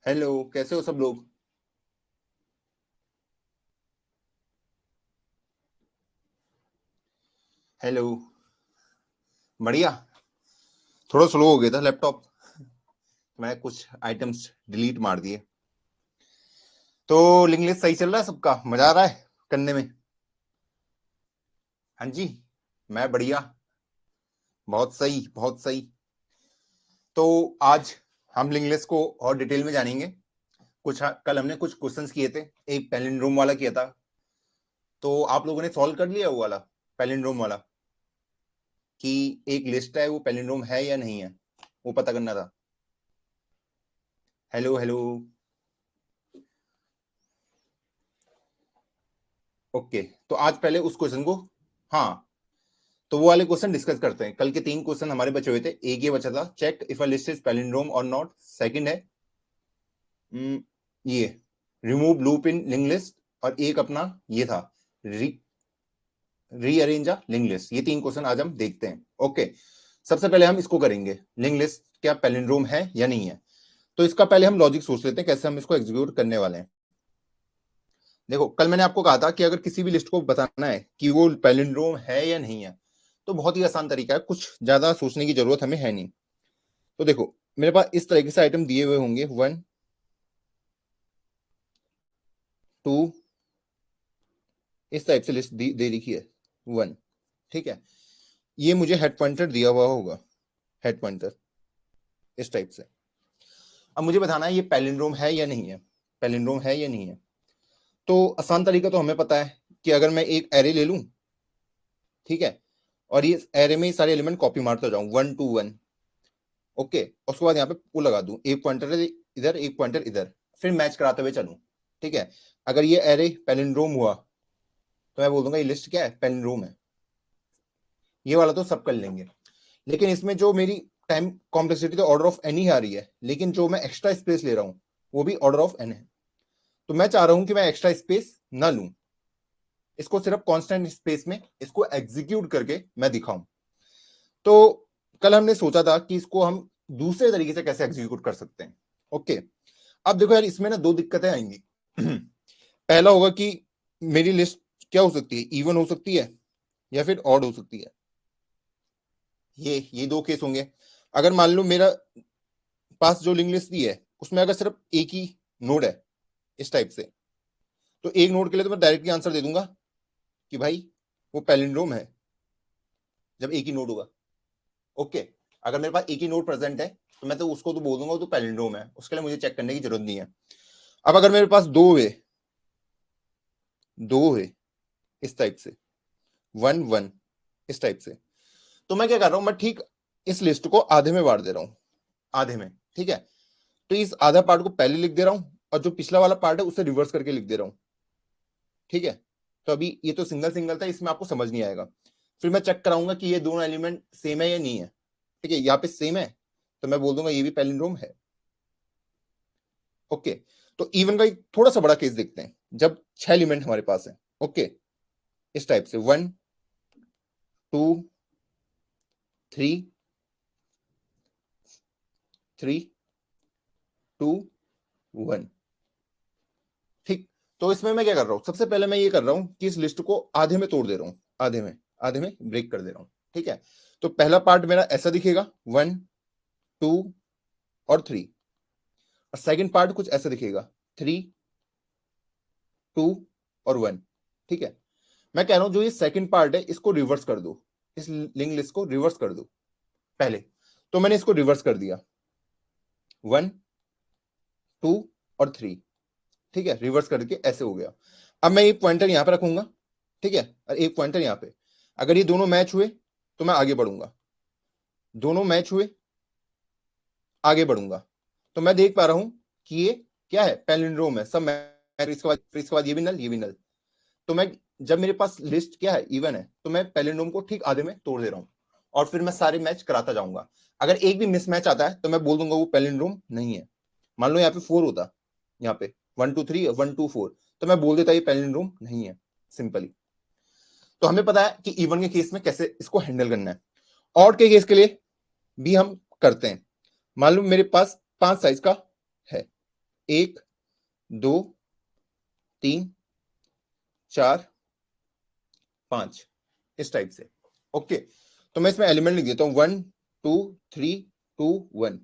Hello, कैसे हो सब लोग। हेलो। बढ़िया। थोड़ा स्लो हो गया था लैपटॉप, मैं कुछ आइटम्स डिलीट मार दिए। तो लिंक लिस्ट सही चल रहा है, सबका मजा आ रहा है करने में। हाँ जी, मैं बढ़िया। बहुत सही, बहुत सही। तो आज हम लिंक लिस्ट को और डिटेल में जानेंगे। कल हमने कुछ क्वेश्चंस किए थे, एक पैलिंड्रोम वाला किया था। तो आप लोगों ने सॉल्व कर लिया वो वाला पैलिंड्रोम वाला, कि एक लिस्ट है वो पैलिंड्रोम है या नहीं है, वो पता करना था। Hello hello. ओके, तो आज पहले उस क्वेश्चन को, हाँ, तो वो वाले क्वेश्चन डिस्कस करते हैं। कल के 3 क्वेश्चन हमारे बचे हुए थे। एक ये बचा था, check if a list is palindrome और नॉट। सेकंड है ये remove loop in link list. और एक अपना ये था, रीअरेंज अ लिंक लिस्ट। ये 3 क्वेश्चन आज हम देखते हैं। ओके, सबसे पहले हम इसको करेंगे, लिंक लिस्ट क्या पैलिंड्रोम है या नहीं है। तो इसका पहले हम लॉजिक सोच लेते हैं कैसे हम इसको एग्जीक्यूट करने वाले हैं। देखो, कल मैंने आपको कहा था कि अगर किसी भी लिस्ट को बताना है कि वो पैलिंड्रोम है या नहीं है, तो बहुत ही आसान तरीका है, कुछ ज्यादा सोचने की जरूरत हमें है नहीं। तो देखो, मेरे पास इस तरीके से आइटम दिए हुए होंगे, 1 2, इस टाइप से लिस्ट दे रखी है 1। ठीक है, ये मुझे हेड पॉइंटर दिया हुआ होगा, हेड पॉइंटर इस टाइप से। अब मुझे बताना है ये पैलिंड्रोम है या नहीं है, पैलिंड्रोम है या नहीं है। तो आसान तरीका तो हमें पता है कि अगर मैं एक एरे ले लूं, ठीक है, और ये एरे में सारे एलिमेंट कॉपी मारता जाऊं 1 2 1। ओके, उसके बाद यहाँ पे वो लगा दूं, एक पॉइंटर इधर एक पॉइंटर इधर, फिर मैच कराते हुए चलूं। ठीक है, अगर ये एरे पैलिंड्रोम हुआ तो मैं बोल दूंगा ये लिस्ट क्या है, पैलिंड्रोम है। ये वाला तो सब कर लेंगे, लेकिन इसमें जो मेरी टाइम कॉम्प्लेक्सिटी तो ऑर्डर ऑफ एन ही आ रही है, लेकिन जो मैं एक्स्ट्रा स्पेस ले रहा हूं वो भी ऑर्डर ऑफ एन है। तो मैं चाह रहा हूं कि मैं एक्स्ट्रा स्पेस ना लूं, इसको सिर्फ कांस्टेंट स्पेस में इसको एग्जीक्यूट करके मैं दिखाऊं। तो कल हमने सोचा था कि इसको हम दूसरे तरीके से कैसे एग्जीक्यूट कर सकते हैं। ओके, अब देखो यार, इसमें ना 2 दिक्कतें आएंगी। पहला होगा कि मेरी लिस्ट क्या हो सकती है, इवन हो सकती है या फिर ऑड हो सकती है। ये 2 केस होंगे। अगर मान लो मेरा पास जो लिंक लिस्ट दी है उसमें अगर सिर्फ एक ही नोड है इस टाइप से, तो एक नोड के लिए तो मैं डायरेक्टली आंसर दे दूंगा कि भाई वो पैलिंड्रोम है, जब एक ही नोड होगा। ओके, अगर मेरे पास एक ही नोड प्रेजेंट है तो मैं तो उसको तो बोल दूंगा वो तो पैलिंड्रोम है, उसके लिए मुझे चेक करने की जरूरत नहीं है। अब अगर मेरे पास दो है इस टाइप से, 1 1 इस टाइप से, तो मैं क्या कर रहा हूं, मैं ठीक इस लिस्ट को आधे में बांट दे रहा हूं, आधे में। ठीक है, तो इस आधा पार्ट को पहले लिख दे रहा हूं और जो पिछला वाला पार्ट है उसे रिवर्स करके लिख दे रहा हूं। ठीक है, तो अभी ये तो सिंगल सिंगल था, इसमें आपको समझ नहीं आएगा। फिर मैं चेक कराऊंगा कि ये दोनों एलिमेंट सेम है या नहीं है। ठीक है, यहाँ पे सेम है तो मैं बोल दूंगा ये भी पैलिंड्रोम है। ओके, तो इवन का एक थोड़ा सा बड़ा केस देखते हैं, जब 6 एलिमेंट हमारे पास है। ओके, इस टाइप से 1 2 3 3 2 1। ठीक, तो इसमें मैं क्या कर रहा हूं, सबसे पहले मैं ये कर रहा हूं कि इस लिस्ट को आधे में तोड़ दे रहा हूं, आधे में ब्रेक कर दे रहा हूं। ठीक है, तो पहला पार्ट मेरा ऐसा दिखेगा, 1 2 और 3। और सेकंड पार्ट कुछ ऐसा दिखेगा, 3 2 और 1। ठीक है, मैं कह रहा हूं जो ये सेकंड पार्ट है इसको रिवर्स कर दो, इस लिंक लिस्ट को रिवर्स कर दो पहले। तो मैंने इसको रिवर्स कर दिया, 1 2 और 3। ठीक है, रिवर्स करके ऐसे हो गया। अब मैं एक पॉइंटर यहां पे रखूंगा, ठीक है, और एक पॉइंटर यहां पे। अगर ये दोनों मैच हुए तो मैं आगे बढ़ूंगा, दोनों मैच हुए आगे बढ़ूंगा, तो मैं देख पा रहा हूं कि ये क्या है, पैलिंड्रोम है, सब मैच। इसके बाद ये भी नल। तो मैं, जब मेरे पास लिस्ट क्या है, इवन है, तो मैं पैलिंड्रोम को ठीक आधे में तोड़ दे रहा हूं और फिर मैं सारे मैच कराता जाऊंगा। अगर एक भी मिसमैच आता है तो मैं बोल दूंगा वो पैलिंड्रोम नहीं है। मान लो यहाँ पे 4 होता, यहाँ पे 1 2 3 1 2 4, तो मैं बोल देता ये पैलिंड्रोम नहीं है, सिंपली। तो हमें पता है कि इवन के केस में कैसे इसको हैंडल करना है। ऑड के केस के लिए भी हम करते हैं। मान लो मेरे पास 5 साइज का है, 1 2 3 4 5 इस टाइप से। ओके, तो मैं इसमें एलिमेंट लिख देता हूं 1 2 3 2 1।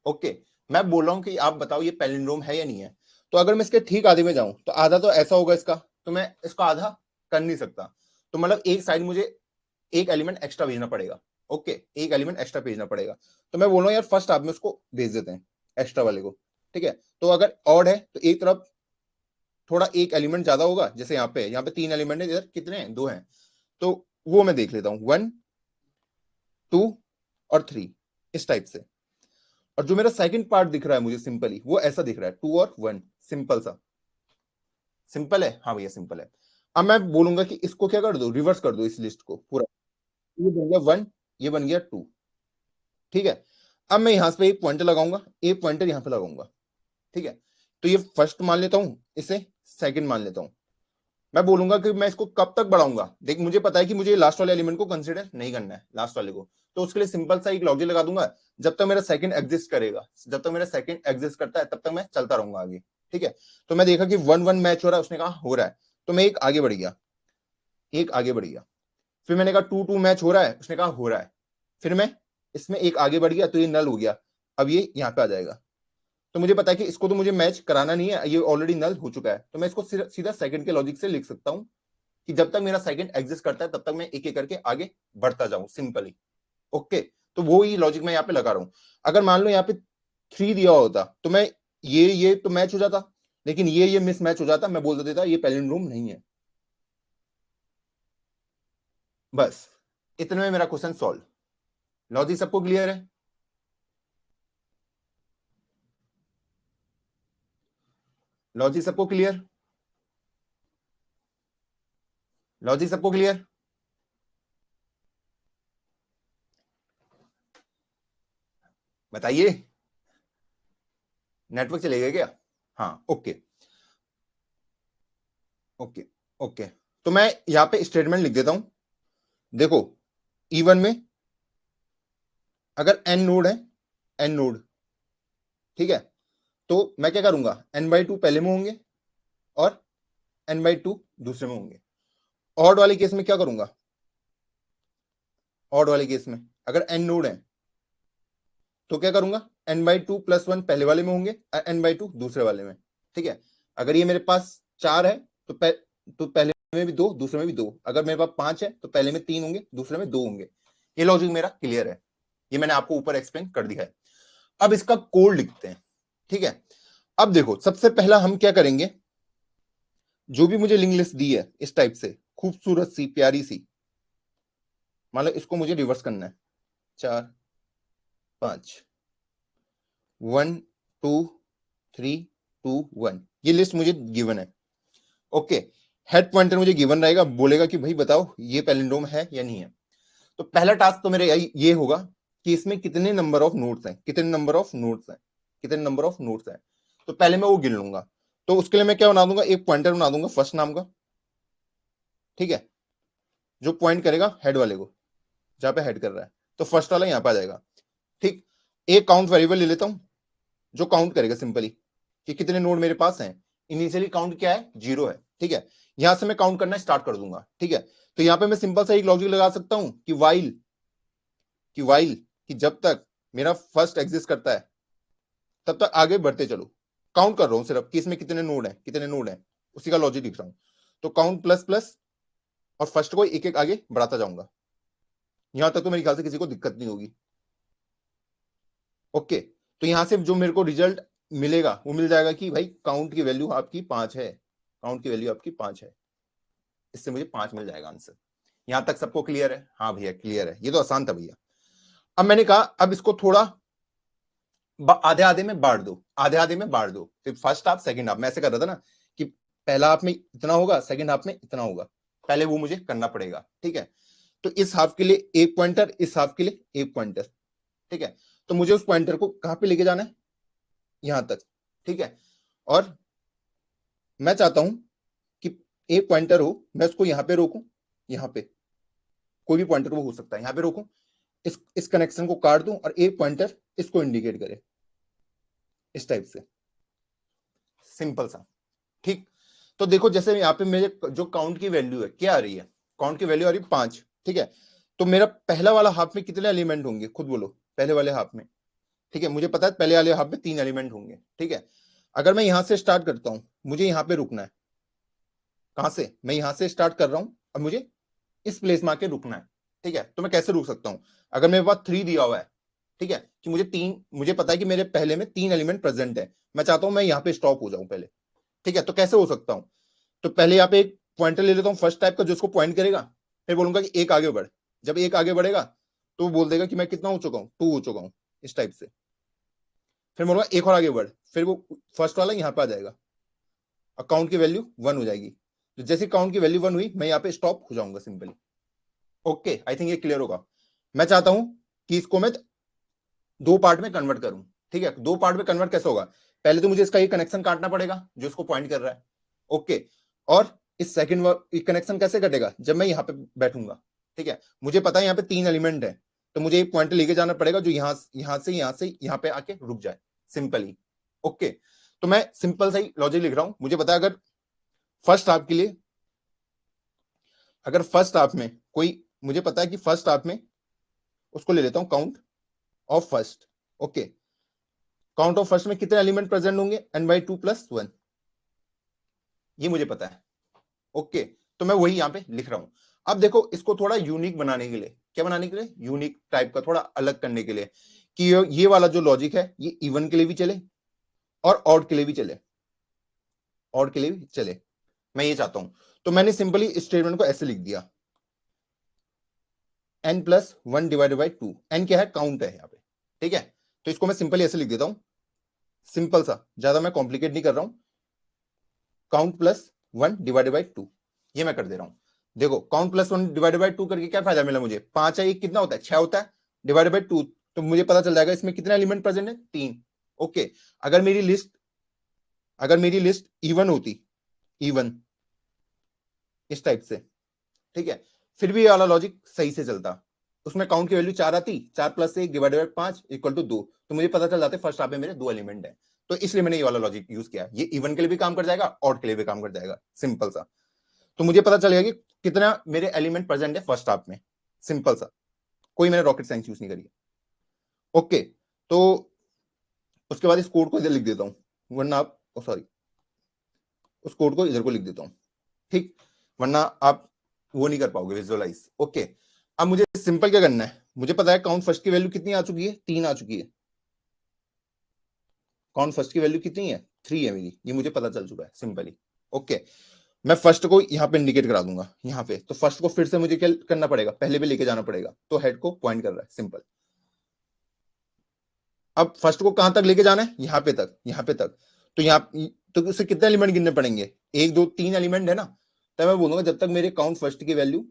ओके, मैं बोल रहा हूं कि आप बताओ ये पैलिंड्रोम है या नहीं है। तो अगर मैं इसके ठीक आधे में जाऊं तो आधा तो ऐसा होगा इसका, तो मैं इसका आधा कर नहीं सकता, तो मतलब एक साइड मुझे एक एलिमेंट एक्स्ट्रा भेजना पड़ेगा। ओके, एक एलिमेंट एक्स्ट्रा भेजना पड़ेगा, तो मैं बोल रहा हूं यार फर्स्ट हाफ में उसको भेज देते हैं एक्स्ट्रा वाले को। ठीक है, तो अगर ऑड है तो एक तरफ थोड़ा एक एलिमेंट ज्यादा होगा, जैसे यहाँ पे 3 एलिमेंट है, इधर कितने हैं, 2 हैं, तो वो मैं देख लेता हूं 1 2 और 3 इस टाइप से। और जो मेरा सेकंड पार्ट दिख रहा है मुझे सिंपली, वो ऐसा दिख रहा है 2 और 1, सिंपल सा। सिंपल है, हाँ भैया सिंपल है। अब मैं बोलूंगा कि इसको क्या कर दो, रिवर्स कर दो इस लिस्ट को पूरा। ये बन गया 1, ये बन गया 2। ठीक है, अब मैं यहां पे एक पॉइंटर लगाऊंगा, एक पॉइंटर यहां पे लगाऊंगा। ठीक है, तो ये फर्स्ट मान लेता हूं, इसे सेकंड मान लेता हूं। मैं बोलूंगा कि मैं इसको कब तक बढ़ाऊंगा, देख मुझे पता है कि मुझे लास्ट वाले एलिमेंट को कंसीडर नहीं करना है, लास्ट वाले को, तो उसके लिए सिंपल सा एक लॉजिक लगा दूंगा, जब तक मेरा सेकंड एग्जिस्ट करेगा, जब तक मेरा सेकंड एग्जिस्ट करता है तब तक मैं चलता रहूंगा आगे। ठीक है, तो मैं देखा कि 1 1 मैच हो रहा है, उसने कहा हो रहा है, तो मैं एक आगे बढ़ गया, एक आगे बढ़ गया। फिर मैंने कहा 2 2 मैच हो रहा है, उसने कहा हो रहा है, फिर मैं इसमें एक आगे बढ़ गया, तो ये नल हो गया, अब ये यहाँ पे आ जाएगा। तो मुझे पता है कि इसको तो मुझे मैच कराना नहीं है, ये ऑलरेडी नल हो चुका है, तो मैं इसको सीधा सेकंड के लॉजिक से लिख सकता हूं कि जब तक मेरा सेकंड एग्जिस्ट करता है तब तक मैं एक एक करके आगे बढ़ता जाऊं सिंपली। ओके, तो वो ही लॉजिक मैं यहाँ पे लगा रहा हूं। अगर मान लो यहाँ पे 3 दिया होता तो मैं ये तो मैच हो जाता, लेकिन ये मिस मैच हो जाता, मैं बोल देता ये पैलिंड्रोम नहीं है। बस इतने में मेरा क्वेश्चन सॉल्व। लॉजिक सबको क्लियर है? लॉजिक सबको क्लियर? लॉजिक सबको क्लियर? बताइए, नेटवर्क चलेगा क्या? हाँ ओके ओके ओके, तो मैं यहां पे स्टेटमेंट लिख देता हूं। देखो E1 में अगर n नोड है, n नोड, ठीक है, तो मैं क्या करूंगा, n/2 पहले में होंगे और n/2 दूसरे में होंगे। ऑड वाले केस में क्या करूंगा, ऑड वाले केस में अगर n नोड है तो क्या करूंगा, n/2 + 1 पहले वाले में होंगे और n/2 दूसरे वाले में। ठीक है, अगर ये मेरे पास 4 है तो पहले में भी 2, दूसरे में भी 2। अगर मेरे पास 5 है तो पहले में 3 होंगे, दूसरे में 2 होंगे। ये लॉजिक मेरा क्लियर है, ये मैंने आपको ऊपर एक्सप्लेन कर दिया है। अब इसका कोड लिखते हैं। ठीक है, अब देखो सबसे पहला हम क्या करेंगे, जो भी मुझे लिंक लिस्ट दी है इस टाइप से खूबसूरत सी प्यारी सी, मान लो इसको मुझे रिवर्स करना है, 4 5 1 2 3 2 1, ये लिस्ट मुझे गिवन है। ओके, हेड पॉइंटर मुझे गिवन रहेगा, बोलेगा कि भाई बताओ ये पैलिंड्रोम है या नहीं है। तो पहला टास्क तो मेरे ये होगा कि इसमें कितने नंबर ऑफ नोड्स हैं, कितने नंबर ऑफ नोड्स हैं, कितने नंबर ऑफ नोड्स हैं। तो पहले मैं वो गिन लूंगा, तो उसके लिए मैं क्या बना दूंगा, एक पॉइंटर बना दूंगा फर्स्ट नाम का। ठीक है, जो पॉइंट करेगा हेड वाले को, जहां पे हेड कर रहा है, तो फर्स्ट वाला यहां पे आ जाएगा। ठीक, एक काउंट वेरिएबल ले लेता हूं जो काउंट करेगा सिंपली कि कितने नोड मेरे पास हैं। इनिशियली काउंट क्या है, 0 है। ठीक है, यहां से मैं काउंट करना स्टार्ट कर दूंगा। ठीक है, तो यहां पे मैं सिंपल सा एक लॉजिक लगा सकता हूं कि वाइल कि जब तक मेरा फर्स्ट एग्जिस्ट करता है तब तक आगे बढ़ते चलो। काउंट कर रहा हूं सिर्फ कि इसमें कितने नोड हैं, कितने नोड हैं, उसी का लॉजिक लिख रहा हूं। तो काउंट प्लस प्लस और फर्स्ट को एक एक आगे बढ़ाता जाऊंगा। यहां तक तो मेरे ख्याल से किसी को दिक्कत नहीं होगी। ओके, तो यहां से जो मेरे को रिजल्ट मिलेगा वो मिल जाएगा कि भाई काउंट की वैल्यू आपकी 5 है, काउंट की वैल्यू आपकी 5 है, इससे मुझे 5 मिल जाएगा आंसर। यहां तक सबको क्लियर है? हाँ भैया क्लियर है, ये तो आसान था भैया। अब मैंने कहा अब इसको थोड़ा आधे आधे में बांट दो, आधे आधे में बांट दो, तो फर्स्ट हाफ सेकंड हाफ मैं ऐसे कर रहा था ना कि पहला हाफ में इतना होगा, सेकंड हाफ में इतना होगा, पहले वो मुझे करना पड़ेगा। ठीक है, तो इस हाफ के लिए एक पॉइंटर, इस हाफ के लिए एक पॉइंटर। ठीक है, तो मुझे उस पॉइंटर को कहां पे लेके जाना है, यहां तक। ठीक है, और मैं चाहता हूं कि एक पॉइंटर हो, मैं उसको यहां पे रोकूं, यहां पे कोई भी पॉइंटर वो हो सकता है, यहां पे रोकूं, इस कनेक्शन को काट दूं और एक पॉइंटर इसको इंडिकेट करे इस टाइप से। सिंपल सा। ठीक, तो देखो जैसे यहाँ पे मेरे जो काउंट की वैल्यू है क्या आ रही है, काउंट की वैल्यू आ रही है 5। ठीक है, तो मेरा पहला वाला हाफ में कितने एलिमेंट होंगे, खुद बोलो पहले वाले हाफ में। ठीक है, मुझे पता है पहले वाले हाफ में 3 एलिमेंट होंगे। ठीक है, अगर मैं यहां से स्टार्ट करता हूं, मुझे यहां पे रुकना है। कहां से, मैं यहां से स्टार्ट कर रहा हूं, अब मुझे इस प्लेस में आके रुकना है। ठीक है, तो मैं कैसे रुक सकता हूं, अगर मेरे पास 3 दिया हुआ है, ठीक है, कि मुझे पता है कि मेरे पहले में 3 एलिमेंट प्रेजेंट है, मैं चाहता हूं मैं यहाँ पे स्टॉप हो जाऊं पहले। ठीक है, तो कैसे हो सकता हूं, तो पहले यहाँ पे एक पॉइंटर ले लेता हूं फर्स्ट टाइप का जो उसको पॉइंट करेगा, फिर बोलूंगा कि एक आगे बढ़। जब एक आगे बढ़ेगा तो वो बोल देगा कि मैं कितना हो चुका हूं, 2 हो चुका हूं, इस टाइप से। फिर बोलूंगा एक और आगे बढ़, फिर वो फर्स्ट वाला यहाँ पे आ जाएगा, अकाउंट की वैल्यू 1 हो जाएगी। तो जैसे काउंट की वैल्यू 1 हुई, मैं यहाँ पे स्टॉप हो जाऊंगा सिंपली। ओके, आई थिंक ये क्लियर होगा। मैं चाहता हूं कि इसको मैं 2 पार्ट में कन्वर्ट करूं। ठीक है, 2 पार्ट में कन्वर्ट कैसे होगा, पहले तो मुझे इसका ये कनेक्शन काटना पड़ेगा जो इसको पॉइंट कर रहा है। ओके, और इस सेकंड कनेक्शन कैसे कटेगा, जब मैं यहाँ पे बैठूंगा। ठीक है, मुझे पता है यहाँ पे 3 एलिमेंट है, तो मुझे एक पॉइंट लेके जाना पड़ेगा जो यहां से यहाँ पे आके रुक जाए सिंपली। ओके, तो मैं सिंपल सा ही लॉजिक लिख रहा हूं। मुझे पता है अगर फर्स्ट हाफ के लिए, अगर फर्स्ट हाफ में कोई, मुझे पता है कि फर्स्ट हाफ में उसको ले लेता हूं count of first. Okay, count of first में कितने एलिमेंट प्रेजेंट होंगे, n/2 + 1, ये मुझे पता है। ओके, तो मैं वही यहां पे लिख रहा हूं। अब देखो इसको थोड़ा यूनिक बनाने के लिए, क्या बनाने के लिए, यूनिक टाइप का थोड़ा अलग करने के लिए, कि ये वाला जो लॉजिक है ये इवन के लिए भी चले और ऑड के लिए भी चले, ऑड के लिए भी चले, मैं ये चाहता हूं। तो मैंने सिंपली स्टेटमेंट को ऐसे लिख दिया, n+1 / 2। n क्या है, काउंट है यहाँ पे। ठीक है, तो इसको मैं सिंपली ऐसे लिख देता हूं, सिंपल सा, ज्यादा मैं कॉम्प्लिकेट नहीं कर रहा हूं, काउंट +1 / 2, ये मैं कर दे रहा हूं। देखो काउंट +1 / 2 करके क्या फायदा मिला मुझे, 5 है, एक कितना होता है, 6 होता है, /2, तो मुझे पता चल जाएगा इसमें कितने एलिमेंट प्रेजेंट है, 3। ओके, अगर मेरी लिस्ट इवन होती, इवन इस टाइप से, ठीक है, फिर भी ये वाला लॉजिक सही से चलता, उसमें काउंट की वैल्यू 4 आती, 4 + 1 / 5 = 2, तो मुझे पता चल जाते फर्स्ट हाफ में मेरे 2 एलिमेंट है। तो इसलिए मैंने ये वाला लॉजिक यूज किया, ये इवन के लिए भी काम कर जाएगा, ऑड के लिए भी काम कर जाएगा, सिंपल सा। तो मुझे पता चलेगा कि कितना मेरे एलिमेंट प्रेजेंट है फर्स्ट हाफ में, सिंपल सा, कोई मैंने रॉकेट साइंस यूज नहीं करी। ओके, तो उसके बाद इस कोड को इधर लिख देता हूं, वरना आप सॉरी, उस कोड को इधर को लिख देता हूं, ठीक, वरना आप वो नहीं कर पाओगे विजुअलाइज। ओके, अब मुझे सिंपल क्या करना है, मुझे पता है काउंट फर्स्ट की वैल्यू कितनी आ चुकी है, 3 आ चुकी है। काउंट फर्स्ट की वैल्यू कितनी है, 3 है मेरी, ये मुझे पता चल चुका है सिंपली। ओके, मैं फर्स्ट को यहां पे इंडिकेट करा दूंगा, यहां पे, तो फर्स्ट को फिर से मुझे क्या करना पड़ेगा, पहले भी लेके जाना पड़ेगा, तो हेड को पॉइंट कर रहा है, सिंपल। अब फर्स्ट को कहां तक लेके जाना है, यहां पे तक, यहां पे तक, तो यहां, तो उसे कितने एलिमेंट गिनने पड़ेंगे, 1 2 3 एलिमेंट है ना, तो मैं बोलूंगा जब तक मेरे काउंट फर्स्ट की वैल्यू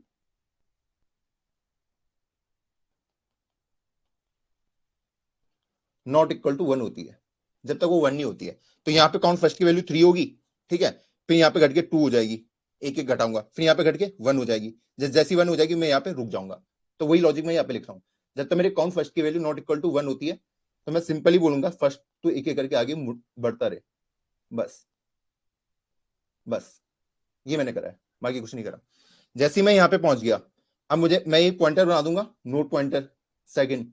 नॉट इक्वल टू 1 होती है, जब तक वो 1 नहीं होती है, तो यहाँ पे काउंट फर्स्ट की वैल्यू 3 होगी। ठीक है, फिर यहाँ पे घट के 2 हो जाएगी, एक एक घटाऊंगा, फिर यहाँ पे घट के 1 हो जाएगी, जैसी 1 हो जाएगी मैं यहाँ पे रुक जाऊंगा। तो वही लॉजिक मैं यहाँ पे लिख रहा हूँ, जब तक मेरे काउंट फर्स्ट की वैल्यू नॉट इक्वल टू 1 होती है, तो मैं सिंपली बोलूंगा फर्स्ट तो एक एक करके आगे बढ़ता रहे, बस, बस, ये मैंने करा है, बाकी कुछ नहीं करा। जैसे ही मैं यहाँ पे पहुंच गया, अब मैं एक पॉइंटर बना दूंगा, नोट पॉइंटर सेकंड,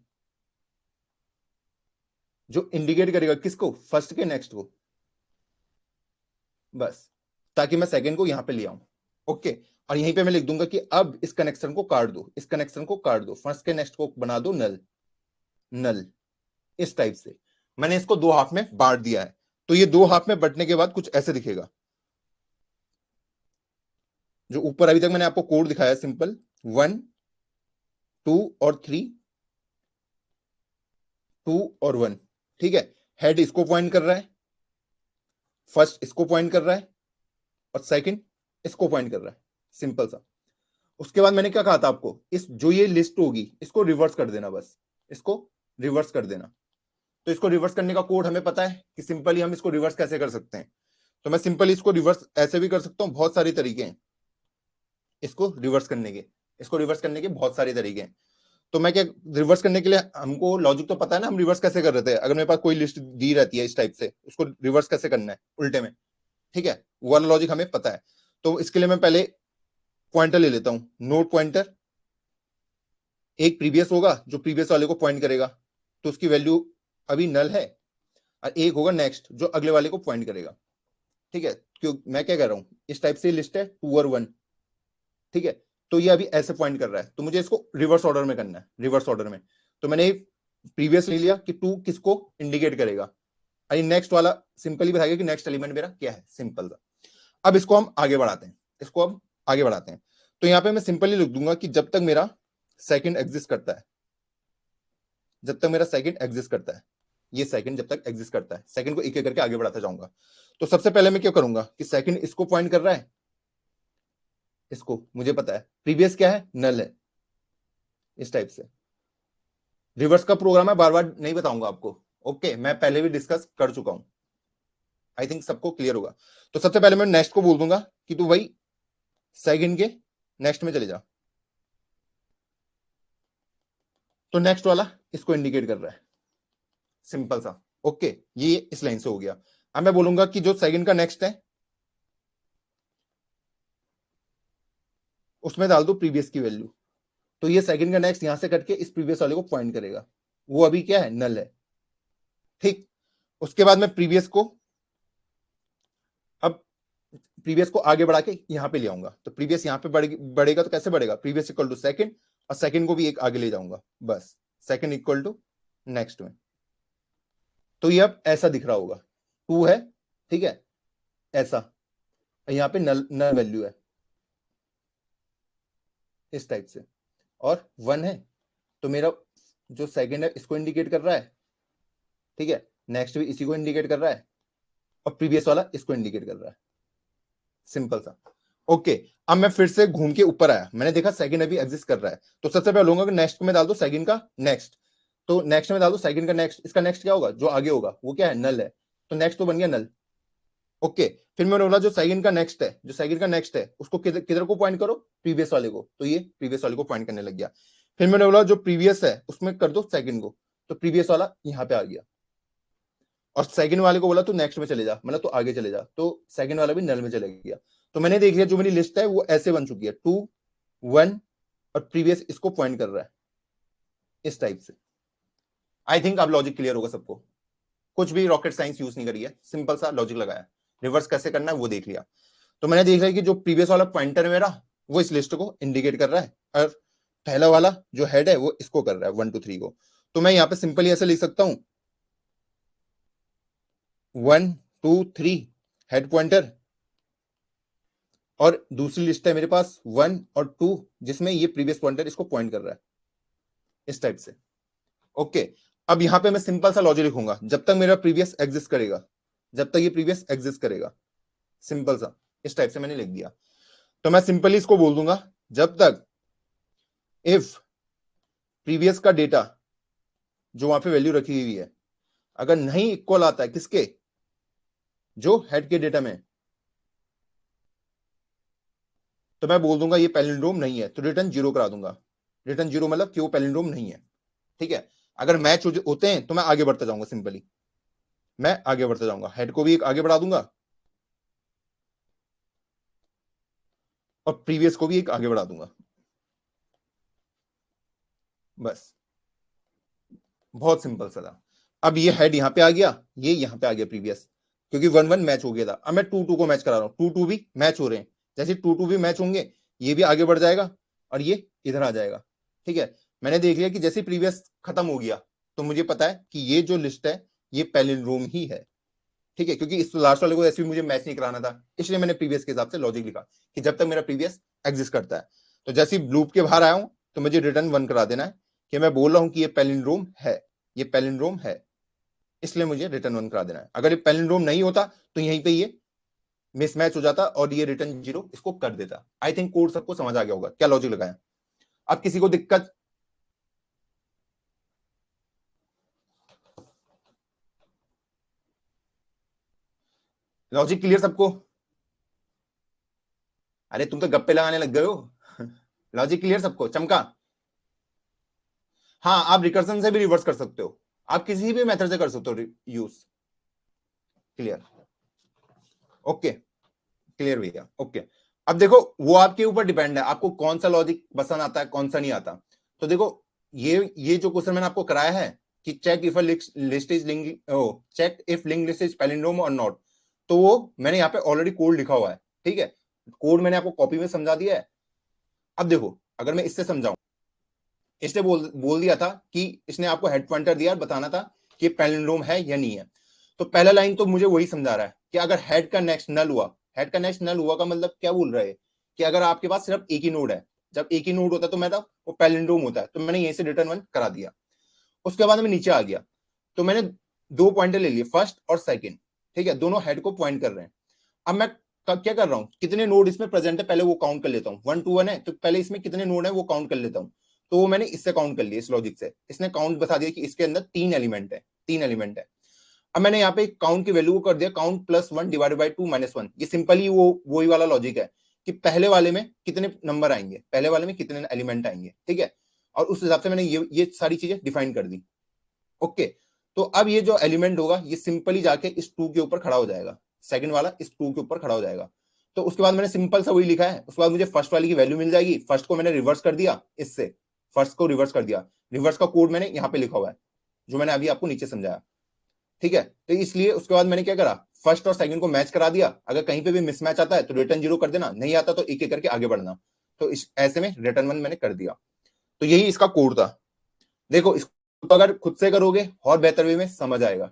जो इंडिकेट करेगा किसको, फर्स्ट के नेक्स्ट को, बस, ताकि मैं सेकंड को यहां पे ले आऊं। ओके, और यहीं पे मैं लिख दूंगा कि अब इस कनेक्शन को काट दो, इस कनेक्शन को काट दो, फर्स्ट के नेक्स्ट को बना दो नल, नल, इस टाइप से मैंने इसको 2 हाफ में बांट दिया है। तो ये 2 हाफ में बंटने के बाद कुछ ऐसे दिखेगा, जो ऊपर अभी तक मैंने आपको कोड दिखाया, सिंपल 1 2 और 3, 2 और 1। ठीक है, हेड इसको पॉइंट कर रहा है, फर्स्ट इसको पॉइंट कर रहा है, और सेकंड इसको पॉइंट कर रहा है, सिंपल सा। उसके बाद मैंने क्या कहा था आपको, इस जो ये लिस्ट होगी इसको रिवर्स कर देना, बस इसको रिवर्स कर देना। तो इसको रिवर्स करने का कोड हमें पता है कि सिंपली हम इसको रिवर्स कैसे कर सकते हैं, तो मैं सिंपली इसको रिवर्स ऐसे भी कर सकता हूं, बहुत सारे तरीके हैं इसको रिवर्स करने के, इसको रिवर्स करने के बहुत सारे तरीके हैं। तो मैं क्या रिवर्स करने के लिए, हमको लॉजिक तो पता है ना हम रिवर्स कैसे कर रहे थे। अगर मेरे पास कोई लिस्ट दी रहती है इस टाइप से, उसको रिवर्स कैसे करना है उल्टे में, ठीक है, वो वाला लॉजिक हमें पता है। तो इसके लिए मैं पहले पॉइंटर ले लेता हूं, नोड पॉइंटर। एक प्रीवियस होगा जो प्रीवियस वाले को पॉइंट करेगा, तो उसकी वैल्यू अभी नल है, और एक होगा नेक्स्ट जो अगले वाले को पॉइंट करेगा, ठीक है। क्यों मैं क्या कह रहा हूं, इस टाइप से लिस्ट है 2 और 1, ठीक है। तो ये अभी ऐसे पॉइंट कर रहा है, तो मुझे इसको रिवर्स ऑर्डर में करना है, रिवर्स ऑर्डर में। तो मैंने प्रीवियस ले लिया कि 2 किसको इंडिकेट करेगा, अरे नेक्स्ट वाला सिंपली बताएगा कि नेक्स्ट एलिमेंट मेरा क्या है, सिंपल सा। अब इसको हम आगे बढ़ाते हैं, इसको हम आगे बढ़ाते हैं। तो यहां पे मैं सिंपली लिख दूंगा कि जब तक मेरा सेकंड एग्जिस्ट करता है, जब तक मेरा सेकंड एग्जिस्ट करता है, ये सेकंड जब तक एग्जिस्ट करता है, सेकंड को एक एक करके आगे बढ़ाता जाऊंगा। तो सबसे पहले मैं क्या करूंगा कि सेकंड इसको पॉइंट कर रहा है, इसको मुझे पता है प्रीवियस क्या है, नल है, इस टाइप से। रिवर्स का प्रोग्राम है, बार बार नहीं बताऊंगा आपको, ओके, मैं पहले भी डिस्कस कर चुका हूं, आई थिंक सबको क्लियर होगा। तो सबसे पहले मैं नेक्स्ट को बोल दूंगा कि तू भाई सेकंड के नेक्स्ट में चले जा। तो नेक्स्ट वाला इसको इंडिकेट कर रहा है, सिंपल सा, ओके, ये इस लाइन से हो गया। अब मैं बोलूंगा कि जो सेकंड का नेक्स्ट है उसमें डाल दो प्रीवियस की वैल्यू। तो ये सेकंड का नेक्स्ट यहां से करके इस प्रीवियस वाले को पॉइंट करेगा, वो अभी क्या है, नल है, ठीक। उसके बाद मैं प्रीवियस को, अब प्रीवियस को आगे बढ़ा के यहां पे ले आऊंगा। तो प्रीवियस यहां पे बढ़ेगा, तो कैसे बढ़ेगा, प्रीवियस इक्वल टू सेकंड, और सेकंड को भी एक आगे ले जाऊंगा, बस सेकंड इक्वल टू नेक्स्ट में। तो ये अब ऐसा दिख रहा होगा, 2 है, ठीक है, ऐसा, यहां पे नल नल वैल्यू है इस टाइप से, और 1 है। तो मेरा जो सेकंड है इसको इंडिकेट कर रहा है, ठीक है, नेक्स्ट भी इसी को इंडिकेट कर रहा है, और प्रीवियस वाला इसको इंडिकेट कर रहा है, सिंपल सा, ओके। अब मैं फिर से घूम के ऊपर आया, मैंने देखा सेकंड अभी एग्जिस्ट कर रहा है, तो सबसे पहले लूंगा कि नेक्स्ट में डाल दो सेकंड का नेक्स्ट। तो नेक्स्ट में डाल दो सेकंड का नेक्स्ट, इसका नेक्स्ट क्या होगा, जो आगे होगा वो क्या है, नल है, तो नेक्स्ट तो बन गया नल, ओके। फिर मैंने बोला जो सेकंड का नेक्स्ट है, जो सेकंड का नेक्स्ट है उसको किधर किधर को पॉइंट करो, प्रीवियस वाले को, तो ये प्रीवियस वाले को पॉइंट करने लग गया। फिर मैंने बोला जो प्रीवियस है उसमें कर दो सेकंड को, तो प्रीवियस वाला यहां पे आ गया, और सेकंड वाले को बोला तू नेक्स्ट में चले जा, मतलब तू आगे चले जा, तो सेकंड वाला भी नल में चले गया। तो मैंने देख लिया जो मेरी लिस्ट है वो ऐसे बन चुकी है, 2 1, और प्रीवियस इसको पॉइंट कर रहा है इस टाइप से। आई थिंक अब लॉजिक क्लियर होगा सबको, कुछ भी रॉकेट साइंस यूज नहीं करी है, सिंपल सा लॉजिक लगाया, रिवर्स कैसे करना है वो देख लिया। तो मैंने देख लिया कि जो प्रीवियस वाला पॉइंटर है मेरा, वो इस लिस्ट को इंडिकेट कर रहा है, और पहला वाला जो हेड है वो इसको कर रहा है 1 2 3 को। तो मैं यहां पे सिंपली ऐसे लिख सकता हूं 1 2 3 हेड पॉइंटर, और दूसरी लिस्ट है मेरे पास 1 और 2 जिसमें ये प्रीवियस पॉइंटर इसको पॉइंट कर रहा है इस टाइप से, ओके। अब यहां पे मैं सिंपल सा लॉजिक लिखूंगा, जब तक मेरा प्रीवियस एग्जिस्ट करेगा, जब तक ये प्रीवियस एग्जिस्ट करेगा, सिंपल सा, इस टाइप से मैंने लिख दिया। तो मैं सिंपली इसको बोल दूंगा जब तक इफ प्रीवियस का डेटा जो वहां पे वैल्यू रखी हुई है अगर नहीं इक्वल आता है किसके, जो हेड के डेटा में, तो मैं बोल दूंगा ये पैलिंड्रोम नहीं है, तो रिटर्न 0 करा दूंगा। रिटर्न 0 मतलब कि वो पैलिंड्रोम नहीं है, ठीक है। अगर मैच होते हैं तो मैं आगे बढ़ता जाऊंगा, सिंपली मैं आगे बढ़ता जाऊंगा, हेड को भी एक आगे बढ़ा दूंगा और प्रीवियस को भी एक आगे बढ़ा दूंगा, बस बहुत सिंपल सा था। अब ये हेड यहां पे आ गया, ये यहां पे आ गया प्रीवियस, क्योंकि 1 1 मैच हो गया था। अब मैं 2 2 को मैच करा रहा हूं, 2 2 भी मैच हो रहे हैं, जैसे 2 2 भी मैच होंगे ये भी आगे बढ़ जाएगा और ये इधर आ जाएगा, ठीक है। मैंने देख लिया कि जैसे प्रीवियस खत्म हो गया तो मुझे पता है कि ये जो लिस्ट है ये पैलिंड्रोम ही है, ठीक है, क्योंकि इस लास्ट वाले को ऐसे भी मुझे मैच नहीं कराना था, इसलिए मैंने प्रीवियस के हिसाब से लॉजिक लिखा कि जब तक मेरा प्रीवियस एग्जिस्ट करता है। तो जैसे ही लूप के बाहर आया हूं तो मुझे रिटर्न 1 करा देना है कि मैं बोल रहा हूं कि ये पैलिंड्रोम है, ये पैलिंड्रोम है, इसलिए मुझे रिटर्न 1 करा देना है। अगर ये पैलिंड्रोम नहीं होता तो यहीं पे ये मिसमैच हो जाता और ये रिटर्न 0 इसको कर देता। आई थिंक कोड सबको समझ आ गया होगा क्या लॉजिक लगाया। अब किसी को दिक्कत, लॉजिक क्लियर सबको, अरे तुम तो गप्पे लगाने लग गए हो लॉजिक क्लियर सबको, चमका, हाँ, आप रिकर्सन से भी रिवर्स कर सकते हो, आप किसी भी मेथड से कर सकते हो यूज। क्लियर? ओके, क्लियर भैया। ओके, अब देखो वो आपके ऊपर डिपेंड है, आपको कौन सा लॉजिक पसंद आता है, कौन सा नहीं आता। तो देखो ये जो क्वेश्चन मैंने आपको कराया है कि check if list is link, check if link list is palindrome और नॉट, तो वो मैंने यहाँ पे ऑलरेडी कोड लिखा हुआ है, ठीक है, कोड मैंने आपको कॉपी में समझा दिया है। अब देखो अगर मैं इससे समझाऊं, इसने बोल दिया था कि इसने आपको हेड पॉइंटर दिया, बताना था कि पैलिंड्रोम है या नहीं है। तो पहला लाइन तो मुझे वही समझा रहा है कि अगर हेड का नेक्स्ट नल हुआ, हेड का नेक्स्ट नल हुआ का मतलब क्या बोल रहा है कि अगर आपके पास सिर्फ एक ही नोड है, जब एक ही नोड होता है तो मतलब वो पैलिंड्रोम होता है, तो मैंने यहीं से रिटर्न 1 करा दिया। उसके बाद मैं नीचे आ गया, तो मैंने 2 पॉइंटर ले लिए, फर्स्ट और सेकंड, ठीक है, दोनों हेड को पॉइंट कर रहे हैं। अब मैं क्या कर रहा हूं, कितने नोड इसमें प्रेजेंट है पहले वो काउंट कर लेता हूं, 1 2 1 है तो पहले इसमें कितने नोड है वो काउंट कर लेता हूं। तो वो मैंने इससे काउंट कर लिया, इस लॉजिक से इसने काउंट बता दिया कि इसके अंदर 3 एलिमेंट है, 3 एलिमेंट है। अब मैंने यहाँ पे काउंट की वैल्यू को कर दिया काउंट +1 डिवाइडेड बाय 2 -1। ये सिंपली वही वाला लॉजिक है कि पहले वाले में कितने नंबर आएंगे, पहले वाले में कितने एलिमेंट आएंगे, ठीक है, और उस हिसाब से मैंने ये सारी चीजें डिफाइन कर दी। ओके, तो अब ये जो एलिमेंट होगा ये सिंपली जाके इस 2 के ऊपर खड़ा हो जाएगा, सेकंड वाला इस 2 के ऊपर खड़ा हो जाएगा। तो उसके बाद मैंने सिंपल सा वही लिखा है, उसके बाद मुझे फर्स्ट वाली की वैल्यू मिल जाएगी, फर्स्ट को मैंने रिवर्स कर दिया, इससे फर्स्ट को रिवर्स कर दिया, रिवर्स का कोड मैंने यहाँ पे लिखा हुआ है जो मैंने अभी आपको नीचे समझाया, ठीक है। तो इसलिए उसके बाद मैंने क्या करा, फर्स्ट और सेकंड को मैच करा दिया, अगर कहीं पे भी मिसमैच आता है तो रिटर्न 0 कर देना, नहीं आता तो एक एक करके आगे बढ़ना। तो इस ऐसे में रिटर्न 1 मैंने कर दिया। तो यही इसका कोड था। देखो इसको तो अगर खुद से करोगे और बेहतर वे में समझ आएगा,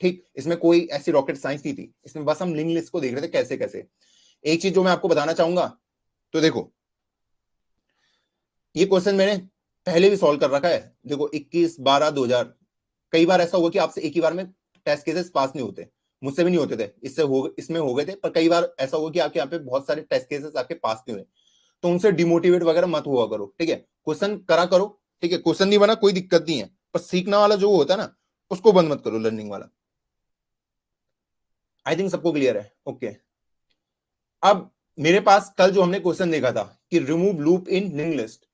ठीक, इसमें कोई ऐसी रॉकेट साइंस नहीं थी, इसमें बस हम लिंक लिस्ट को देख रहे थे कैसे कैसे। एक चीज जो मैं आपको बताना चाहूंगा, तो देखो ये क्वेश्चन मैंने पहले भी सॉल्व कर रखा है, देखो 21/12/2000। कई बार ऐसा हुआ कि आपसे एक ही बार में टेस्ट केसेस पास नहीं होते, मुझसे भी नहीं होते थे, इसमें हो गए थे, पर कई बार ऐसा हुआ कि आपके यहाँ पे बहुत सारे टेस्ट केसेस आपके पास नहीं हुए, तो उनसे डिमोटिवेट वगैरह मत हुआ करो, ठीक है, क्वेश्चन करा करो, ठीक है, क्वेश्चन नहीं बना कोई दिक्कत नहीं है, पर सीखना वाला जो होता है ना उसको बंद मत करो, लर्निंग वाला। आई थिंक सबको क्लियर है। ओके, अब मेरे पास कल जो हमने क्वेश्चन देखा था कि remove loop in link list,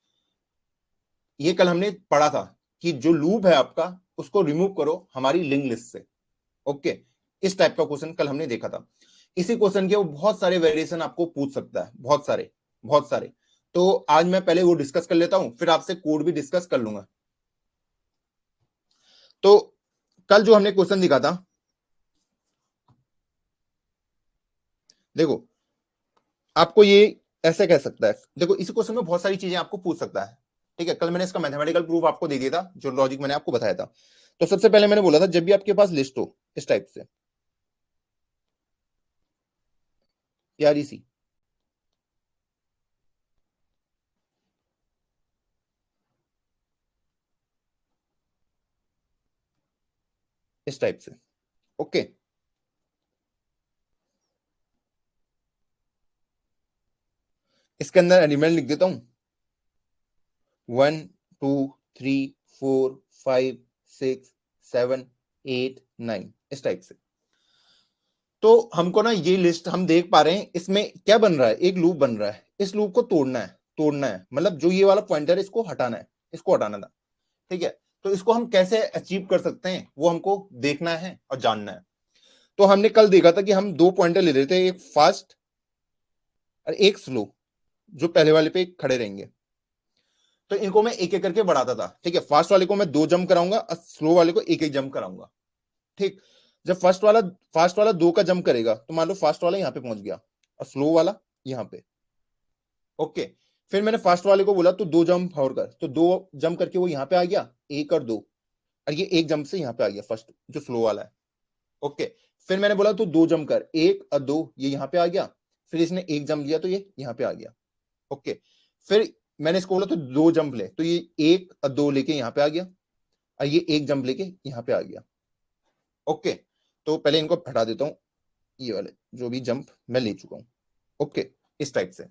ये कल हमने पढ़ा था कि जो लूप है आपका उसको रिमूव करो हमारी लिंक लिस्ट से। ओके, इस टाइप का क्वेश्चन कल हमने देखा था। इसी क्वेश्चन के वो बहुत सारे वेरिएशन आपको पूछ सकता है, बहुत सारे बहुत सारे। तो आज मैं पहले वो डिस्कस कर लेता हूं, फिर आपसे कोड भी डिस्कस कर लूंगा। तो कल जो हमने क्वेश्चन दिखा था, देखो आपको ये ऐसे कह सकता है, देखो इस क्वेश्चन में बहुत सारी चीजें आपको पूछ सकता है, ठीक है, कल मैंने इसका मैथमेटिकल प्रूफ आपको दे दिया था, जो लॉजिक मैंने आपको बताया था। तो सबसे पहले मैंने बोला था जब भी आपके पास लिस्ट हो इस टाइप से, प्यारी सी, इस टाइप से, ओके, इसके अंदर एलिमेंट लिख देता हूं 1 2 3 4 5 6 7 8 9, इस टाइप से। तो हमको ना ये लिस्ट हम देख पा रहे हैं, इसमें क्या बन रहा है, एक लूप बन रहा है, इस लूप को तोड़ना है, तोड़ना है मतलब जो ये वाला पॉइंटर है इसको हटाना है, इसको हटाना था, ठीक है। तो इसको हम कैसे अचीव कर सकते हैं वो हमको देखना है और जानना है। तो हमने कल देखा था कि हम 2 पॉइंटर ले लेते हैं, एक फास्ट और एक स्लो, जो पहले वाले पे खड़े रहेंगे। तो इनको मैं एक एक करके बढ़ाता था, ठीक है, फास्ट वाले को मैं 2 जंप कराऊंगा और स्लो वाले को एक एक जंप कराऊंगा, ठीक। जब फास्ट वाला 2 का जंप करेगा तो मान लो फास्ट वाला यहाँ पे पहुंच गया और स्लो वाला यहाँ पे, ओके। फिर मैंने फास्ट वाले को बोला तो 2 जंप और कर, तो 2 जंप करके वो यहाँ पे आ गया, 1 और 2, और ये एक जंप से यहाँ पे आ गया फर्स्ट जो स्लो वाला है, ओके। फिर मैंने बोला तो 2 जंप कर, 1 और 2, ये यहाँ पे आ गया, फिर इसने एक जंप लिया तो ये यहाँ पे आ गया, ओके। फिर मैंने इसको बोला तो 2 जंप ले, तो ये 1 और 2 लेके यहाँ पे आ गया, और ये एक जंप लेके यहाँ पे आ गया, ओके। तो पहले इनको हटा देता हूँ, ये वाले जो भी जंप मैं ले चुका हूँ, ओके। इस टाइप से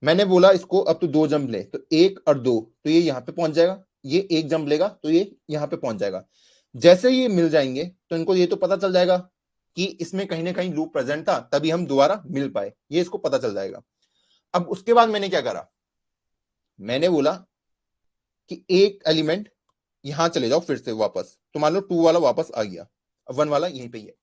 मैंने बोला इसको अब तो 2 जंप ले, तो 1 और 2, तो ये यहाँ पे पहुंच जाएगा, ये एक जंप लेगा तो ये यहाँ पे पहुंच जाएगा। जैसे ये मिल जाएंगे तो इनको ये तो पता चल जाएगा कि इसमें कहीं ना कहीं लूप प्रेजेंट था, तभी हम दोबारा मिल पाए, ये इसको पता चल जाएगा। अब उसके बाद मैंने क्या करा, मैंने बोला कि एक एलिमेंट यहां चले जाओ फिर से वापस, तो मान लो 2 वाला वापस आ गया, 1 वाला यहीं पे ही है।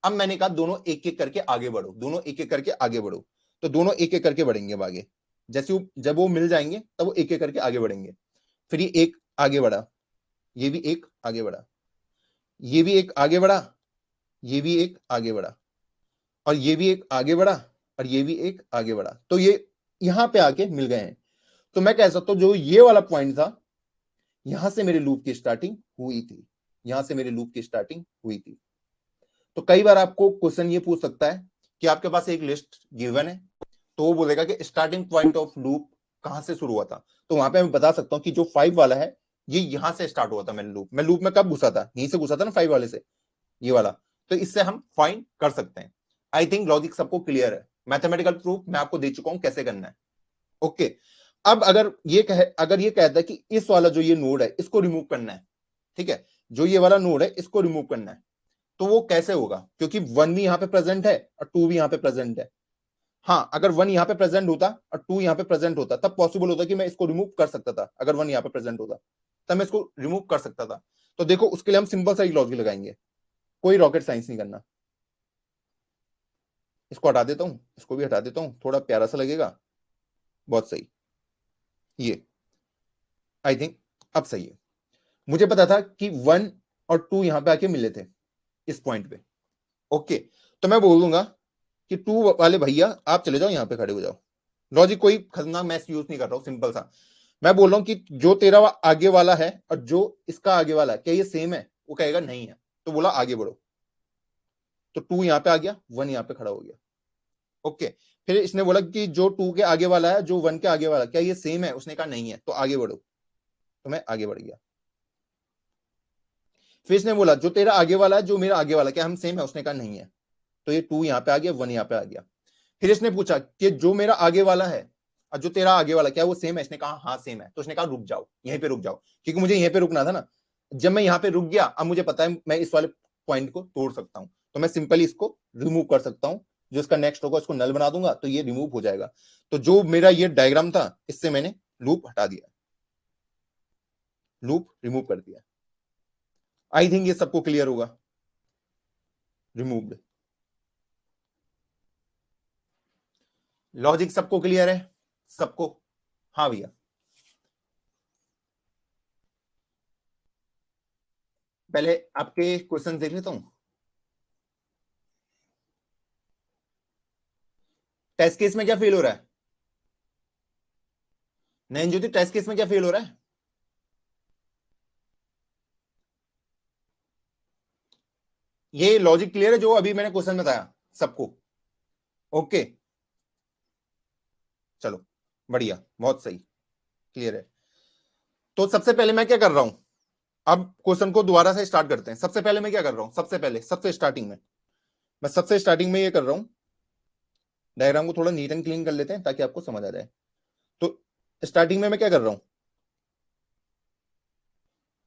अब मैंने कहा दोनों एक एक करके आगे बढ़ो, दोनों एक एक करके आगे बढ़ो, तो दोनों एक एक करके बढ़ेंगे अब आगे। जैसे जब वो मिल जाएंगे तब वो एक एक करके आगे बढ़ेंगे। फिर ये एक आगे बढ़ा, ये भी एक आगे बढ़ा, ये भी एक आगे बढ़ा, ये भी एक आगे बढ़ा, और ये भी एक आगे बढ़ा, और ये भी एक आगे बढ़ा, तो ये यहां पे आके मिल गए हैं। तो मैं कह सकता हूं जो ये वाला पॉइंट था, यहां से मेरे लूप की स्टार्टिंग हुई थी, यहां से मेरे लूप की स्टार्टिंग हुई थी। तो कई बार आपको क्वेश्चन ये पूछ सकता है कि आपके पास एक लिस्ट गिवन है, तो वो बोलेगा कि स्टार्टिंग पॉइंट ऑफ लूप कहां से शुरू हुआ था, तो वहां पे मैं बता सकता हूं कि जो 5 वाला है ये यहां से स्टार्ट हुआ था। मैं लूप में कब घुसा था, यहीं से घुसा था ना 5 वाले से, ये वाला। तो इससे हम फाइंड कर सकते हैं। आई थिंक लॉजिक सबको क्लियर है। मैथमेटिकल प्रूफ मैं आपको दे चुका हूं कैसे करना है। ओके, अब अगर ये कहता है कि इस वाला जो ये नोड है इसको रिमूव करना है, ठीक है, जो ये वाला नोड है इसको रिमूव करना है, तो वो कैसे होगा, क्योंकि 1 भी यहां पे प्रेजेंट है और 2 भी यहां पे प्रेजेंट है। हाँ, अगर 1 यहां पे प्रेजेंट होता और 2 यहां पे प्रेजेंट होता तब पॉसिबल होता कि मैं इसको रिमूव कर सकता था। अगर 1 यहां पे प्रेजेंट होता तब मैं इसको रिमूव कर सकता था। तो देखो उसके लिए हम सिंपल सा ही लॉजिक लगाएंगे, कोई रॉकेट साइंस नहीं करना। इसको हटा देता हूं, इसको भी हटा देता हूं, थोड़ा प्यारा सा लगेगा। बहुत सही, ये आई थिंक अब सही है। मुझे पता था कि 1 और 2 यहां पे आके मिले थे इस पॉइंट पे। ओके, तो मैं बोल दूंगा कि 2 वाले भैया आप चले जाओ, यहां पे खड़े हो जाओ। लॉजिक कोई खतरनाक मैथ यूज नहीं कर रहा हूं, सिंपल सा। मैं बोल रहा हूं कि जो तेरा आगे वाला है और जो इसका आगे वाला है क्या ये सेम है, वो कहेगा नहीं है, तो बोला आगे बढ़ो। तो 2 यहां पे आ गया, 1 यहां पे खड़ा हो गया। ओके, फिर इसने बोला कि जो 2 के आगे वाला है जो 1 के आगे वाला, क्या ये सेम है, उसने कहा नहीं है, तो आगे बढ़ो। तो मैं आगे बढ़ गया। फिर इसने बोला जो तेरा आगे वाला है जो मेरा आगे वाला, क्या हम सेम है, उसने कहा नहीं है, तो ये 2 यहां पे आ गया, 1 यहां पे आ गया। फिर इसने पूछा कि जो मेरा आगे वाला है और जो तेरा आगे वाला क्या वो सेम है, इसने कहा हाँ सेम है, तो उसने कहा रुक जाओ, यहीं पे रुक जाओ, क्योंकि मुझे यहीं पे रुकना था ना। जब मैं यहां पे रुक गया, अब मुझे पता है मैं इस वाले पॉइंट को तोड़ सकता हूं, तो मैं सिंपली इसको रिमूव कर सकता हूं। जो इसका नेक्स्ट होगा उसको नल बना दूंगा, तो ये रिमूव हो जाएगा। तो जो मेरा ये डायग्राम था इससे मैंने लूप हटा दिया, लूप रिमूव कर दिया। आई थिंक ये सबको क्लियर होगा। रिमूव्ड, लॉजिक सबको क्लियर है, सबको? हाँ भैया, पहले आपके क्वेश्चन देख लेता हूं। टेस्ट केस में क्या फेल हो रहा है? नयन ज्योति, टेस्ट केस में क्या फेल हो रहा है? ये लॉजिक क्लियर है जो अभी मैंने क्वेश्चन बताया सबको? ओके, चलो बढ़िया, बहुत सही, क्लियर है। तो सबसे पहले मैं क्या कर रहा हूं, अब क्वेश्चन को दोबारा से स्टार्ट करते हैं। सबसे पहले मैं क्या कर रहा हूं, सबसे पहले सबसे स्टार्टिंग में मैं सबसे स्टार्टिंग में ये कर रहा हूं, डायग्राम को थोड़ा नीट एंड क्लीन कर लेते हैं ताकि आपको समझ आ जाए। तो स्टार्टिंग में मैं क्या कर रहा हूं,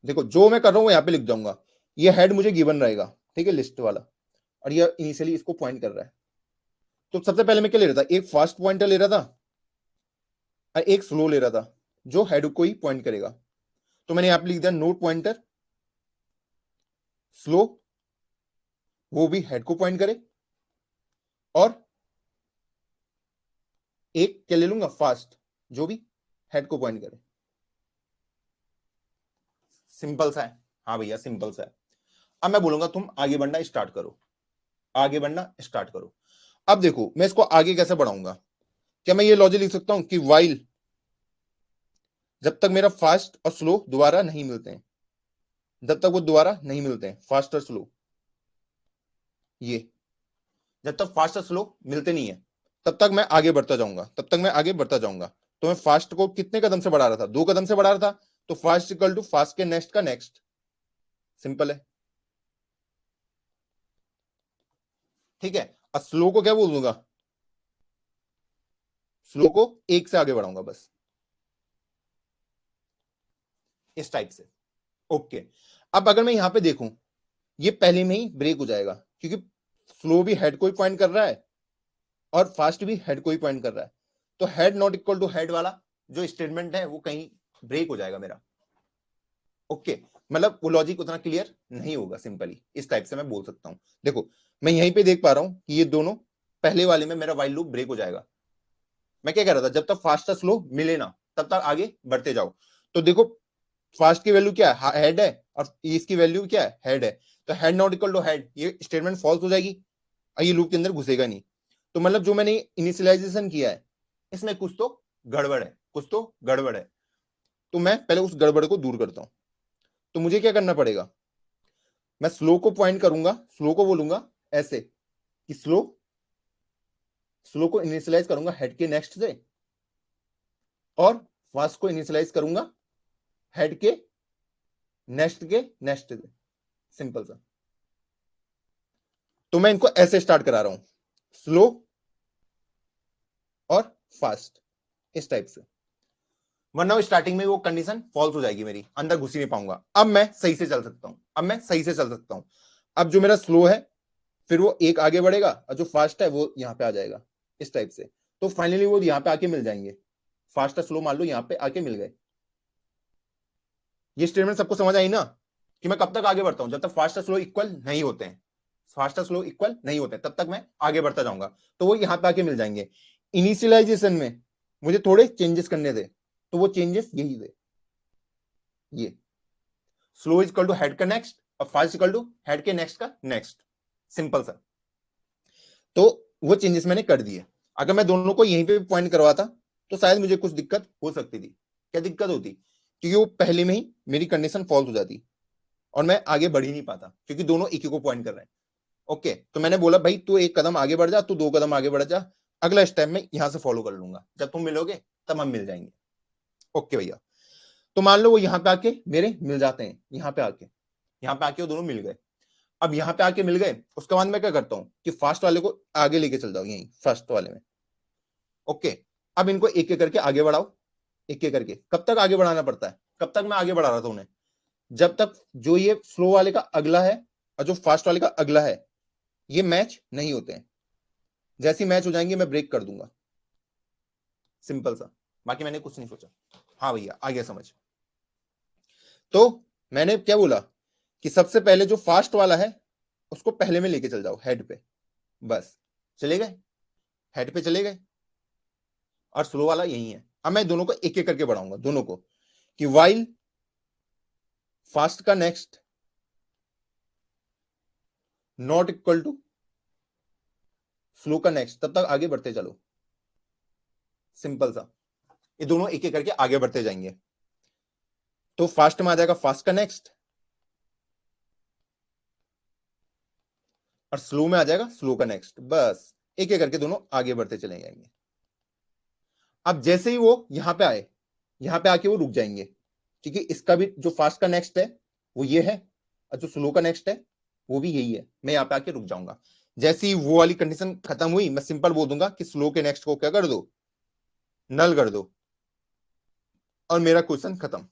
देखो जो मैं कर रहा हूं वो यहां पे लिख जाऊंगा। ये हेड मुझे गिवन रहेगा, ठीक है, लिस्ट वाला, और ये इनिशियली इसको पॉइंट कर रहा है। तो सबसे पहले मैं क्या ले रहा था, एक फास्ट पॉइंटर ले रहा था और एक स्लो ले रहा था जो हेड को ही पॉइंट करेगा। तो मैंने यहां पे लिख दिया नोट पॉइंटर स्लो, वो भी हेड को पॉइंट करे, और एक क्या ले लूंगा फास्ट, जो भी हेड को पॉइंट करे। सिंपल सा है, हाँ भैया सिंपल सा है। अब मैं बोलूंगा तुम आगे बढ़ना स्टार्ट करो, आगे बढ़ना स्टार्ट करो। अब देखो मैं इसको आगे कैसे बढ़ाऊंगा, क्या मैं ये लॉजिक लिख सकता हूं कि वाइल जब तक मेरा फास्ट और स्लो दोबारा नहीं मिलते हैं, जब तक वो दोबारा नहीं मिलते हैं फास्ट और स्लो, ये जब तक फास्ट और स्लो मिलते नहीं है तब तक मैं आगे बढ़ता जाऊंगा, तब तक मैं आगे बढ़ता जाऊंगा। तो मैं फास्ट को कितने कदम से बढ़ा रहा था, 2 कदम से बढ़ा रहा था, तो फास्ट इक्वल टू फास्ट के नेक्स्ट का नेक्स्ट, सिंपल है, ठीक है। और स्लो को क्या बोल दूंगा, स्लो को 1 से आगे बढ़ाऊंगा बस, इस टाइप से। ओके, अब अगर मैं यहां पे देखूं ये पहले में ही ब्रेक हो जाएगा, क्योंकि स्लो भी हेड को ही पॉइंट कर रहा है और फास्ट भी हेड को ही पॉइंट कर रहा है। तो head not equal to head वाला जो स्टेटमेंट है वो कहीं ब्रेक हो जाएगा मेरा। ओके, मतलब वो लॉजिक उतना क्लियर नहीं होगा, सिंपली इस टाइप से मैं बोल सकता हूं। देखो मैं यहीं पे देख पा रहा हूं कि ये दोनों पहले वाले में मेरा वाइल लूप ब्रेक हो जाएगा। मैं क्या कह रहा था, जब तक फास्ट और स्लो मिले ना तब तक आगे बढ़ते जाओ। तो देखो फास्ट की वैल्यू क्या है, हेड है, और इसकी वैल्यू क्या है, हेड है। तो head not equal to head, ये स्टेटमेंट फॉल्स हो जाएगी और ये लूप के अंदर घुसेगा नहीं। तो मतलब जो मैंने इनिशियलाइजेशन किया है इसमें कुछ तो गड़बड़ है, कुछ तो गड़बड़ है। तो मैं पहले उस गड़बड़ को दूर करता हूं। तो मुझे क्या करना पड़ेगा, मैं स्लो को पॉइंट करूंगा, स्लो को बोलूंगा ऐसे कि स्लो, स्लो को इनिशियलाइज करूंगा हेड के नेक्स्ट से, और फास्ट को इनिशियलाइज करूंगा हेड के नेक्स्ट से। सिंपल सा। तो मैं इनको ऐसे स्टार्ट करा रहा हूं, स्लो और फास्ट, इस टाइप से। वरना स्टार्टिंग में वो कंडीशन फॉल्स हो जाएगी, मेरी अंदर घुस ही नहीं पाऊंगा। अब मैं सही से चल सकता हूं, अब मैं सही से चल सकता हूं। अब जो मेरा स्लो है फिर वो एक आगे बढ़ेगा, और जो फास्ट है वो यहां पे आ जाएगा, इस टाइप से। तो फाइनली वो यहां पे आके मिल जाएंगे, फास्ट और स्लो मान लो यहां पे आके मिल गए। ये स्टेटमेंट सबको समझ आई ना, कि मैं कब तक आगे बढ़ता हूं, जब तक फास्ट और स्लो इक्वल नहीं होते हैं, फास्ट और स्लो इक्वल नहीं होते तब तक मैं आगे बढ़ता जाऊंगा। तो वो यहां पे आके मिल जाएंगे। इनिशियलाइजेशन में मुझे थोड़े चेंजेस करने दे, तो वो चेंजेस यही थे, ये slow is equal to head का नेक्स्ट और फास्ट इक्वल टू हेड के नेक्स्ट का नेक्स्ट, सिंपल सा। तो वो चेंजेस मैंने कर दिए। अगर मैं दोनों को यहीं पे पॉइंट करवाता तो शायद मुझे कुछ दिक्कत हो सकती थी। क्या दिक्कत होती, क्योंकि वो पहले में ही मेरी कंडीशन फॉल्स हो जाती और मैं आगे बढ़ ही नहीं पाता, क्योंकि दोनों एक ही को पॉइंट कर रहे हैं। ओके, तो मैंने बोला भाई तू एक कदम आगे बढ़ जा, तू दो कदम आगे बढ़ जा, अगला स्टेप में यहां से फॉलो कर लूंगा, जब तुम मिलोगे तब हम मिल जाएंगे। ओके भैया, तो मान लो वो यहां पे आके मेरे मिल जाते हैं, यहां पे आके वो दोनों मिल गए। अब यहां पे आके मिल गए, उसके बाद मैं क्या करता हूं कि फास्ट वाले को आगे लेके चल जाओ, यहीं फर्स्ट वाले में। ओके, अब इनको एक एक करके आगे बढ़ाओ, एक एक करके। कब तक आगे बढ़ाना पड़ता है, कब तक मैं आगे बढ़ा रहा था उन्हें, जब तक जो ये स्लो वाले का अगला है और जो फास्ट वाले का अगला है ये मैच नहीं होते हैं। जैसे ही मैच हो जाएंगे मैं ब्रेक कर दूंगा, सिंपल सा। बाकी मैंने कुछ नहीं सोचा। हाँ भैया आ गया समझ। तो मैंने क्या बोला कि सबसे पहले जो फास्ट वाला है उसको पहले में लेके चल जाओ हेड पे, बस। चले गए, हेड पे चले गए, और स्लो वाला यही है। अब मैं दोनों को एक एक करके बढ़ाऊंगा, दोनों को, कि वाइल फास्ट का next not equal to slow का नेक्स्ट, तब तक आगे बढ़ते चलो, सिंपल सा। ये दोनों एक एक करके आगे बढ़ते जाएंगे। तो फास्ट में आ जाएगा फास्ट का नेक्स्ट, और स्लो में आ जाएगा स्लो का नेक्स्ट, बस एक एक करके दोनों आगे बढ़ते चले जाएंगे। अब जैसे ही वो यहां पे आए, यहां पे आके वो रुक जाएंगे, क्योंकि इसका भी जो फास्ट का नेक्स्ट है वो ये है, और जो स्लो का नेक्स्ट है वो भी यही है। मैं यहां पे आके रुक जाऊंगा। जैसे ही वो वाली कंडीशन खत्म हुई मैं सिंपल बोल दूंगा कि स्लो के नेक्स्ट को क्या कर दो, नल कर दो, और मेरा क्वेश्चन खत्म,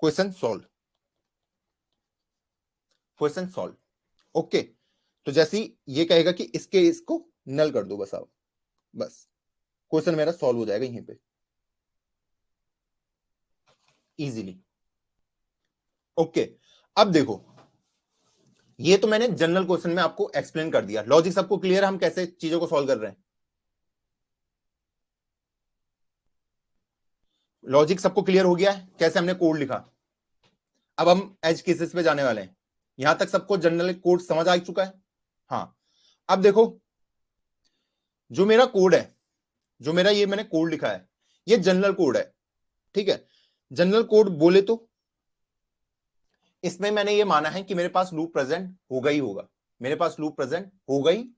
question solve, question solve. Okay, तो जैसे ही ये कहेगा कि इसके इसको नल कर दो, बस आप, बस क्वेश्चन मेरा सॉल्व हो जाएगा यहीं पे इजीली। ओके, अब देखो ये तो मैंने जनरल क्वेश्चन में आपको एक्सप्लेन कर दिया। लॉजिक सबको क्लियर है हम कैसे चीजों को सॉल्व कर रहे हैं, लॉजिक सबको क्लियर हो गया है कैसे हमने कोड लिखा। अब हम एज केसेस पे जाने वाले हैं। यहां तक सबको जनरल कोड समझ आ चुका है। हाँ, अब देखो जो मेरा कोड है, जो मेरा ये मैंने कोड लिखा है ये जनरल कोड है, ठीक है। जनरल कोड बोले तो इसमें मैंने ये माना है कि मेरे पास लूप प्रेजेंट होगा ही होगा, मेरे पास लूप प्रेजेंट होगा ही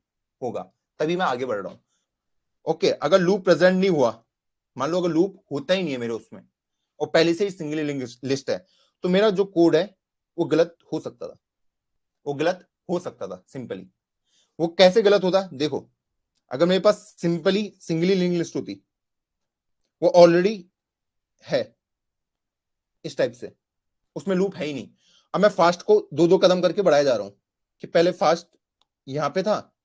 होगा, तभी मैं आगे बढ़ रहा हूं। ओके, अगर लूप प्रेजेंट नहीं हुआ, मान लो अगर लूप होता ही नहीं है मेरे उसमें और पहले से ही सिंगल लिस्ट है, तो मेरा जो कोड है वो गलत हो सकता था, वो गलत हो सकता था सिंपली। वो कैसे गलत होता, देखो अगर मेरे पास सिंपली सिंगली लिंक लिस्ट होती, वो ऑलरेडी है इस टाइप से, उसमें लूप है ही नहीं। अब मैं फास्ट को दो दो कदम करके बढ़ाया जा रहा हूं, कि पहले फास्ट यहां पे था,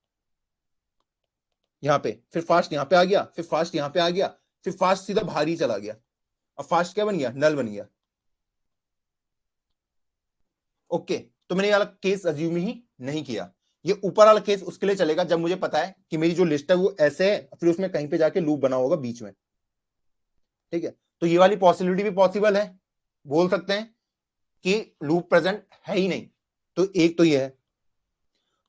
यहां पे, फिर फास्ट यहां पे आ गया, फिर फास्ट यहां पे आ गया, फिर फास्ट सीधा बाहर ही चला गया। अब फास्ट क्या बन गया, नल बन गया। ओके, तो मैंने ये वाला केस अज्यूम ही नहीं किया। ये ऊपर वाला केस उसके लिए चलेगा जब मुझे पता है कि मेरी जो लिस्ट है वो ऐसे है, फिर उसमें कहीं पे जाके लूप बना होगा बीच में। ठीक है, तो ये वाली पॉसिबिलिटी भी पॉसिबल है, बोल सकते हैं कि लूप प्रेजेंट है ही नहीं। तो एक तो ये है,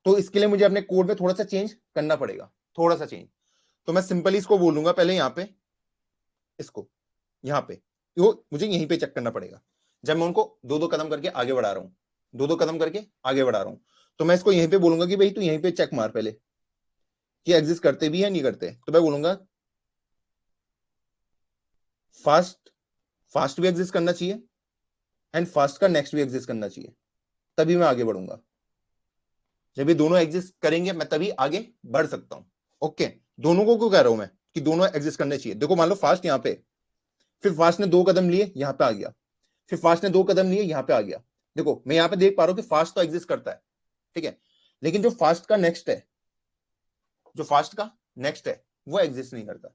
तो इसके लिए मुझे अपने कोड में थोड़ा सा चेंज करना पड़ेगा, थोड़ा सा चेंज। तो मैं सिंपली इसको बोलूंगा पहले यहां पे, इसको यहां पे, वो मुझे यहीं पे चेक करना पड़ेगा जब मैं उनको दो दो कदम करके आगे बढ़ा रहा हूं, दो दो कदम करके आगे बढ़ा रहा हूं। तो मैं इसको यहीं पे बोलूंगा कि भाई तू यहीं पे चेक मार पहले कि एग्जिस्ट करते भी है नहीं करते। तो मैं बोलूंगा फास्ट, फास्ट भी एग्जिस्ट करना चाहिए एंड फास्ट का नेक्स्ट भी एग्जिस्ट करना चाहिए, तभी मैं आगे बढ़ूंगा। जब ये दोनों एग्जिस्ट करेंगे मैं तभी आगे बढ़ सकता हूं। ओके, दोनों को क्यों कह रहा हूं मैं कि दोनों एग्जिस्ट करने चाहिए? देखो मान लो फास्ट यहां पे, फिर फास्ट ने दो कदम लिए यहां पे आ गया, फिर फास्ट ने दो कदम लिए यहां पे आ गया। देखो मैं यहां पे देख पा रहा हूं कि फास्ट तो एग्जिस्ट करता है, ठीक है, लेकिन जो फास्ट का नेक्स्ट है, जो फास्ट का नेक्स्ट है वो एग्जिस्ट नहीं करता,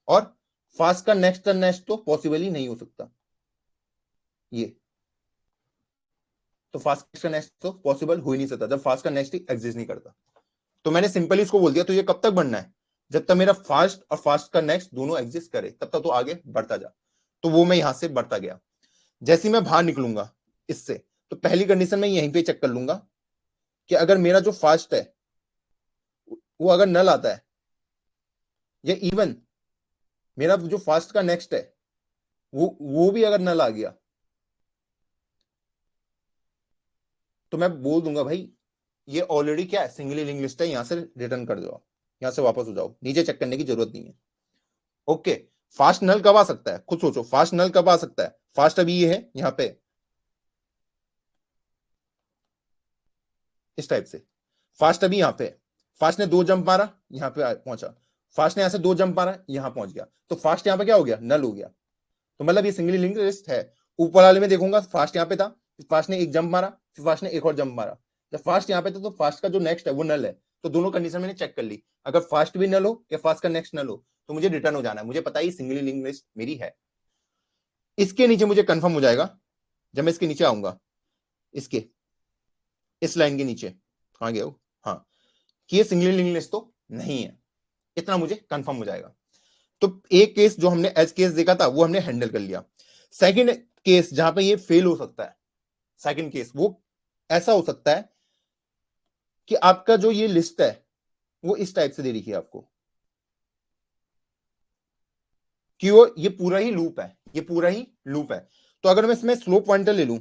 और फास्ट का नेक्स्ट नेक्स्ट तो पॉसिबल ही नहीं हो सकता। ये तो फास्ट का नेक्स्ट तो पॉसिबल हो ही नहीं सकता जब फास्ट का नेक्स्ट ही एग्जिस्ट नहीं करता। तो मैंने सिंपली इसको बोल दिया तो ये कब तक बढ़ना है, जब तक मेरा फास्ट और फास्ट का नेक्स्ट दोनों एग्जिस्ट करे तब तक तो आगे बढ़ता जा। तो वो मैं यहां से बढ़ता गया। जैसे ही मैं बाहर निकलूंगा इससे, तो पहली कंडीशन मैं यहीं पे चेक कर लूंगा कि अगर मेरा जो फास्ट है वो अगर नल आता है, या इवन मेरा जो फास्ट का नेक्स्ट है वो भी अगर नल आ गया, तो मैं बोल दूंगा भाई ये ऑलरेडी क्या है, सिंगली लिंक लिस्ट है, यहां से रिटर्न कर दो, यहां से वापस हो जाओ, नीचे चेक करने की जरूरत नहीं है। ओके, फास्ट नल कब आ सकता है, खुद सोचो, फास्ट नल कब आ सकता है? फास्ट अभी ये है यहां पे इस टाइप से, फास्ट अभी यहां पे, फास्ट ने दो जंप मारा यहां पे पहुंचा, फास्ट ने यहां से दो जंप मारा यहां पहुंच गया, तो फास्ट यहां पे क्या हो गया, नल हो गया। तो मतलब ये सिंगली लिंक्ड लिस्ट है। ऊपर वाले में देखूंगा फास्ट यहां पे था, फिर फास्ट ने एक जंप मारा, फिर फास्ट ने एक और जंप मारा, जब फास्ट यहां पे था तो फास्ट का जो नेक्स्ट है वो नल है। तो दोनों कंडीशन मैंने चेक कर ली, अगर फास्ट भी नल हो या फास्ट का नेक्स्ट नल हो तो मुझे रिटर्न हो जाना है, मुझे पता है सिंगली लिंक्ड लिस्ट मेरी है। इसके नीचे मुझे कंफर्म हो जाएगा जब मैं इसके नीचे आऊंगा, इसके इस लाइन के नीचे, कहां गया वो, हाँ, कि ये सिंगली लिंक्ड लिस्ट तो नहीं है, इतना मुझे कंफर्म हो जाएगा। तो एक केस जो हमने एज केस देखा था वो हमने हैंडल कर लिया। सेकंड केस जहां पे ये फेल हो सकता है, सेकंड केस वो ऐसा हो सकता है कि आपका जो ये लिस्ट है वो इस टाइप से दे रखी है आपको, कि वो ये पूरा ही लूप है, ये पूरा ही लूप है। तो अगर मैं इसमें स्लोप पॉइंटर ले लूं,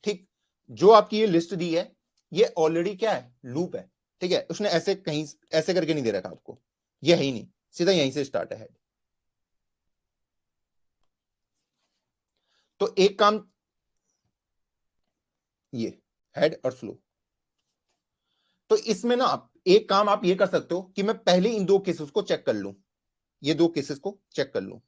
ठीक, जो आपकी ये लिस्ट दी है ये ऑलरेडी क्या है, लूप है, ठीक है, उसने ऐसे कहीं ऐसे करके नहीं दे रखा आपको, ये है ही नहीं, सीधा यहीं से स्टार्ट है। तो एक काम, ये हेड और स्लो, तो इसमें ना आप एक काम आप ये कर सकते हो कि मैं पहले इन दो केसेस को चेक कर लूं, ये दो केसेस को चेक कर लूं,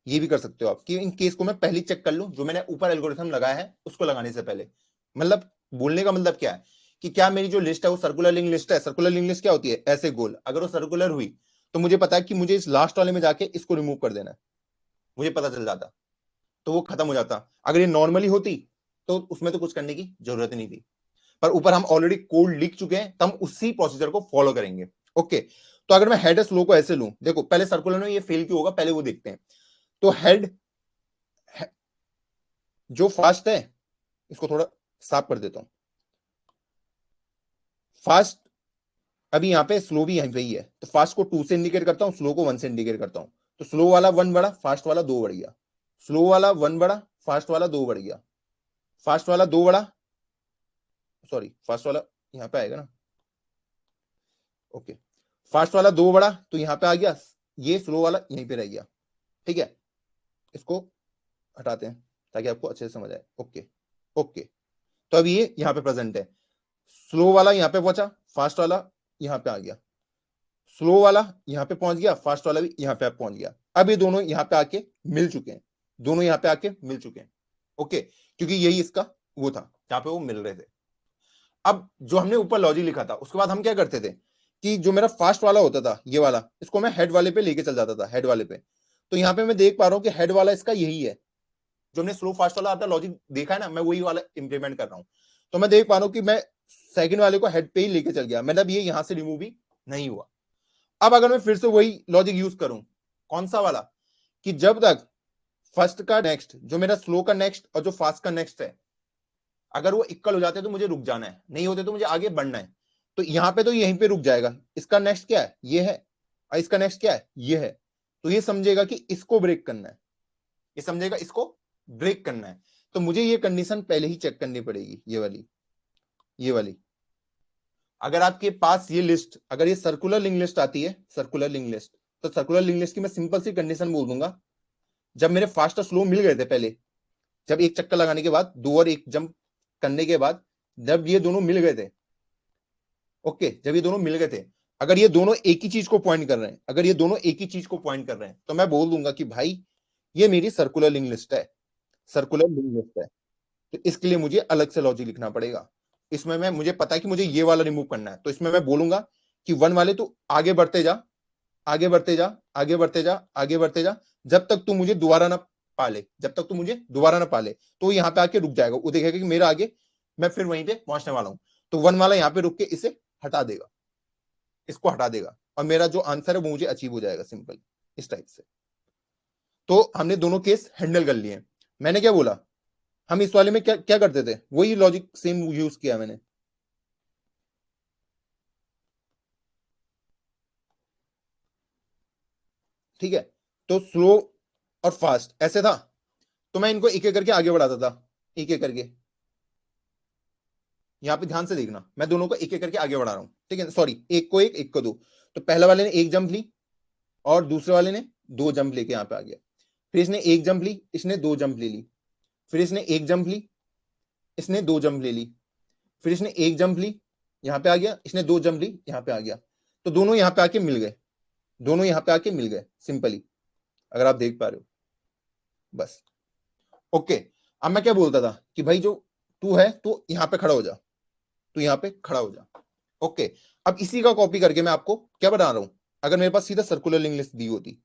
ये भी कर सकते हो आप कि इन केस को मैं पहले चेक कर लूं, जो मैंने ऊपर एल्गोरिथम लगाया है उसको लगाने से पहले। मतलब बोलने का मतलब क्या है कि क्या मेरी जो लिस्ट है वो सर्कुलर लिंक लिस्ट है। सर्कुलर लिंक लिस्ट क्या होती है, ऐसे गोल, अगर वो सर्कुलर हुई तो मुझे पता है कि मुझे इस लास्ट वाले में जाके इसको रिमूव कर देना है, मुझे पता चल जाता, तो वो खत्म हो जाता। अगर ये नॉर्मली होती तो उसमें तो कुछ करने की जरूरत नहीं थी, पर ऊपर हम ऑलरेडी कोड लिख चुके हैं तो हम उसी प्रोसीजर को फॉलो करेंगे। ओके, तो अगर मैं हेड स्लो को ऐसे लूं, देखो पहले सर्कुलर में ये फेल क्यों होगा पहले वो देखते हैं। तो हेड जो फास्ट है, इसको थोड़ा साफ कर देता हूं, फास्ट अभी यहां पे, स्लो भी यहीं पे ही है, तो फास्ट को 2 से इंडिकेट करता हूं, स्लो को 1 से इंडिकेट करता हूं। तो स्लो वाला 1 बढ़ा, फास्ट वाला 2 बढ़ गया, स्लो वाला 1 बढ़ा, फास्ट वाला 2 बढ़ गया, फास्ट वाला 2 बढ़ा, सॉरी फास्ट वाला यहां पे आएगा ना, ओके, फास्ट वाला 2 बढ़ा तो यहां पे आ गया, ये स्लो वाला यहीं पे रह गया, ठीक है, इसको हटाते हैं ताकि आपको अच्छे से समझ आए। ओके, ओके, तो अब ये यहां पे प्रेजेंट है, स्लो वाला यहां पे पहुंचा, फास्ट वाला यहां पे आ गया, स्लो वाला यहां पे पहुंच गया, फास्ट वाला भी यहां पे पहुंच गया। अब ये दोनों यहां पे आके मिल चुके हैं, दोनों यहां पे आके मिल चुके हैं। ओके, क्योंकि यही इसका वो था जहां पे वो मिल रहे थे। अब जो हमने ऊपर लॉजिक लिखा था उसके बाद हम क्या करते थे कि जो मेरा फास्ट वाला होता था ये वाला, इसको मैं हेड वाले पे लेके चल जाता था, हेड वाले पे। तो यहाँ पे मैं देख पा रहा हूँ कि हेड वाला इसका यही है, जो हमने स्लो फास्ट वाला आता लॉजिक देखा है ना, मैं वही वाला इंप्लीमेंट कर रहा हूं। तो मैं देख पा रहा हूं कि मैं सेकंड वाले को हेड पे ही लेके चल गया, मतलब ये यहां से रिमूव ही नहीं हुआ। अब अगर मैं फिर से वही लॉजिक यूज करूं, कौन सा वाला, कि जब तक फर्स्ट का नेक्स्ट, जो मेरा स्लो का नेक्स्ट और जो फास्ट का नेक्स्ट है, अगर वो इक्वल हो जाते हैं तो मुझे रुक जाना है, नहीं होते तो मुझे आगे बढ़ना है। तो यहां पे तो यहीं पे रुक जाएगा, इसका नेक्स्ट क्या है, ये है, और इसका नेक्स्ट क्या है, ये है। तो ये समझेगा कि इसको ब्रेक करना है, ये समझेगा इसको ब्रेक करना है। तो मुझे ये कंडीशन पहले ही चेक करनी पड़ेगी, ये वाली, ये वाली। अगर आपके पास ये लिस्ट, अगर ये सर्कुलर लिंक लिस्ट आती है, सर्कुलर लिंक लिस्ट, तो सर्कुलर लिंक लिस्ट की मैं सिंपल सी कंडीशन बोल दूंगा, जब मेरे फास्ट और स्लो मिल गए थे पहले, जब एक चक्कर लगाने के बाद, 2 और 1 जंप करने के बाद, जब ये दोनों मिल गए थे, ओके, जब ये दोनों मिल गए थे, अगर ये दोनों एक ही चीज को पॉइंट कर रहे हैं, अगर ये दोनों एक ही चीज को पॉइंट कर रहे हैं, तो मैं बोल दूंगा कि भाई ये मेरी सर्कुलर लिंक लिस्ट है, सर्कुलर लिंक लिस्ट है। तो इसके लिए मुझे अलग से लॉजिक लिखना पड़ेगा। इसमें मैं, मुझे पता है कि मुझे ये वाला रिमूव करना है, तो इसमें मैं बोलूंगा कि 1 वाले तू आगे बढ़ते जा, आगे बढ़ते जा, आगे बढ़ते जा, आगे बढ़ते जा, जब तक तू मुझे दोबारा ना पाले, जब तक तू मुझे दोबारा ना पाले। तो यहाँ पे आके रुक जाएगा, वो देखेगा कि मेरा आगे, मैं फिर वहीं पे पहुंचने वाला हूं। तो 1 वाला यहाँ पे रुक के इसे हटा देगा, इसको हटा देगा, और मेरा जो आंसर है वो मुझे अचीव हो जाएगा, सिंपल इस टाइप से। तो हमने दोनों केस हैंडल कर लिए। मैंने क्या बोला, हम इस वाले में क्या क्या करते थे, वही लॉजिक सेम यूज किया मैंने। ठीक है, तो स्लो और फास्ट ऐसे था, तो मैं इनको एक एक करके आगे बढ़ाता था, एक एक करके। यहां पे ध्यान से देखना, मैं दोनों को एक एक करके आगे बढ़ा रहा हूं, ठीक है, सॉरी, एक को एक, एक को दो। तो पहले वाले ने एक जंप ली, और दूसरे वाले ने 2 जंप लेके यहां पे आ गया। फिर इसने एक जंप ली, इसने 2 जंप ले ली। फिर इसने एक जंप ली, इसने 2 जंप ले ली। फिर इसने एक जंप ली, यहां पे आ गया, इसने 2 जंप ली, यहां पे आ गया। तो दोनों यहां पे आके मिल गए, दोनों यहां पे आके मिल गए, सिंपली, अगर आप देख पा रहे हो, बस। ओके, अब मैं क्या बोलता था कि भाई जो तू है, तू यहां पे खड़ा हो जा, तू यहां पे खड़ा हो जा। ओके, अब इसी का कॉपी करके मैं आपको क्या बता रहा हूं, अगर मेरे पास सीधा सर्कुलर लिंक लिस्ट दी होती,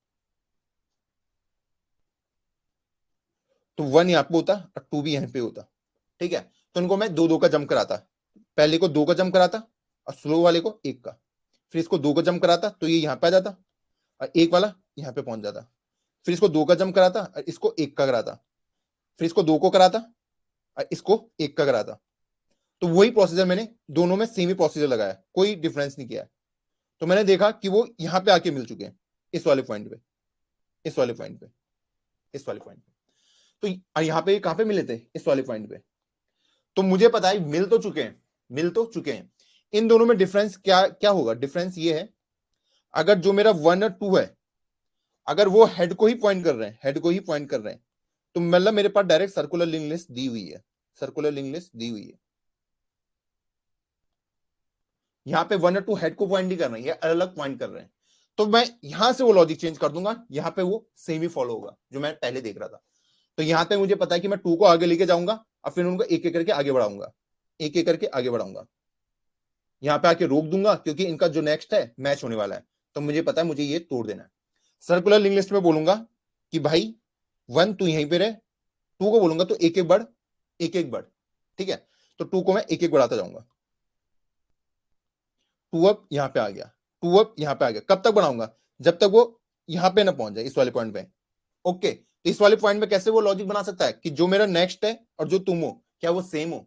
तो 1 यहां पे होता और 2 भी यहां पे होता, ठीक है। तो इनको मैं 2 2 का जंप कराता, पहले को 2 का जंप कराता, और स्लो वाले को 1 का। फिर इसको 2 का जंप कराता, तो ये यहां पे आ जाता, और एक वाला यहां पे पहुंच जाता। फिर इसको 2 का जंप कराता, और इसको 1 का कराता। फिर इसको 2 को कराता, और इसको 1 का कराता। तो वही प्रोसीजर मैंने दोनों में सेम ही प्रोसीजर लगाया, कोई डिफरेंस नहीं किया। तो मैंने देखा कि वो यहां पे आके मिल चुके हैं, इस वाले पॉइंट पे, इस वाले पॉइंट पे, इस वाले पॉइंट पे। तो यहां पे कहां पे मिले थे, इस वाले पॉइंट पे। तो मुझे पता है मिल तो चुके हैं, मिल तो चुके हैं। इन दोनों में डिफरेंस क्या क्या होगा, डिफरेंस ये है, अगर जो मेरा 1 और 2 है, अगर वो हेड को ही पॉइंट कर रहे हैं, हेड को ही पॉइंट कर रहे हैं, तो मतलब मेरे पास डायरेक्ट सर्कुलर लिंक लिस्ट दी हुई है, सर्कुलर लिंक लिस्ट दी हुई है। यहां पे 1 और 2 हेड को पॉइंट नहीं कर रहे हैं, ये अलग अलग पॉइंट कर रहे हैं। तो मैं यहां से वो लॉजिक चेंज कर दूंगा, यहां पे वो सेम ही फॉलो होगा जो मैं पहले देख रहा था। तो यहां पे मुझे पता है कि मैं 2 को आगे लेके जाऊंगा, और फिर उनको एक एक करके आगे बढ़ाऊंगा, एक एक करके आगे बढ़ाऊंगा। यहां पे आके रोक दूंगा, क्योंकि इनका जो नेक्स्ट है मैच होने वाला है, तो मुझे पता है मुझे ये तोड़ देना है। सर्कुलर लिंक लिस्ट में बोलूंगा कि भाई 1 तू यहीं पे रहे, 2 को बोलूंगा तो एक एक बढ़, एक एक बढ़, ठीक है। तो 2 को मैं एक एक बढ़ाता जाऊंगा, 2 अब यहां पे आ गया, 2 अब यहां पे आ गया। कब तक बढ़ाऊंगा, जब तक वो यहां पे ना पहुंच जाए, इस वाले पॉइंट पे। ओके, तो इस वाले पॉइंट में कैसे वो लॉजिक बना सकता है कि जो मेरा नेक्स्ट है और जो तुम हो, क्या वो सेम हो।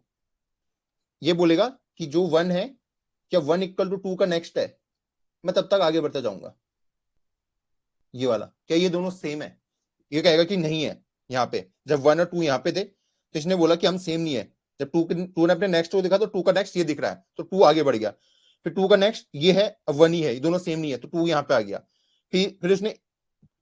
ये बोलेगा कि जो 1 है, क्या 1 इक्वल टू 2 का नेक्स्ट है, मैं तब तक आगे बढ़ता जाऊंगा। ये वाला, क्या ये दोनों सेम है, ये कहेगा कि नहीं है। यहाँ पे जब 1 और 2 यहाँ पे थे, तो इसने बोला कि हम सेम नहीं है। जब टू ने अपने नेक्स्ट को देखा, तो 2 का नेक्स्ट ये दिख रहा है, तो 2 आगे बढ़ गया। फिर 2 का नेक्स्ट ये है, अब 1 ही है, ये दोनों सेम नहीं है, तो 2 यहाँ पे आ गया। फिर उसने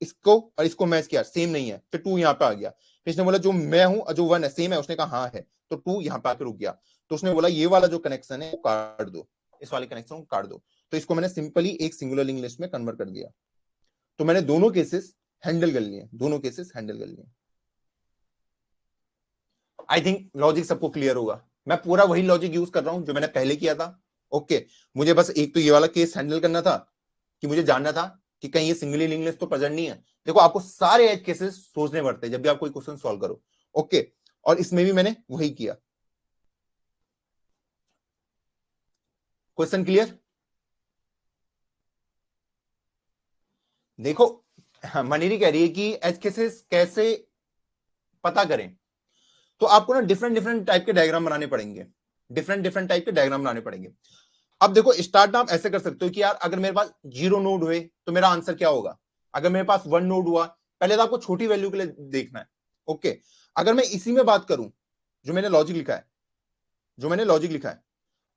इसको और इसको मैच किया, सेम नहीं है, फिर 2 यहाँ पे आ गया। फिर इसने बोला जो मैं हूं और जो 1 है सेम है, उसने कहा हाँ है, तो 2 यहाँ पे आके रुक गया। तो उसने बोला ये वाला जो कनेक्शन है वो काट दो, इस वाले कनेक्शन को काट दो। तो इसको मैंने सिंपली एक सिंगुलर लिंक लिस्ट में कन्वर्ट कर दिया। तो मैंने दोनों केसेस हैंडल कर लिए, दोनों केसेस हैंडल कर लिए। आई थिंक लॉजिक सबको क्लियर होगा। मैं पूरा वही लॉजिक यूज कर रहा हूं जो मैंने पहले किया था, ओके, मुझे बस एक तो ये वाला केस हैंडल करना था कि मुझे जानना था कि कहीं ये सिंगली लिंक लिस्ट तो प्रेजेंट नहीं है। देखो आपको सारे एज केसेस सोचने पड़ते हैं जब भी आप कोई क्वेश्चन सॉल्व करो। ओके, और इसमें भी मैंने वही किया। Question clear? देखो मनीरी कह रही है कि एज केसेस कैसे पता करें, तो आपको ना डिफरेंट डिफरेंट टाइप के डायग्राम बनाने पड़ेंगे, डिफरेंट डिफरेंट टाइप के डायग्राम बनाने पड़ेंगे। अब देखो स्टार्ट आप ऐसे कर सकते हो कि यार अगर मेरे पास 0 नोड हुए तो मेरा आंसर क्या होगा। अगर मेरे पास 1 नोड हुआ, पहले तो आपको छोटी वैल्यू के लिए देखना है। ओके, अगर मैं इसी में बात करूं जो मैंने लॉजिक लिखा है, जो मैंने लॉजिक लिखा है,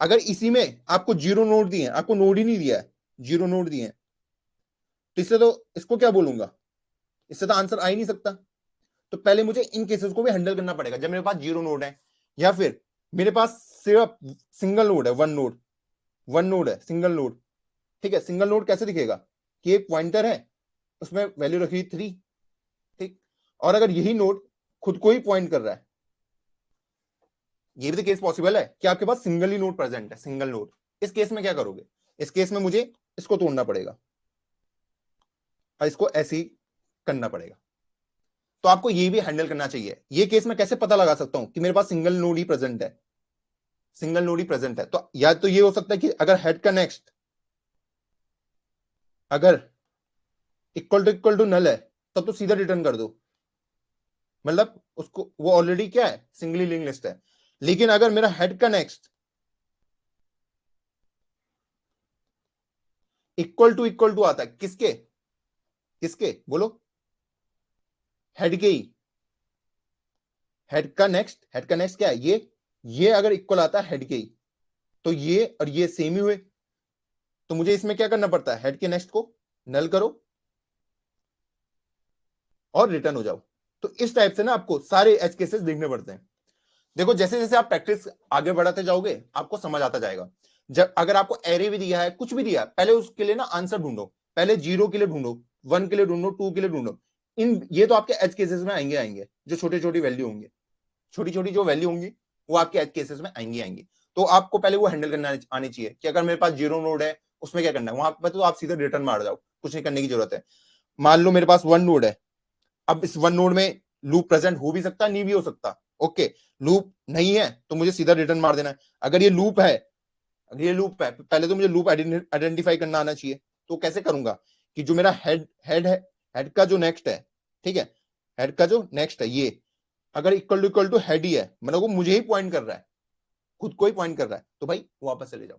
अगर इसी में आपको 0 नोड दिए हैं, आपको नोड ही नहीं दिया है, 0 नोड दिए हैं, तो इससे तो इसको क्या बोलूंगा, इससे तो आंसर आ ही नहीं सकता। तो पहले मुझे इन केसेस को भी हैंडल करना पड़ेगा जब मेरे पास 0 नोड है, या फिर मेरे पास सिर्फ सिंगल नोड है, 1 नोड, 1 नोड है, सिंगल नोड। ठीक है, सिंगल नोड कैसे दिखेगा कि एक पॉइंटर है, उसमें वैल्यू रखी 3। ठीक, और अगर यही नोड खुद को ही पॉइंट कर रहा है, ये भी तो केस पॉसिबल है कि आपके पास सिंगल ही नोड प्रेजेंट है, सिंगल नोड। इस केस में क्या करोगे, इस केस में मुझे इसको तोड़ना पड़ेगा और इसको ऐसे ही करना पड़ेगा। तो आपको ये भी हैंडल करना चाहिए। ये केस में कैसे पता लगा सकता हूं कि मेरे पास सिंगल नोड ही प्रेजेंट है, सिंगल नोड ही प्रेजेंट है। तो या तो ये हो सकता है कि अगर हेड का नेक्स्ट अगर इक्वल टू नल है, तब तो सीधा रिटर्न कर दो, मतलब उसको वो ऑलरेडी क्या है, सिंगली लिंक लिस्ट है। लेकिन अगर मेरा हेड का नेक्स्ट इक्वल टू आता है, किसके, किसके बोलो, हेड के ही। हेड का नेक्स्ट क्या है, ये अगर इक्वल आता है हेड के ही, तो ये और ये सेम ही हुए। तो मुझे इसमें क्या करना पड़ता है, हेड के नेक्स्ट को नल करो और रिटर्न हो जाओ। तो इस टाइप से ना आपको सारे एज केसेस देखने पड़ते हैं। देखो जैसे जैसे आप प्रैक्टिस आगे बढ़ाते जाओगे आपको समझ आता जाएगा। जब अगर आपको एरे भी दिया है, कुछ भी दिया है, पहले उसके लिए ना आंसर ढूंढो। पहले 0 के लिए ढूंढो, 1 के लिए ढूंढो, 2 के लिए ढूंढो। इन ये तो आपके एज केसेस में आएंगे आएंगे, जो छोटी छोटी वैल्यू होंगे, छोटी छोटी जो वैल्यू होंगी वो आपके एज केसेस में आएंगी आएंगी। तो आपको पहले वो हैंडल करना आनी चाहिए कि अगर मेरे पास 0 नोड है उसमें क्या करना है, वहां पर तो आप सीधे रिटर्न मार जाओ, कुछ नहीं करने की जरूरत है। मान लो मेरे पास 1 नोड है, अब इस 1 नोड में लूप प्रेजेंट हो भी सकता है, नहीं भी हो सकता। ओके, लूप नहीं है तो मुझे सीधा रिटर्न मार देना है। अगर ये लूप है, अगर ये लूप है, पहले तो मुझे लूप आइडेंटिफाई करना आना चाहिए। तो कैसे करूंगा कि जो मेरा हेड है, हेड का जो नेक्स्ट है, ठीक है, हेड का जो नेक्स्ट है ये अगर इक्वल टू हेड ही है, मतलब वो मुझे ही पॉइंट कर रहा है, खुद को ही पॉइंट कर रहा है, तो भाई वापस चले जाओ,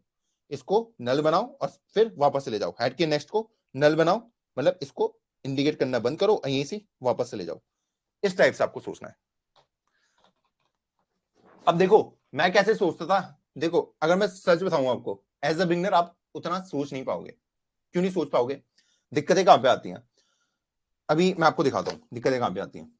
इसको नल बनाओ और फिर वापस चले जाओ। हेड के नेक्स्ट को नल बनाओ, मतलब इसको इंडिकेट करना बंद करो और यहीं से वापस चले जाओ। इस टाइप से आपको सोचना है। अब देखो मैं कैसे सोचता था, देखो अगर मैं सच बताऊं आपको, एज अ बिगनर आप उतना सोच नहीं पाओगे। क्यों नहीं सोच पाओगे, दिक्कतें कहां पे आती हैं, अभी मैं आपको दिखाता हूं दिक्कतें कहां पे आती हैं।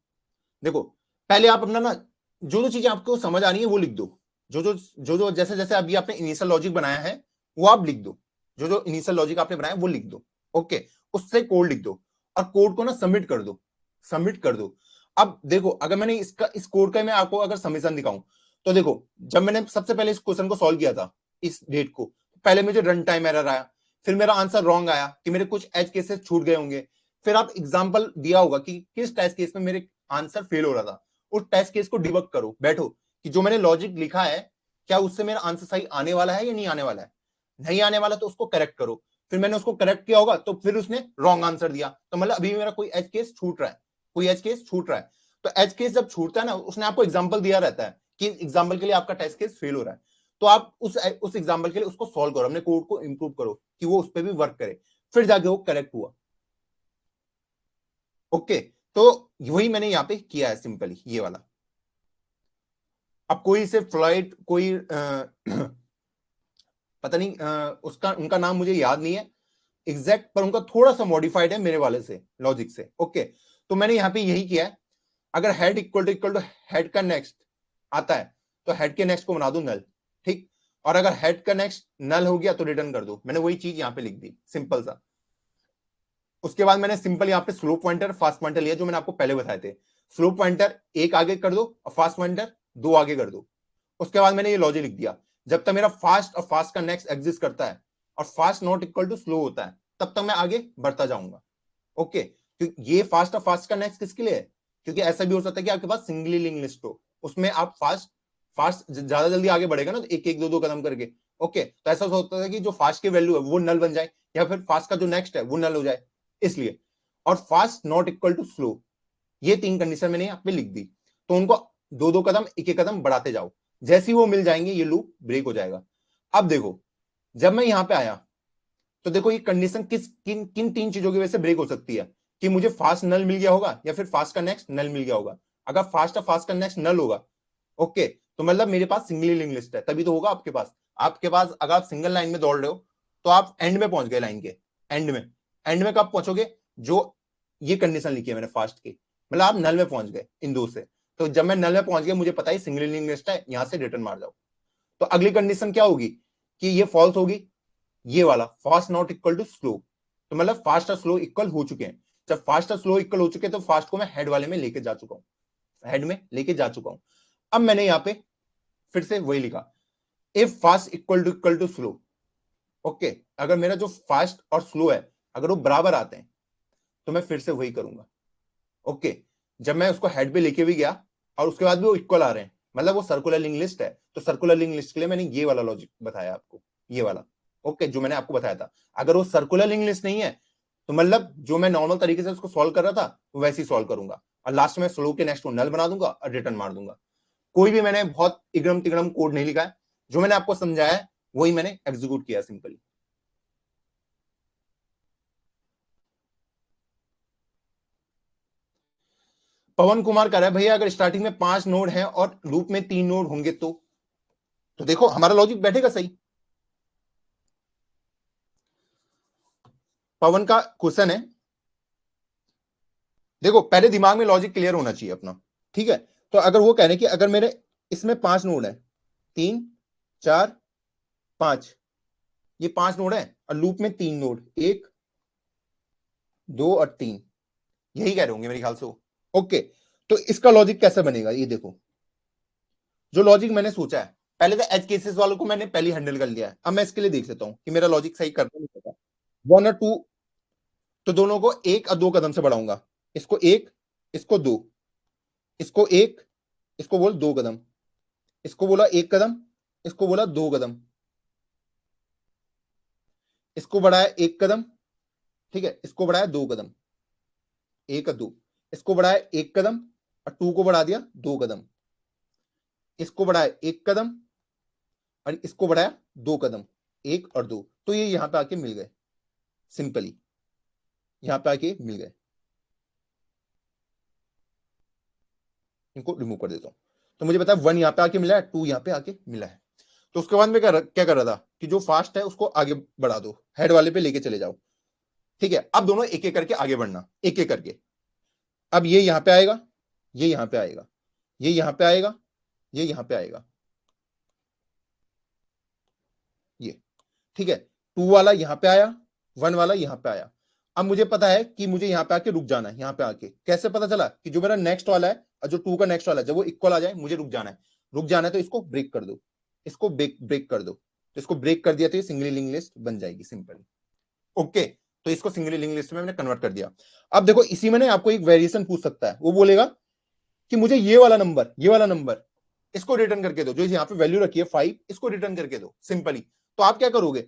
देखो पहले आप अपना ना जो जो चीजें आपको समझ आ रही है वो लिख दो, जो जैसे जैसे अभी आपने इनिशियल लॉजिक बनाया है वो आप लिख दो, जो जो इनिशियल लॉजिक आपने बनाया वो लिख दो। ओके, उससे कोड लिख दो और कोड को ना सबमिट कर दो, सबमिट कर दो। अब देखो अगर मैंने इसका इस कोड का मैं आपको अगर समीशन दिखाऊं, तो देखो जब मैंने सबसे पहले इस क्वेश्चन को सॉल्व किया था इस डेट को, पहले मुझे रन टाइम एरर आया, फिर मेरा आंसर रॉन्ग आया कि मेरे कुछ एज केसेस छूट गए होंगे। फिर आप एग्जांपल दिया होगा कि किस टेस्ट केस में मेरे आंसर फेल हो रहा था, उस टेस्ट केस को डिबग करो, बैठो कि जो मैंने लॉजिक लिखा है क्या उससे मेरा आंसर सही आने वाला है या नहीं आने वाला है। नहीं आने वाला तो उसको करेक्ट करो। फिर मैंने उसको करेक्ट किया होगा तो फिर उसने रॉन्ग आंसर दिया, तो मतलब अभी मेरा कोई एज केस छूट रहा है, कोई एज केस छूट रहा है। तो एज केस जब छूटता है ना, उसने आपको एग्जाम्पल दिया रहता है कि एग्जाम्पल के लिए आपका टेस्ट केस फेल हो रहा है, तो आप उस एग्जाम्पल के लिए उसको सॉल्व करो, अपने कोड को इंप्रूव करो कि वो उस पर भी वर्क करे, फिर जाके वो करेक्ट हुआ। ओके, तो वही मैंने यहां पे किया है सिंपली ये वाला। अब कोई से फ्लॉइड कोई पता नहीं उसका उनका नाम मुझे याद नहीं है एग्जैक्ट, पर उनका थोड़ा सा मॉडिफाइड है मेरे वाले से लॉजिक से। ओके, तो मैंने यहां पे यही किया है, अगर हेड इक्वल टू हेड का नेक्स्ट आता है तो हेड के नेक्स्ट को बना दो नल, ठीक, और अगर हेड का नेक्स्ट नल हो गया तो रिटर्न कर दो। मैंने वही चीज यहां पे लिख दी सिंपल सा। उसके बाद मैंने सिंपल यहाँ पे स्लो पॉइंटर फास्ट पॉइंटर लिया जो मैंने आपको पहले बताए थे। स्लो पॉइंटर एक आगे कर दो और फास्ट पॉइंटर दो आगे कर दो। उसके बाद मैंने ये लॉजिक लिख दिया, जब तक मेरा फास्ट और फास्ट का नेक्स्ट एग्जिस्ट करता है और fast not equal to slow होता है, तब तक मैं आगे बढ़ता जाऊंगा। ओके, क्योंकि ये फास्ट और फास्ट का नेक्स्ट किसके लिए है? क्योंकि ऐसा भी हो सकता है कि आपके पास सिंगली लिंक लिस्ट हो, उसमें आप फास्ट फास्ट ज्यादा जल्दी आगे बढ़ेगा ना, तो एक एक दो दो कदम करके। ओके, तो ऐसा होता है कि जो फास्ट की वैल्यू है वो नल बन जाए, या फिर फास्ट का जो नेक्स्ट है वो नल हो जाए, इसलिए। और fast not equal to slow, ये तीन कंडीशन मैंने यहाँ पे लिख दी, तो उनको दो दो कदम एक एक कदम बढ़ाते जाओ, जैसे ही वो मिल जाएंगे ये लूप ब्रेक हो जाएगा। अब देखो, जब मैं यहां पे आया तो देखो ये कंडीशन किन किन तीन चीजों की वजह से ब्रेक हो सकती है, कि मुझे फास्ट नल मिल गया होगा या फिर फास्ट का नेक्स्ट नल मिल गया होगा। अगर फास्ट और फास्ट का नेक्स्ट नल होगा, ओके, तो मतलब मेरे पास सिंगली लिंक लिस्ट है, तभी तो होगा आपके पास। अगर आप सिंगल लाइन में दौड़ रहे हो तो आप एंड में पहुंच गए, लाइन के एंड में। एंड में कब पहुंचोगे? जो ये कंडीशन लिखी है मैंने फास्ट की, मतलब आप नल में पहुंच गए इन दो से। तो जब मैं नल में पहुंच गया, मुझे पता है सिंगल लिंक लिस्ट है, यहां से रिटर्न मार जाओ। तो अगली कंडीशन क्या होगी कि ये फॉल्स होगी, ये वाला fast not equal to slow. तो मतलब फास्ट और स्लो इक्वल हो चुके हैं। जब फास्ट और स्लो इक्वल हो चुके हैं तो फास्ट को मैं हेड वाले में लेके जा चुका हूं, हेड में लेके जा चुका हूं। अब मैंने यहां पे फिर से वही लिखा, if fast equal to slow. Okay, अगर मेरा जो फास्ट और स्लो है अगर वो बराबर आते हैं तो मैं फिर से वही करूंगा। ओके, जब मैं उसको हेड पे लेके भी गया और उसके बाद भी वो इक्वल आ रहे हैं, मतलब वो सर्कुलर लिंक लिस्ट है, तो सर्कुलर लिंक लिस्ट के लिए मैंने ये वाला लॉजिक बताया आपको, ये वाला। ओके, जो मैंने आपको बताया था। अगर वो सर्कुलर लिंक लिस्ट नहीं है तो मतलब जो मैं नॉर्मल तरीके से उसको सॉल्व कर रहा था वो वैसे ही सॉल्व करूंगा, और लास्ट में स्लो के नेक्स्ट को नल बना दूंगा और रिटर्न मार दूंगा। कोई भी मैंने बहुत इगड़म तिगड़म कोड नहीं लिखा है, जो मैंने आपको समझाया है वही मैंने एग्जीक्यूट किया सिंपली। पवन कुमार कह रहा है भैया अगर स्टार्टिंग में 5 नोड हैं और लूप में 3 नोड होंगे तो देखो हमारा लॉजिक बैठेगा सही। पवन का क्वेश्चन है, देखो पहले दिमाग में लॉजिक क्लियर होना चाहिए अपना, ठीक है। तो अगर वो कह रहे हैं कि अगर मेरे इसमें 5 नोड है, 3 4 5, ये 5 नोड है और लूप में 3 नोड, 1 2 और 3, यही कह रहे होंगे मेरे ख्याल से वो। ओके, तो इसका लॉजिक कैसे बनेगा ये देखो। जो लॉजिक मैंने सोचा है, पहले तो एज केसेस वालों को मैंने पहले हैंडल कर लिया है, अब मैं इसके लिए देख लेता हूं कि मेरा लॉजिक सही करता नहीं करता। 1 और 2, तो दोनों को 1 और 2 कदम से बढ़ाऊंगा। इसको 1, इसको 2, इसको 1, इसको बोल 2 कदम, इसको बोला 1 कदम, इसको बोला 2 कदम, इसको बढ़ाया 1 कदम, ठीक है, इसको बढ़ाया 2 कदम, 1 और 2, इसको बढ़ाया 1 कदम और 2 को बढ़ा दिया 2 कदम, इसको बढ़ाया 1 कदम और इसको बढ़ाया 2 कदम, 1 और 2, तो ये यहां पे आके मिल गए, सिंपली यहां पे आके मिल गए। इनको रिमूव कर देता हूं, तो मुझे पता है 1 यहां पे आके मिला है, 2 यहां पे आके मिला है। तो उसके बाद में क्या कर रहा था कि जो फास्ट है उसको आगे बढ़ा दो, हेड वाले पे लेके चले जाओ, ठीक है। अब दोनों एक एक करके आगे बढ़ना, एक एक करके। अब ये यहां पे आएगा, ये यहां पे आएगा, ये यहां पे आएगा, ये यहां पे आएगा, ये, ठीक है। 2 वाला यहां पे आया, 1 वाला यहां पे आया। अब मुझे पता है कि मुझे यहां पे आके रुक जाना है। यहां पे आके कैसे पता चला कि जो मेरा नेक्स्ट वाला है और जो 2 का नेक्स्ट वाला है जब वो इक्वल आ जाए मुझे रुक जाना है। रुक जाना है तो इसको ब्रेक कर दो, इसको ब्रेक कर दो, तो इसको ब्रेक कर दिया तो ये सिंगली लिंक लिस्ट बन जाएगी सिंपली। ओके, तो इसको सिंगली लिंक लिस्ट में मैंने कन्वर्ट कर दिया। अब देखो इसी में ना आपको एक वेरिएशन पूछ सकता है, वो बोलेगा कि मुझे ये वाला नंबर इसको रिटर्न करके दो, जो यहाँ पे वैल्यू रखी है 5, इसको रिटर्न करके दो सिंपली। तो आप क्या करोगे,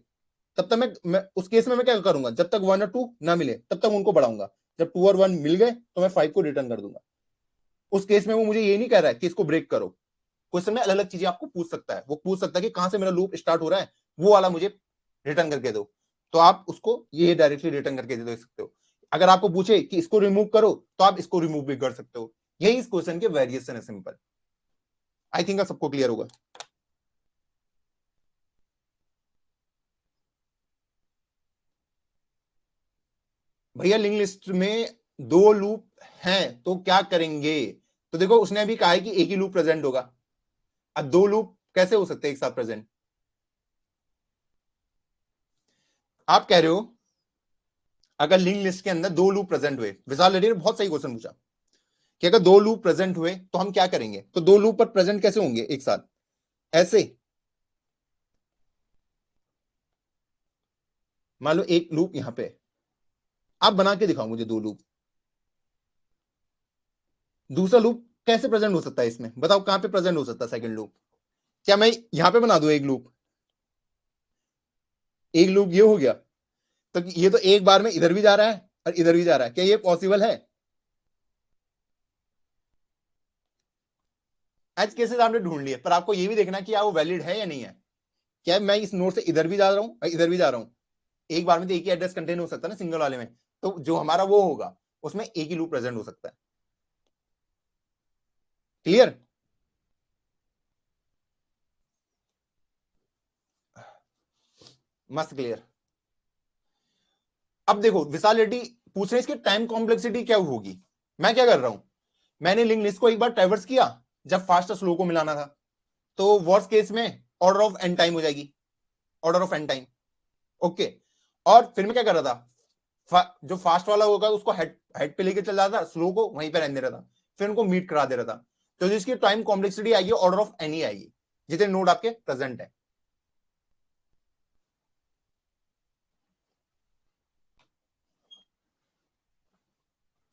तब तक मैं उस केस में मैं क्या करूंगा, जब तक 1 और 2 ना मिले तब तक उनको बढ़ाऊंगा। जब 2 और 1 मिल गए तो मैं 5 को रिटर्न कर दूंगा। उस केस में वो मुझे ये नहीं कह रहा है कि इसको ब्रेक करो। क्वेश्चन में अलग अलग चीजें आपको पूछ सकता है, वो पूछ सकता है कि कहां से मेरा लूप स्टार्ट हो रहा है, वो वाला मुझे रिटर्न करके दो। तो आप उसको ये डायरेक्टली रिटर्न करके दे सकते हो। अगर आपको पूछे कि इसको रिमूव करो तो आप इसको रिमूव भी कर सकते हो। यही इस क्वेश्चन के वेरिएशन है सिंपल। आई थिंक सबको क्लियर होगा। भैया लिंक लिस्ट में 2 लूप हैं तो क्या करेंगे? तो देखो उसने अभी कहा है कि एक ही लूप प्रेजेंट होगा। अब 2 लूप कैसे हो सकते हैं एक साथ प्रेजेंट? आप कह रहे हो अगर लिंक लिस्ट के अंदर 2 लूप प्रेजेंट हुए, विशाल रेड्डी ने बहुत सही क्वेश्चन पूछा कि अगर 2 लूप प्रेजेंट हुए तो हम क्या करेंगे। तो 2 लूप पर प्रेजेंट कैसे होंगे एक साथ, ऐसे मान लो एक लूप यहां पे, आप बना के दिखाओ मुझे 2 लूप। दूसरा लूप कैसे प्रेजेंट हो सकता है इसमें, बताओ कहां पे प्रेजेंट हो सकता है सेकंड लूप? क्या मैं यहां पे बना दूं एक लूप? एक लूप ये हो गया, तो ये तो एक बार में इधर भी जा रहा है और इधर भी जा रहा है, क्या ये पॉसिबल है? एज केसेस आपने ढूंढ लिए, पर आपको ये भी देखना कि क्या वो वैलिड है या नहीं है। क्या मैं इस नोड से इधर भी जा रहा हूं और इधर भी जा रहा हूं? एक बार में तो एक ही एड्रेस कंटेन हो सकता है ना सिंगल वाले में, तो जो हमारा वो होगा उसमें एक ही लूप प्रेजेंट हो सकता है। क्लियर? मस्त क्लियर। अब देखो विशालिटी पूछ रहे हैं इसकी टाइम कॉम्प्लेक्सिटी क्या होगी। मैं क्या कर रहा हूं, मैंने लिंक लिस्ट को एक बार ट्रैवर्स किया जब फास्ट स्लो को मिलाना था, तो वर्स्ट केस में ऑर्डर ऑफ एन टाइम हो जाएगी, order of N time. Okay, और फिर मैं क्या कर रहा था, जो फास्ट वाला होगा उसको हेड हेड पे लेके चल रहा था, स्लो को वहीं पे रहने दे रहा था, फिर उनको मीट करा दे रहा था। तो जिसकी टाइम कॉम्प्लेक्सिटी आएगी ऑर्डर ऑफ एन ही आएगी, जितने नोड आपके प्रेजेंट है।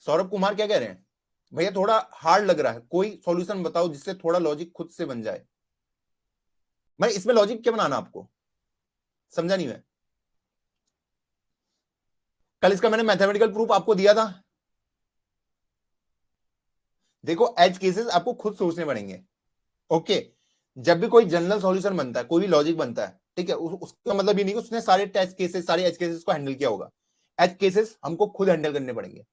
सौरभ कुमार क्या कह रहे हैं, भैया थोड़ा हार्ड लग रहा है, कोई सॉल्यूशन बताओ जिससे थोड़ा लॉजिक खुद से बन जाए। भाई इसमें लॉजिक क्या बनाना आपको, समझा नहीं मैं। कल इसका मैंने मैथमेटिकल प्रूफ आपको दिया था। देखो एज केसेस आपको खुद सोचने पड़ेंगे। ओके, जब भी कोई जनरल सॉल्यूशन बनता है, कोई भी लॉजिक बनता है, ठीक है, उसका मतलब ये नहीं कि उसने सारे टेस्ट केसेस सारे एज केसेस को हैंडल किया होगा। एज केसेस हमको खुद हैंडल करने पड़ेंगे,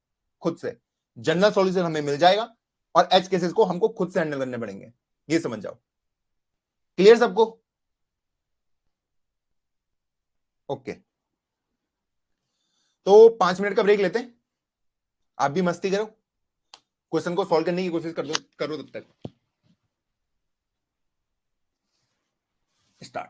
खुद से। जनरल सॉल्यूशन हमें मिल जाएगा और एज केसेस को हमको खुद से हैंडल करने पड़ेंगे, ये समझ जाओ। क्लियर सबको? ओके, तो 5 मिनट का ब्रेक लेते हैं, आप भी मस्ती करो, क्वेश्चन को सॉल्व करने की कोशिश कर दो, करो तब तक। स्टार्ट।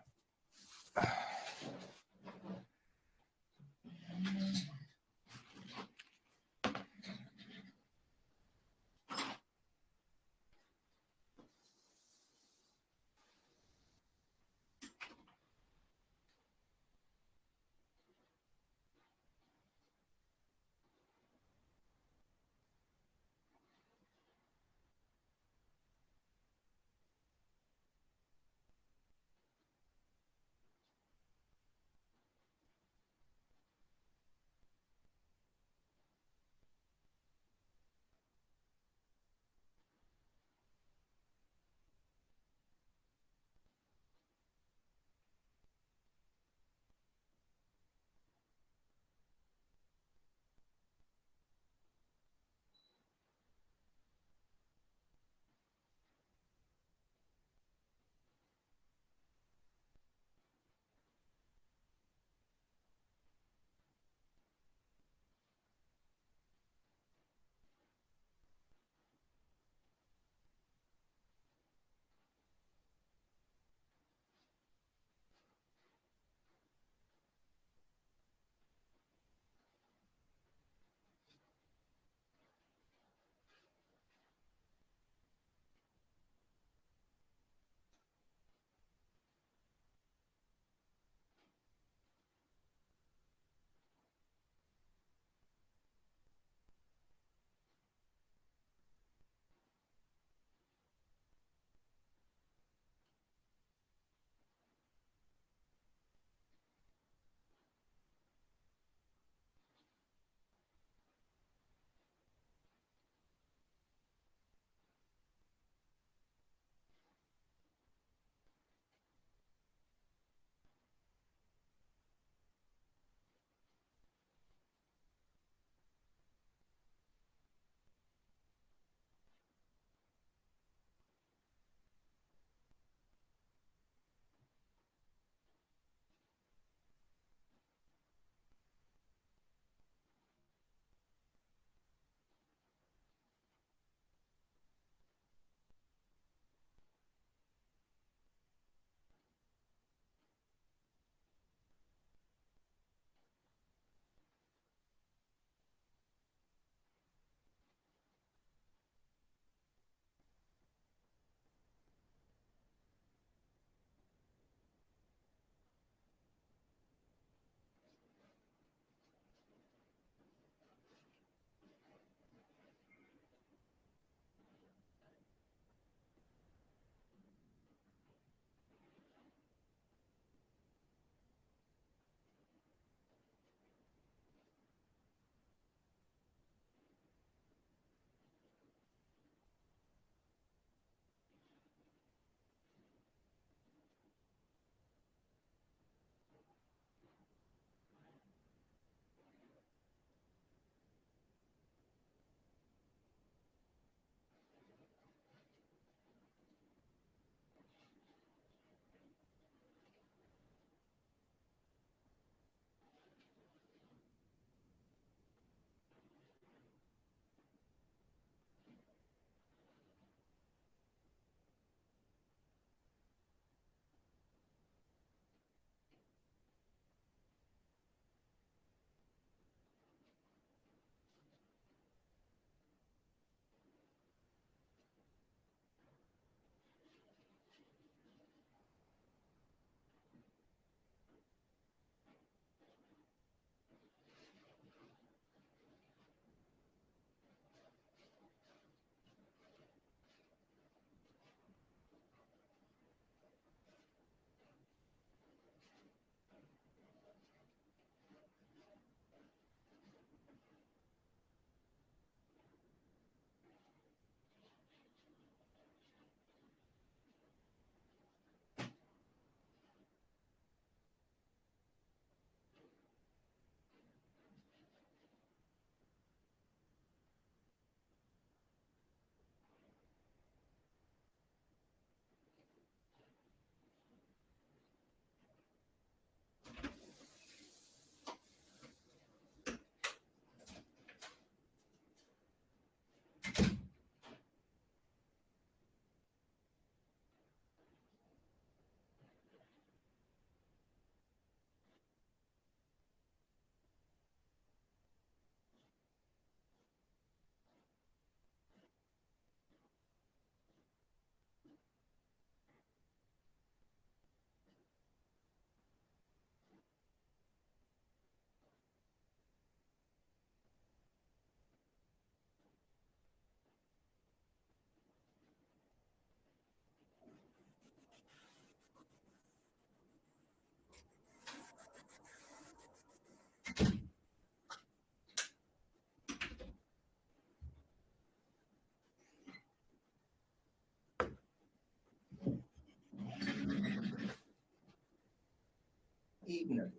मिनट।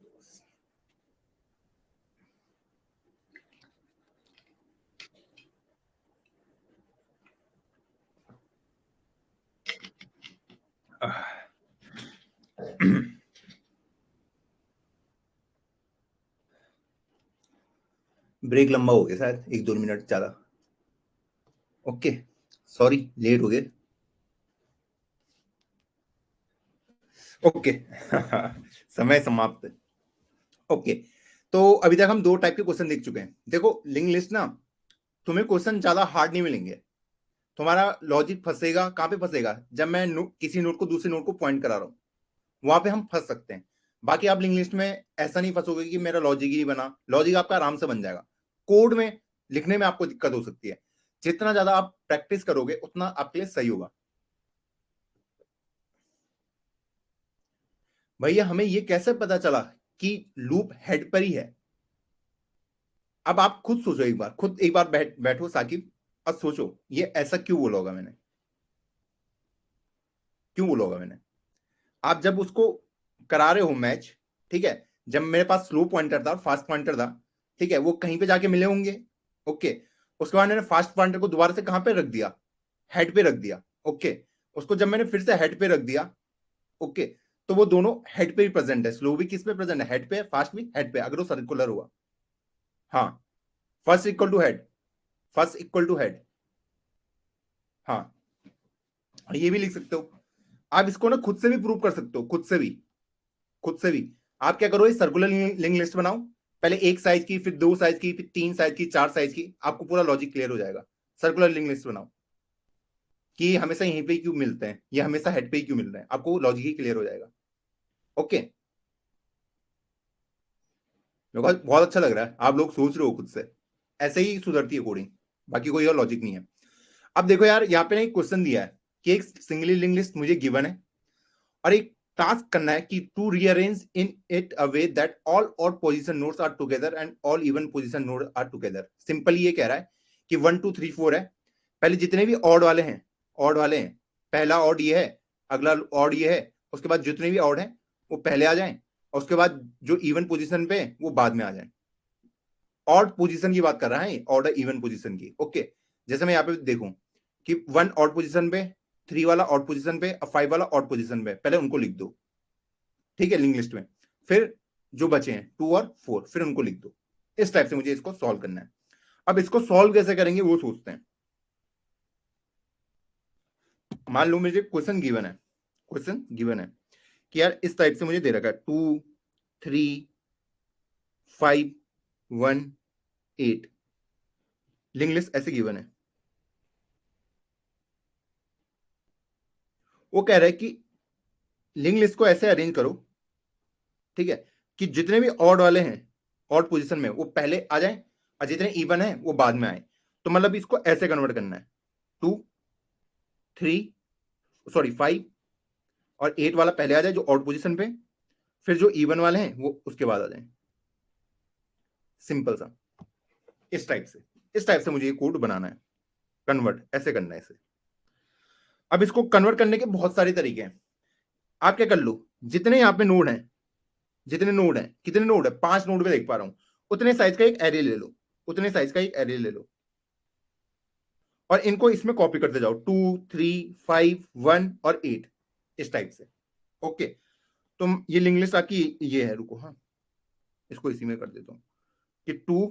ब्रेक लंबा हो गया शायद, 1-2 मिनट ज्यादा। ओके सॉरी, लेट हो गए। ओके समय समाप्त। ओके तो अभी तक हम 2 टाइप के क्वेश्चन देख चुके हैं। देखो लिंक लिस्ट ना, तुम्हें क्वेश्चन ज्यादा हार्ड नहीं मिलेंगे। तुम्हारा लॉजिक फंसेगा कहां पे फंसेगा, जब मैं किसी नोट को दूसरे नोट को पॉइंट करा रहा हूं, वहां पे हम फंस सकते हैं। बाकी आप लिंक लिस्ट में ऐसा नहीं फंसोगे कि मेरा लॉजिक ही बना। लॉजिक आपका आराम से बन जाएगा। कोड में लिखने में आपको दिक्कत हो सकती है। जितना ज्यादा आप प्रैक्टिस करोगे उतना आपके लिए सही होगा। भैया हमें ये कैसे पता चला कि लूप हेड पर ही है? अब आप खुद सोचो, एक बार खुद एक बार बैठो साकिब और सोचो ये ऐसा क्यों बोला होगा मैंने, क्यों बोला होगा मैंने। आप जब उसको करा रहे हो मैच, ठीक है, जब मेरे पास स्लो पॉइंटर था और फास्ट पॉइंटर था, ठीक है, वो कहीं पे जाके मिले होंगे। ओके उसके बाद मैंने फास्ट पॉइंटर को दोबारा से कहां पे रख दिया, हेड पे रख दिया। ओके उसको जब मैंने फिर से हेड पे रख दिया, ओके, तो वो दोनों हेड पे ही प्रेजेंट है। स्लो भी किस पे प्रेजेंट है, हेड पे। फास्ट भी हेड पे, अगर वो सर्कुलर हुआ। हाँ first equal to head, first equal to head. हाँ ये भी लिख सकते हो। आप इसको ना खुद से भी प्रूव कर सकते हो, खुद से भी, खुद से भी। आप क्या करो, सर्कुलर लिंक लिस्ट बनाओ, पहले 1 साइज की, फिर 2 साइज की, फिर 3 साइज की, 4 साइज की, आपको पूरा लॉजिक क्लियर हो जाएगा। सर्कुलर लिंक लिस्ट बनाओ कि हमेशा यहीं पे क्यों मिलते हैं, ये हमेशा हेड पे ही क्यों मिल रहे हैं, आपको लॉजिक ही क्लियर हो जाएगा। ओके बहुत बहुत अच्छा लग रहा है, आप लोग सोच रहे हो खुद से, ऐसे ही सुधरती है कोडिंग, बाकी कोई और लॉजिक नहीं है। अब देखो यार, यहाँ पे ना एक क्वेश्चन दिया है कि एक सिंगली लिंक लिस्ट मुझे गिवन है और एक टास्क करना है कि to rearrange in it a way that all odd position nodes are together and all even position node are together. Simple ये कह रहा है कि 1 2 3 4 है, पहले जितने भी ऑड वाले हैं, ऑड वाले हैं, पहला ऑड ये है, अगला ऑड ये है, उसके बाद जितने भी ऑड हैं वो पहले आ जाएं और उसके बाद जो इवन पोजीशन पे वो बाद में आ जाएं। ऑड पोजीशन की बात कर रहा है, ऑड इवन पोजीशन की। ओके जैसे मैं यहाँ पे देखूं कि 1 ऑड पोजीशन पे, 3 वाला ऑड पोजीशन पे और 5 वाला ऑड पोजीशन पे, पहले उनको लिख दो, ठीक है, लिंक लिस्ट में। फिर जो बचे हैं 2 और 4, फिर उनको लिख दो। इस टाइप से मुझे इसको सॉल्व करना है। अब इसको सॉल्व कैसे करेंगे वो सोचते हैं। मान लो मुझे क्वेश्चन गिवन है, क्वेश्चन गिवन है कि यार इस टाइप से मुझे दे रखा है 2 3 5 1 8, लिंक लिस्ट ऐसे गिवन है। वो कह रहा है कि लिंक लिस्ट को ऐसे अरेंज करो, ठीक है, कि जितने भी ऑड वाले हैं ऑड पोजीशन में वो पहले आ जाएं और जितने इवन है वो बाद में आए। तो मतलब इसको ऐसे कन्वर्ट करना है, 2 3 सॉरी 5 और 8 वाला पहले आ जाए जो ऑड पोजीशन पे, फिर जो इवन वाले हैं वो उसके बाद आ जाए। सिंपल सा, इस टाइप से, इस टाइप से मुझे ये कोड बनाना है, कन्वर्ट ऐसे करना है इसे। अब इसको कन्वर्ट करने के बहुत सारे तरीके हैं। आप क्या कर लो, जितने यहाँ पे नोड हैं, जितने नोड हैं, कितने नोड है, 5 नोड पे देख पा रहा हूं, उतने साइज का एक एरे ले लो, उतने साइज का एक एरे ले लो और इनको इसमें कॉपी करते जाओ, 2 3 5 1 और 8, इस टाइप से। ओके तो ये लिंक लिस्ट आपकी ये है, रुको हाँ इसको इसी में कर देता हूं कि 2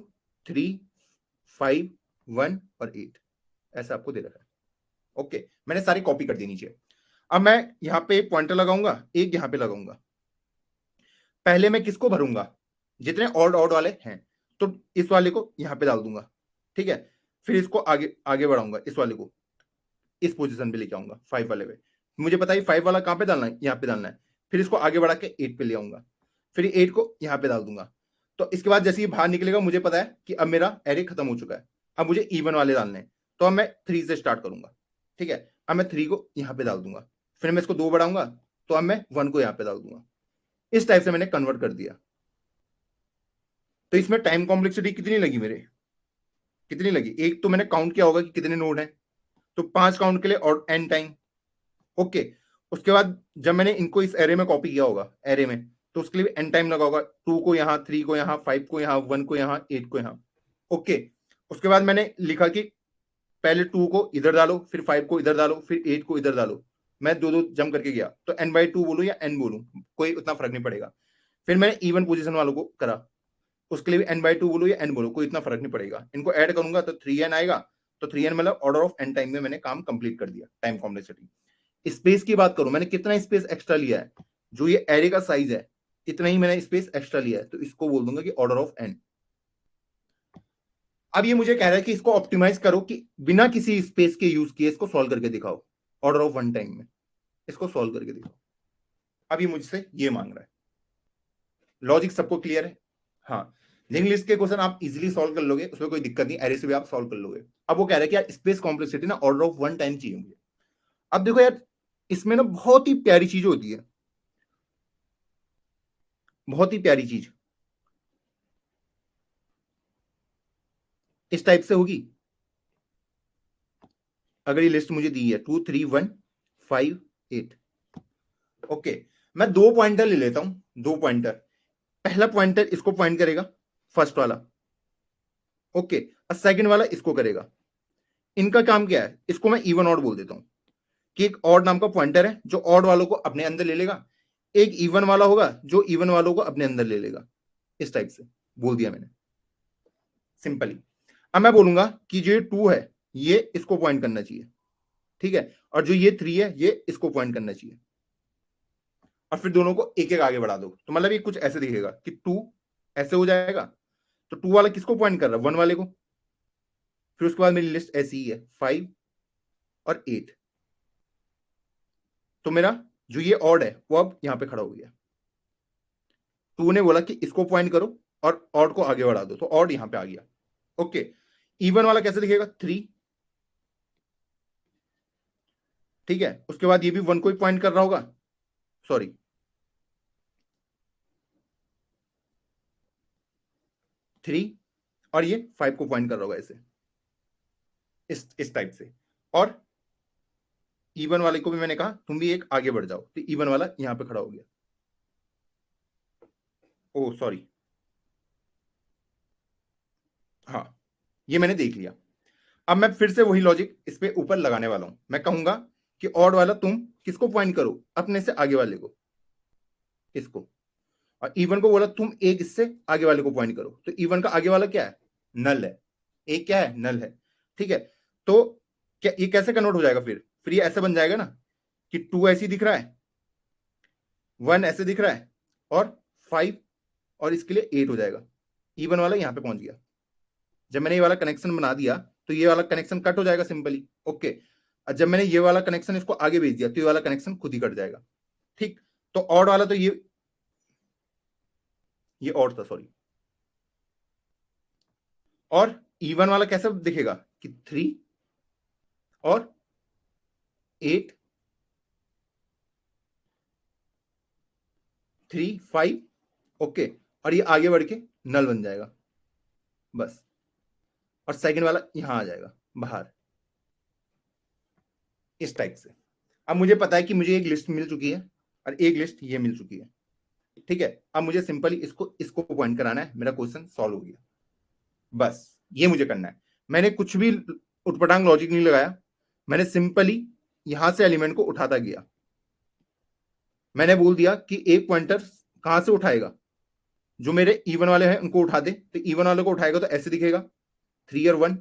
3 5 1 और 8, ऐसा आपको दे रखा है। ओके मैंने सारी कॉपी कर दी नीचे। अब मैं यहां पे एक पॉइंटर लगाऊंगा, एक यहां पे लगाऊंगा। पहले मैं किसको भरूंगा, जितने ऑड ऑड वाले हैं, तो इस वाले को यहां पे डाल दूंगा, ठीक है, फिर इसको आगे आगे बढ़ाऊंगा, इस वाले को इस पोजीशन पे लेके आऊंगा 5 वाले पे। मुझे पता है 5 वाला कहां पे डालना है, यहां पे डालना है। फिर इसको आगे बढ़ा के 8 पे ले आऊंगा, फिर 8 को यहां पे डाल दूंगा। तो इसके बाद जैसे ये बाहर निकलेगा मुझे पता है कि अब मेरा एरे खत्म हो चुका है, अब मुझे इवन वाले डालने हैं। तो अब मैं 3 से स्टार्ट करूंगा, ठीक है, अब मैं 3 को यहां पे डाल दूंगा, फिर मैं इसको 2 बढ़ाऊंगा, तो अब मैं 1 को यहां पे डाल दूंगा। इस टाइप से मैंने कन्वर्ट कर दिया। तो इसमें टाइम कॉम्प्लेक्सिटी कितनी लगी मेरे, कितनी लगी, एक तो मैंने काउंट किया होगा कि कितने नोड हैं, तो 5 काउंट के लिए और n टाइम। ओके उसके बाद जब मैंने इनको इस एरे में कॉपी किया होगा, एरे में, तो उसके लिए n टाइम लगा होगा, 2 को यहाँ, 3 को यहाँ, 5 को यहाँ, 1 को यहाँ, 8 को यहाँ। ओके, उसके बाद मैंने लिखा कि पहले 2 को इधर डालो, फिर 5 को इधर डालो, फिर 8 को इधर डालो। मैं दो जंप करके गया, तो n/2 बोलूं या n बोलूं, कोई उतना फर्क नहीं पड़ेगा। फिर मैंने इवन पोजीशन वालों को करा, उसके लिए भी n/2 बोलो या n बोलो, कोई इतना फर्क नहीं पड़ेगा। इनको ऐड करूंगा तो 3n आएगा, तो 3n मतलब ऑर्डर ऑफ n टाइम में मैंने काम कंप्लीट कर दिया, टाइम कॉम्प्लेक्सिटी। स्पेस की बात करूं, मैंने कितना स्पेस एक्स्ट्रा लिया है, जो ये एरे का साइज है इतना ही मैंने स्पेस एक्स्ट्रा लिया है, तो इसको बोल दूंगा कि ऑर्डर ऑफ n। अब ये मुझे कह रहा है कि इसको ऑप्टिमाइज करो कि बिना किसी स्पेस के यूज किए इसको सॉल्व करके दिखाओ ऑर्डर ऑफ 1 टाइम में, इसको सॉल्व करके दिखाओ। अब ये मुझसे ये मांग रहा है। लॉजिक सबको क्लियर है? हाँ, लिंक लिस्ट के क्वेश्चन आप इजीली सॉल्व कर लोगे, उसमें कोई दिक्कत नहीं, एरे से भी आप सॉल्व कर लोगे। अब वो कह रहा है कि यार स्पेस कॉम्प्लेक्सिटी ना ऑर्डर ऑफ 1 टाइम चाहिए मुझे। अब देखो यार, इसमें ना बहुत ही प्यारी चीज होती है, बहुत ही प्यारी चीज इस टाइप से होगी। अगर ये लिस्ट मुझे दी है 2 3 1 5 8, ओके, मैं 2 पॉइंटर ले लेता हूं, 2 पॉइंटर। पहला पॉइंटर इसको पॉइंट करेगा, फर्स्ट वाला, ओके, और सेकंड वाला इसको करेगा। इनका काम क्या है, इसको मैं इवन ऑड बोल देता हूं कि एक ऑड नाम का पॉइंटर है जो ऑड वालों को अपने अंदर ले लेगा, एक इवन वाला होगा जो इवन वालों को अपने अंदर ले लेगा। इस टाइप से बोल दिया मैंने सिंपली। अब मैं बोलूंगा कि जो 2 है ये इसको पॉइंट करना चाहिए, ठीक है, और जो ये 3 है ये इसको पॉइंट करना चाहिए, और फिर दोनों को एक एक आगे बढ़ा दो। तो मतलब ये कुछ ऐसे दिखेगा कि 2 ऐसे हो जाएगा, तो 2 वाला किसको पॉइंट कर रहा है, 1 वाले को। फिर उसके बाद मेरी लिस्ट ऐसी ही है 5 और 8, तो मेरा जो ये ऑड है वो अब यहां पे खड़ा हो गया। 2 ने बोला कि इसको पॉइंट करो और ऑड को आगे बढ़ा दो, तो ऑड यहां पे आ गया। ओके, इवन वाला कैसे दिखेगा, 3, ठीक है, उसके बाद ये भी 1 को ही पॉइंट कर रहा होगा, सॉरी 3, और ये 5 को पॉइंट कर रहा होगा ऐसे, इस टाइप से। और इवन वाले को भी मैंने कहा तुम भी एक आगे बढ़ जाओ, तो इवन वाला यहां पे खड़ा हो गया। ओ सॉरी, हाँ, ये मैंने देख लिया। अब मैं फिर से वही लॉजिक इस पे ऊपर लगाने वाला हूं। मैं कहूंगा कि ऑड वाला तुम किसको पॉइंट करो, अपने से आगे वाले को, इसको, और इवन को बोला तुम एक इससे आगे वाले को पॉइंट करो। तो इवन का आगे वाला क्या है, नल है, एक क्या है, नल है, ठीक है। तो क्या ये कैसे कन्वर्ट हो जाएगा, फिर ये ऐसे बन जाएगा ना कि 2 ऐसी दिख रहा है, 1 ऐसे दिख रहा है, और 5, और इसके लिए 8 हो जाएगा। इवन वाला यहां पे पहुंच गया। जब मैंने ये वाला कनेक्शन बना दिया तो ये वाला कनेक्शन कट हो जाएगा सिंपली, ओके। और जब मैंने ये वाला कनेक्शन इसको आगे भेज दिया तो ये वाला कनेक्शन खुद ही कट जाएगा, ठीक। तो ऑड वाला तो ये ऑड था, सॉरी। और इवन वाला कैसे दिखेगा कि 3 और 8, 3 5, ओके, और ये आगे बढ़ के नल बन जाएगा बस, और सेकंड वाला यहां आ जाएगा बाहर, इस टाइप से। अब मुझे पता है कि मुझे एक लिस्ट मिल चुकी है और एक लिस्ट ये मिल चुकी है, ठीक है। अब मुझे सिंपली इसको पॉइंट कराना है, मेरा क्वेश्चन सॉल्व हो गया। बस ये मुझे करना है। मैंने कुछ भी उटपटांग लॉजिक नहीं लगाया, मैंने सिंपली यहां से एलिमेंट को उठाता गया। मैंने बोल दिया कि एक पॉइंटर कहां से उठाएगा, जो मेरे इवन वाले हैं उनको उठा दे, तो इवन वाले को उठाएगा तो ऐसे दिखेगा 3 और 1,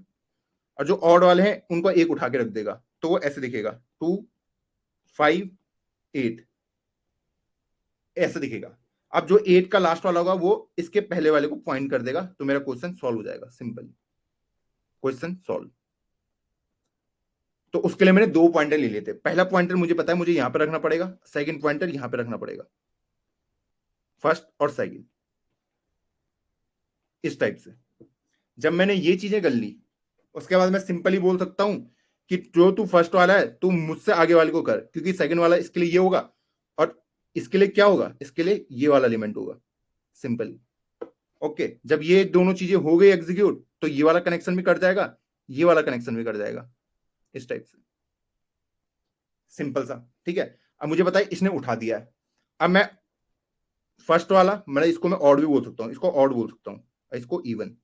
और जो ऑड वाले हैं उनको एक उठा के रख देगा तो वो ऐसे दिखेगा 2 5 8, ऐसे दिखेगा। अब जो 8 का लास्ट वाला होगा वो इसके पहले वाले को पॉइंट कर देगा, तो मेरा क्वेश्चन सॉल्व हो जाएगा, सिंपल क्वेश्चन सॉल्व। तो उसके लिए मैंने 2 पॉइंटर ले लिए थे। पहला पॉइंटर मुझे पता है मुझे यहां पर रखना पड़ेगा, सेकंड पॉइंटर यहां पर रखना पड़ेगा, फर्स्ट और सेकंड, इस टाइप से। जब मैंने ये चीजें कर ली उसके बाद मैं सिंपली बोल सकता हूं कि जो तू फर्स्ट वाला है तू मुझसे आगे वाले को कर, क्योंकि सेकंड वाला इसके लिए ये होगा और इसके लिए क्या होगा, इसके लिए ये वाला एलिमेंट होगा, सिंपली। ओके, जब ये दोनों चीजें हो गई एग्जीक्यूट तो ये वाला कनेक्शन भी कट जाएगा, ये वाला कनेक्शन भी कट जाएगा, इस टाइप से, सिंपल सा, ठीक है। अब मुझे बताइए इसने उठा दिया है, अब मैं फर्स्ट वाला मतलब इसको मैं ऑड भी बोल सकता हूं, इसको ऑड बोल सकता हूं, इसको इवन।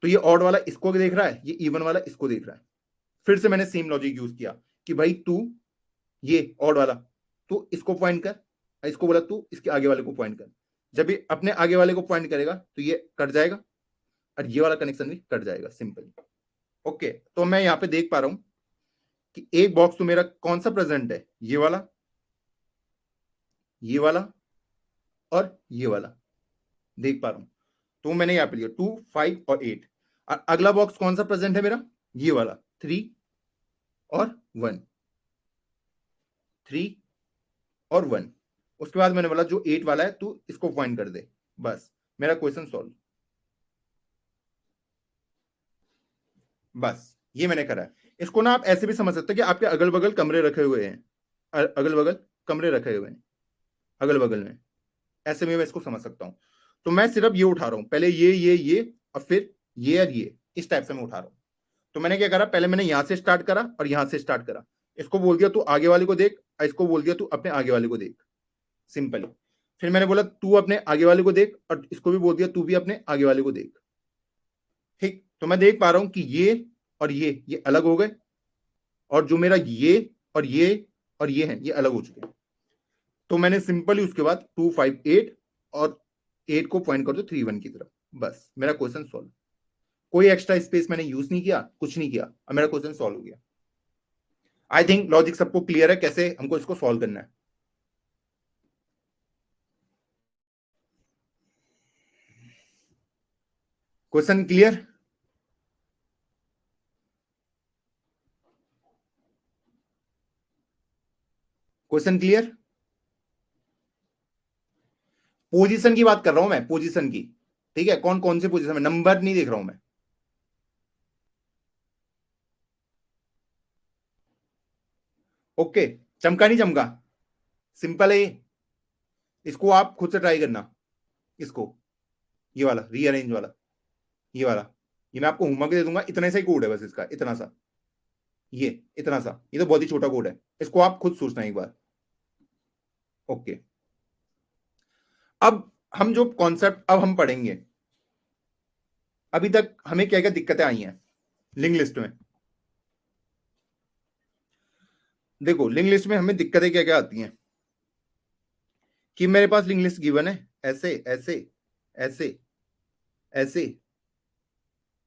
तो ये ऑड वाला इसको देख रहा है, ये इवन वाला इसको देख रहा है। फिर से मैंने सेम लॉजिक यूज किया कि भाई तू ये ऑड वाला तू इसको पॉइंट कर, इसको बोला तू इसके आगे वाले को पॉइंट कर। जब ये अपने आगे वाले को पॉइंट करेगा तो ये कट जाएगा और ये वाला कनेक्शन भी कट जाएगा, सिंपल। ओके, तो मैं यहां पे देख पा रहा हूं कि एक बॉक्स तो मेरा कौन सा प्रेजेंट है, ये वाला, ये वाला और ये वाला देख पा रहा हूं। तो मैंने यहां पे लिया 2, 5 और 8। और अगला बॉक्स कौन सा प्रेजेंट है मेरा, ये वाला 3 और 1, 3 और 1। उसके बाद मैंने बोला जो 8 वाला है तू इसको पॉइंट कर दे, बस मेरा क्वेश्चन सॉल्व। बस ये मैंने करा है। इसको ना आप ऐसे भी समझ सकते हैं कि आपके अगल बगल कमरे रखे हुए हैं, अगल बगल कमरे रखे हुए हैं अगल बगल में, ऐसे में मैं इसको समझ सकता हूं। तो मैं सिर्फ ये उठा रहा हूं, पहले ये और फिर ये और ये, इस टाइप से मैं उठा रहा हूं। तो मैंने क्या करा, पहले मैंने यहां से स्टार्ट करा और यहां से स्टार्ट करा। इसको बोल दिया तू आगे वाले को देख, इसको बोल दिया तू अपने आगे वाले को देख, सिंपल। फिर मैंने बोला तू अपने आगे वाले को देख और इसको भी बोल दिया तू भी अपने आगे वाले को देख। ठीक, तो मैं देख पा रहा हूं कि ये और ये अलग हो गए, और जो मेरा ये और ये है ये अलग हो चुके हैं। तो मैंने सिंपली उसके बाद 2, 5, 8 और 8 को पॉइंट कर दो 3, 1 की तरफ, बस मेरा क्वेश्चन सॉल्व। कोई एक्स्ट्रा स्पेस मैंने यूज नहीं किया, कुछ नहीं किया, अब मेरा क्वेश्चन सॉल्व हो गया। आई थिंक लॉजिक सबको क्लियर है कैसे हमको इसको सॉल्व करना है। Question clear? Question clear? Position की बात कर रहा हूं मैं, पोजीशन की, ठीक है, कौन कौन से पोजीशन में, नंबर नहीं देख रहा हूं मैं। ओके, चमका नहीं चमका, सिंपल है ये। इसको आप खुद से ट्राई करना, इसको, ये वाला रीअरेंज वाला, ये वाला, ये मैं आपको होमवर्क दे दूंगा, इतने सा ही कोड है बस इसका, इतना सा, ये इतना सा, ये तो बहुत ही छोटा कोड है, इसको आप खुद सोचना एक बार। ओके, अब हम जो कॉन्सेप्ट अब हम पढ़ेंगे, अभी तक हमें क्या क्या दिक्कतें आई हैं लिंक लिस्ट में। देखो लिंक लिस्ट में हमें दिक्कतें क्या क्या आती हैं कि मेरे पास लिंक लिस्ट गिवन है ऐसे ऐसे ऐसे ऐसे,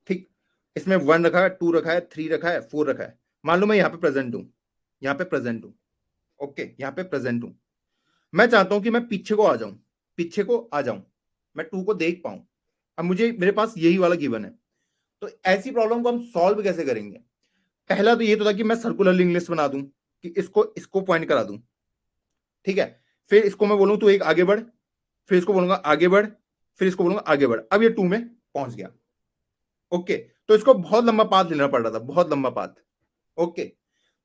ठीक, इसमें 1 रखा है, 2 रखा है, 3 रखा है, 4 रखा है। मान लो मैं यहाँ पे प्रेजेंट हूं, यहाँ पे प्रेजेंट हूं, ओके, यहाँ पे प्रेजेंट हूं। मैं चाहता हूं कि मैं पीछे को आ जाऊं, पीछे को आ जाऊं, मैं 2 को देख पाऊं। अब मुझे मेरे पास यही वाला गिवन है, तो ऐसी प्रॉब्लम को हम सॉल्व कैसे करेंगे? पहला तो ये तो था कि मैं सर्कुलर लिंक लिस्ट बना दूं, कि इसको इसको पॉइंट करा दूं, ठीक है। फिर इसको मैं बोलूं तू एक आगे बढ़, फिर इसको बोलूंगा आगे बढ़, फिर इसको बोलूंगा आगे बढ़। अब ये 2 में पहुंच गया, ओके। तो इसको बहुत लंबा पाथ लेना पड़ रहा था, बहुत लंबा पाथ, ओके।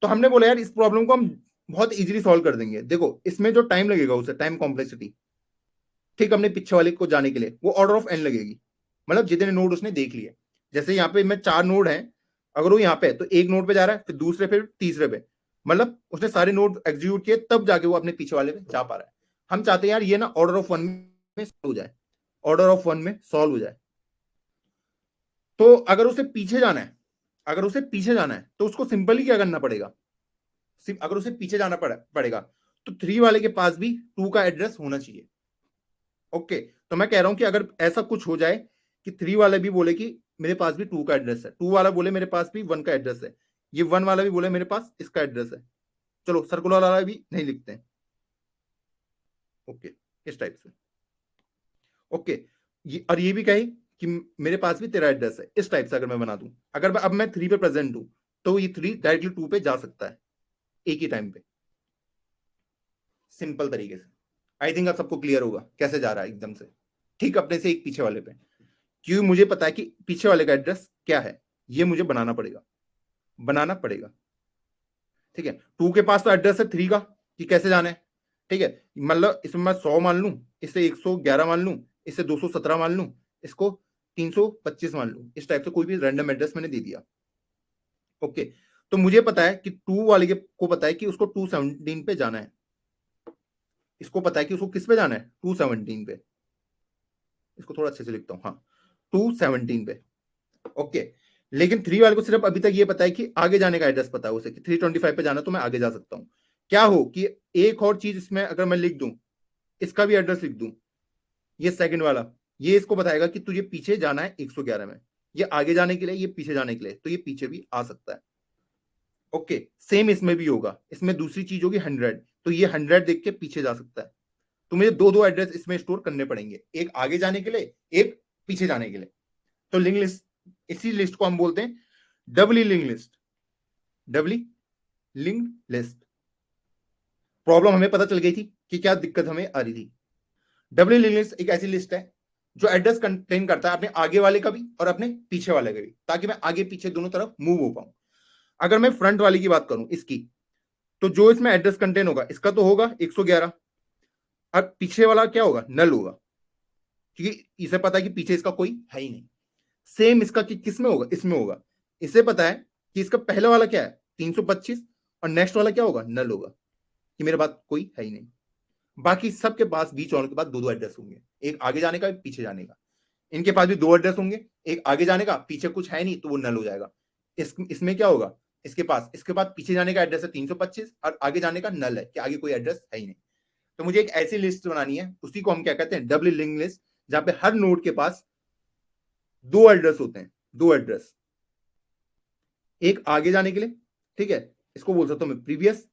तो हमने बोला यार इस प्रॉब्लम को हम बहुत इजीली सॉल्व कर देंगे। देखो इसमें जो टाइम लगेगा उसे टाइम कॉम्प्लेक्सिटी, ठीक, अपने पीछे वाले को जाने के लिए वो ऑर्डर ऑफ एन लगेगी, मतलब जितने नोड उसने देख लिए। जैसे यहाँ पे मैं 4 नोड हैं, अगर वो यहाँ पे तो एक नोड पे जा रहा है, फिर दूसरे पे, तीसरे पे, मतलब उसने सारे नोड एग्जीक्यूट किए तब जाके वो अपने पीछे वाले पे जा पा रहा है। हम चाहते हैं यार ये ना ऑर्डर ऑफ 1 में सॉल्व हो जाए, ऑर्डर ऑफ 1 में सॉल्व हो जाए। तो अगर उसे पीछे जाना है, अगर उसे पीछे जाना है तो उसको सिंपली क्या करना पड़ेगा, अगर उसे पीछे जाना पड़ेगा तो 3 वाले के पास भी 2 का एड्रेस होना चाहिए, ओके। तो मैं कह रहा हूं कि अगर ऐसा कुछ हो जाए कि 3 वाले भी बोले कि मेरे पास भी 2 का एड्रेस है, 2 वाला बोले मेरे पास भी 1 का एड्रेस है, ये 1 वाला भी बोले मेरे पास इसका एड्रेस है, चलो सर्कुलर वाला भी नहीं लिखते हैं, ओके, इस टाइप से, ओके। और ये भी कहे कि मेरे पास भी तेरा एड्रेस है, इस टाइप से अगर मैं बना दूं, अगर अब मैं 3 पे प्रेजेंट हूं तो ये 3 डायरेक्टली 2 पे जा सकता है एक ही टाइम पे, सिंपल तरीके से। आई थिंक अब सबको क्लियर होगा कैसे जा रहा है एकदम से, ठीक, अपने से एक पीछे वाले पे, क्योंकि मुझे पता है कि पीछे वाले का एड्रेस क्या है, ये मुझे बनाना पड़ेगा, बनाना पड़ेगा, ठीक है। 2 के पास तो एड्रेस है 3 का, कि कैसे जाना है, ठीक है। मतलब इसमें मैं 100 मान लूं, इससे 111 मान लूं, इससे 217 मान लूं, इसको 325 मान लूं, इस टाइप से कोई भी रैंडम एड्रेस मैंने दे दिया, ओके। तो मुझे पता है कि 2 वाले को पता है कि उसको 217 पे जाना है, इसको पता है कि उसको किस पे जाना है, 217 पे। इसको थोड़ा अच्छे से लिखता हूं, हाँ 217 पे। ओके, लेकिन 3 वाले को सिर्फ अभी तक ये पता है कि आगे जाने का एड्रेस पता है उसे कि 325 पे जाना, तो मैं आगे जा सकता हूं। क्या हो कि एक और चीज इसमें अगर मैं लिख दूं, इसका भी एड्रेस लिख दूं, ये सेकंड वाला, ये इसको बताएगा कि तुझे पीछे जाना है 111 में। ये आगे जाने के लिए, ये पीछे जाने के लिए, तो ये पीछे भी आ सकता है। ओके, सेम इसमें भी होगा, इसमें दूसरी चीज होगी 100, तो ये 100 देख के पीछे जा सकता है। तो मुझे दो दो एड्रेस इसमें स्टोर करने पड़ेंगे, एक आगे जाने के लिए, एक पीछे जाने के लिए। तो लिंक लिस्ट, इसी लिस्ट को हम बोलते हैं doubly linked list. Doubly linked list. Problem हमें पता चल गई थी कि क्या दिक्कत हमें आ रही थी। डबली लिंक लिस्ट एक ऐसी लिस्ट है जो एड्रेस कंटेन करता है अपने आगे वाले का भी और अपने पीछे वाले का भी, ताकि मैं आगे पीछे दोनों तरफ मूव हो पाऊं। अगर मैं फ्रंट वाली की बात करूं इसकी, तो जो इसमें एड्रेस कंटेन होगा इसका तो होगा 111। अब पीछे वाला क्या होगा, नल होगा, क्योंकि इसे पता है कि पीछे इसका कोई है ही नहीं। सेम इसका कि किस में होगा, इसमें होगा। इसे पता है कि इसका पहला वाला क्या है, 325, और नेक्स्ट वाला क्या होगा, नल होगा, कि मेरे पास कोई है ही नहीं। बाकी सबके पास बीच वालों के पास दो दो एड्रेस होंगे, एक आगे जाने का, एक पीछे जाने का। इनके पास भी दो एड्रेस होंगे, एक आगे जाने का, पीछे कुछ है नहीं तो वो नल हो जाएगा। इसमें क्या होगा, इसके पास पीछे जाने का एड्रेस है 325 और आगे जाने का नल है कि आगे कोई एड्रेस है ही नहीं। तो मुझे एक ऐसी लिस्ट बनानी है, उसी को हम क्या कहते हैं, डबल लिंक लिस्ट, जहां पे हर नोड के पास दो एड्रेस होते हैं, दो एड्रेस, एक आगे जाने के लिए, ठीक है, इसको बोल सकता हूं मैं प्रीवियस,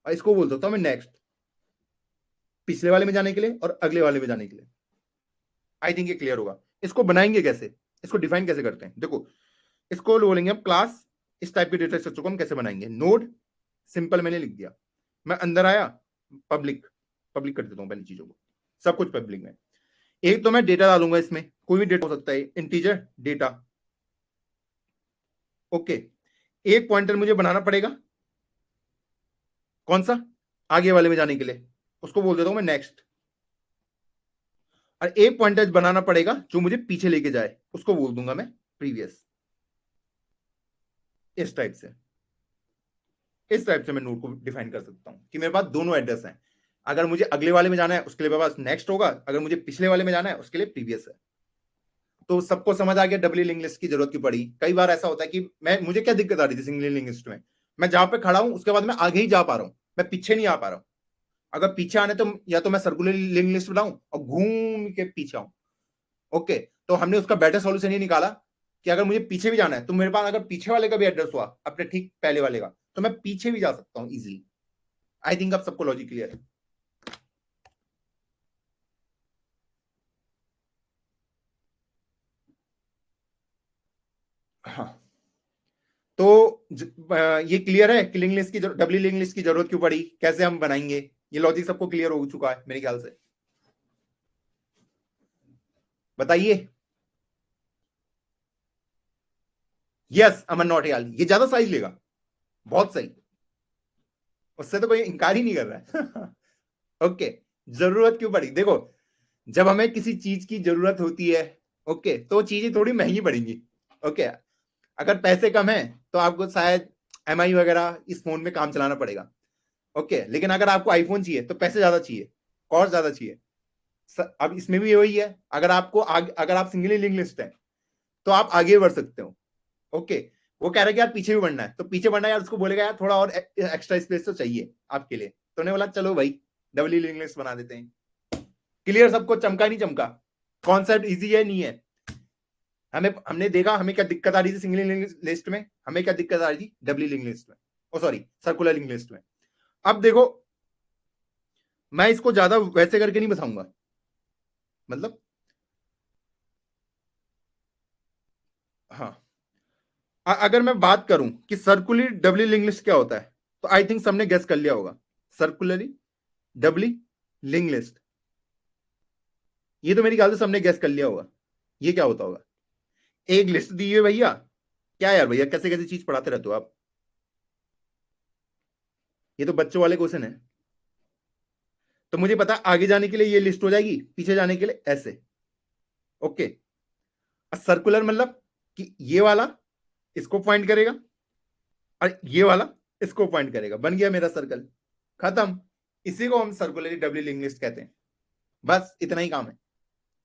और इसको बोल सकता हूं मैं नेक्स्ट, पिछले वाले में जाने के लिए और अगले वाले में जाने के लिए। आई थिंक ये क्लियर होगा। इसको बनाएंगे कैसे, इसको डिफाइन कैसे करते हैं, देखो इसको बोलेंगे हम क्लास। इस टाइप के डेटा स्ट्रक्चर को हम कैसे बनाएंगे, नोड सिंपल मैंने लिख दिया, मैं अंदर आया, पब्लिक, पब्लिक कर देता हूं पहली चीजों को, सब कुछ पब्लिक में। एक तो मैं डेटा डालूंगा, इसमें कोई भी डेटा हो सकता है, इंटीजर डेटा। ओके, एक पॉइंटर मुझे बनाना पड़ेगा, कौन सा, आगे वाले में जाने के लिए, उसको बोल देता हूं मैं नेक्स्ट। और एक पॉइंटर बनाना पड़ेगा जो मुझे पीछे लेके जाए, उसको बोल दूंगा मैं प्रीवियस। इस टाइप से, इस टाइप से मैं नोड को डिफाइन कर सकता हूं कि मेरे पास दोनों एड्रेस हैं। अगर मुझे अगले वाले में जाना है उसके लिए मेरे पास नेक्स्ट होगा, अगर मुझे पिछले वाले में जाना है उसके लिए प्रीवियस है। तो सबको समझ आ गया डबली लिंक लिस्ट की जरूरत क्यों पड़ी। कई बार ऐसा होता है कि मुझे क्या दिक्कत आ रही थी सिंगल लिंक लिस्ट में, मैं जहां पे खड़ा हूं उसके बाद मैं आगे ही जा पा रहा हूं, मैं पीछे नहीं आ पा रहा हूं। अगर पीछे आने तो या तो मैं सर्कुलर लिंक लिस्ट बनाऊं और घूम के पीछे आऊं। ओके, तो हमने उसका बेटर सॉल्यूशन ये निकाला कि अगर मुझे पीछे भी जाना है तो मेरे पास अगर पीछे वाले का भी एड्रेस हुआ अपने ठीक पहले वाले का, तो मैं पीछे भी जा सकता हूं इजीली। आई थिंक अब सबको लॉजिक क्लियर है। हाँ, तो ये क्लियर है कि लिंक लिस्ट की डबली लिंक लिस्ट की जरूरत क्यों पड़ी, कैसे हम बनाएंगे, ये लॉजिक सबको क्लियर हो चुका है मेरे ख्याल से। बताइए। यस अमन नौटियाल, ये ज्यादा साइज लेगा, बहुत सही, उससे तो कोई इंकार ही नहीं कर रहा है। ओके, जरूरत क्यों पड़ी, देखो जब हमें किसी चीज की जरूरत होती है, ओके, तो चीजें थोड़ी महंगी पड़ेंगी। ओके, अगर पैसे कम है तो आपको शायद एमआई वगैरह इस फोन में काम चलाना पड़ेगा। ओके, लेकिन अगर आपको आईफोन चाहिए तो पैसे ज्यादा चाहिए, कॉस्ट ज्यादा चाहिए। अब इसमें भी वही है, अगर आप सिंगली लिंक लिस्ट है तो आप आगे बढ़ सकते हो। ओके, वो कह रहा है कि यार पीछे भी बढ़ना है, तो पीछे बढ़ना है यार, उसको बोलेगा यार थोड़ा और एक्स्ट्रा स्पेस तो चाहिए आपके लिए, तो उन्हें बोला चलो भाई डबली लिंक लिस्ट बना देते हैं। क्लियर, सबको चमका नहीं चमका, कॉन्सेप्ट इजी है नहीं है। हमने देखा हमें क्या दिक्कत आ रही थी सिंगल लिंक लिस्ट में, हमें क्या दिक्कत आ रही थी डबली लिंक लिस्ट में, ओ सॉरी सर्कुलर लिंक लिस्ट में। अब देखो मैं इसको ज्यादा वैसे करके नहीं बताऊंगा, मतलब हाँ, अगर मैं बात करूं कि सर्कुलर डबली लिंक लिस्ट क्या होता है, तो आई थिंक सबने गेस कर लिया होगा। सर्कुलरली डबली लिंक लिस्ट, ये तो मेरी ख्याल से सबने गेस कर लिया होगा ये क्या होता होगा। एक लिस्ट दी है भैया, क्या यार भैया कैसे कैसे चीज पढ़ाते रहते हो आप, ये तो बच्चों वाले क्वेश्चन है। तो मुझे पता आगे जाने के लिए ये लिस्ट हो जाएगी, पीछे जाने के लिए ऐसे। ओके, सर्कुलर मतलब कि ये वाला इसको पॉइंट करेगा और ये वाला इसको पॉइंट करेगा, बन गया मेरा सर्कल, खत्म। इसी को हम सर्कुलरली डब्ल्यू लिंक लिस्ट कहते हैं। बस इतना ही काम है,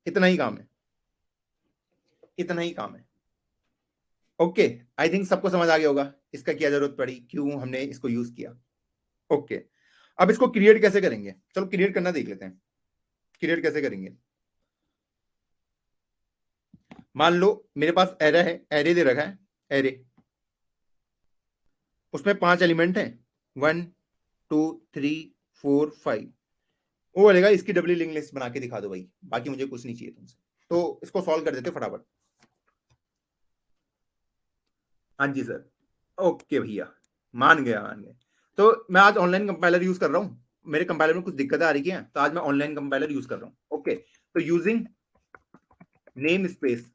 इतना ही काम है, इतना ही काम है। ओके, आई थिंक सबको समझ आ गया होगा इसका क्या जरूरत पड़ी, क्यों हमने इसको यूज किया। ओके, अब इसको क्रिएट कैसे करेंगे, चलो क्रिएट करना देख लेते हैं। क्रिएट कैसे करेंगे, मान लो मेरे पास एरे है, एरे दे रखा है, एरे, उसमें 5 एलिमेंट हैं, 1 2 3 4 5। वो बोलेगा इसकी डब्ल्यू लिंक लिस्ट बना के दिखा दो भाई, बाकी मुझे कुछ नहीं चाहिए तुमसे। तो इसको सॉल्व कर देते फटाफट। हाँ जी सर, ओके भैया, मान गया मान गया। तो मैं आज ऑनलाइन कंपाइलर यूज कर रहा हूँ, मेरे कंपाइलर में कुछ दिक्कतें आ रही हैं, तो आज मैं ऑनलाइन कंपाइलर यूज कर रहा हूँ। ओके, तो यूजिंग नेम स्पेस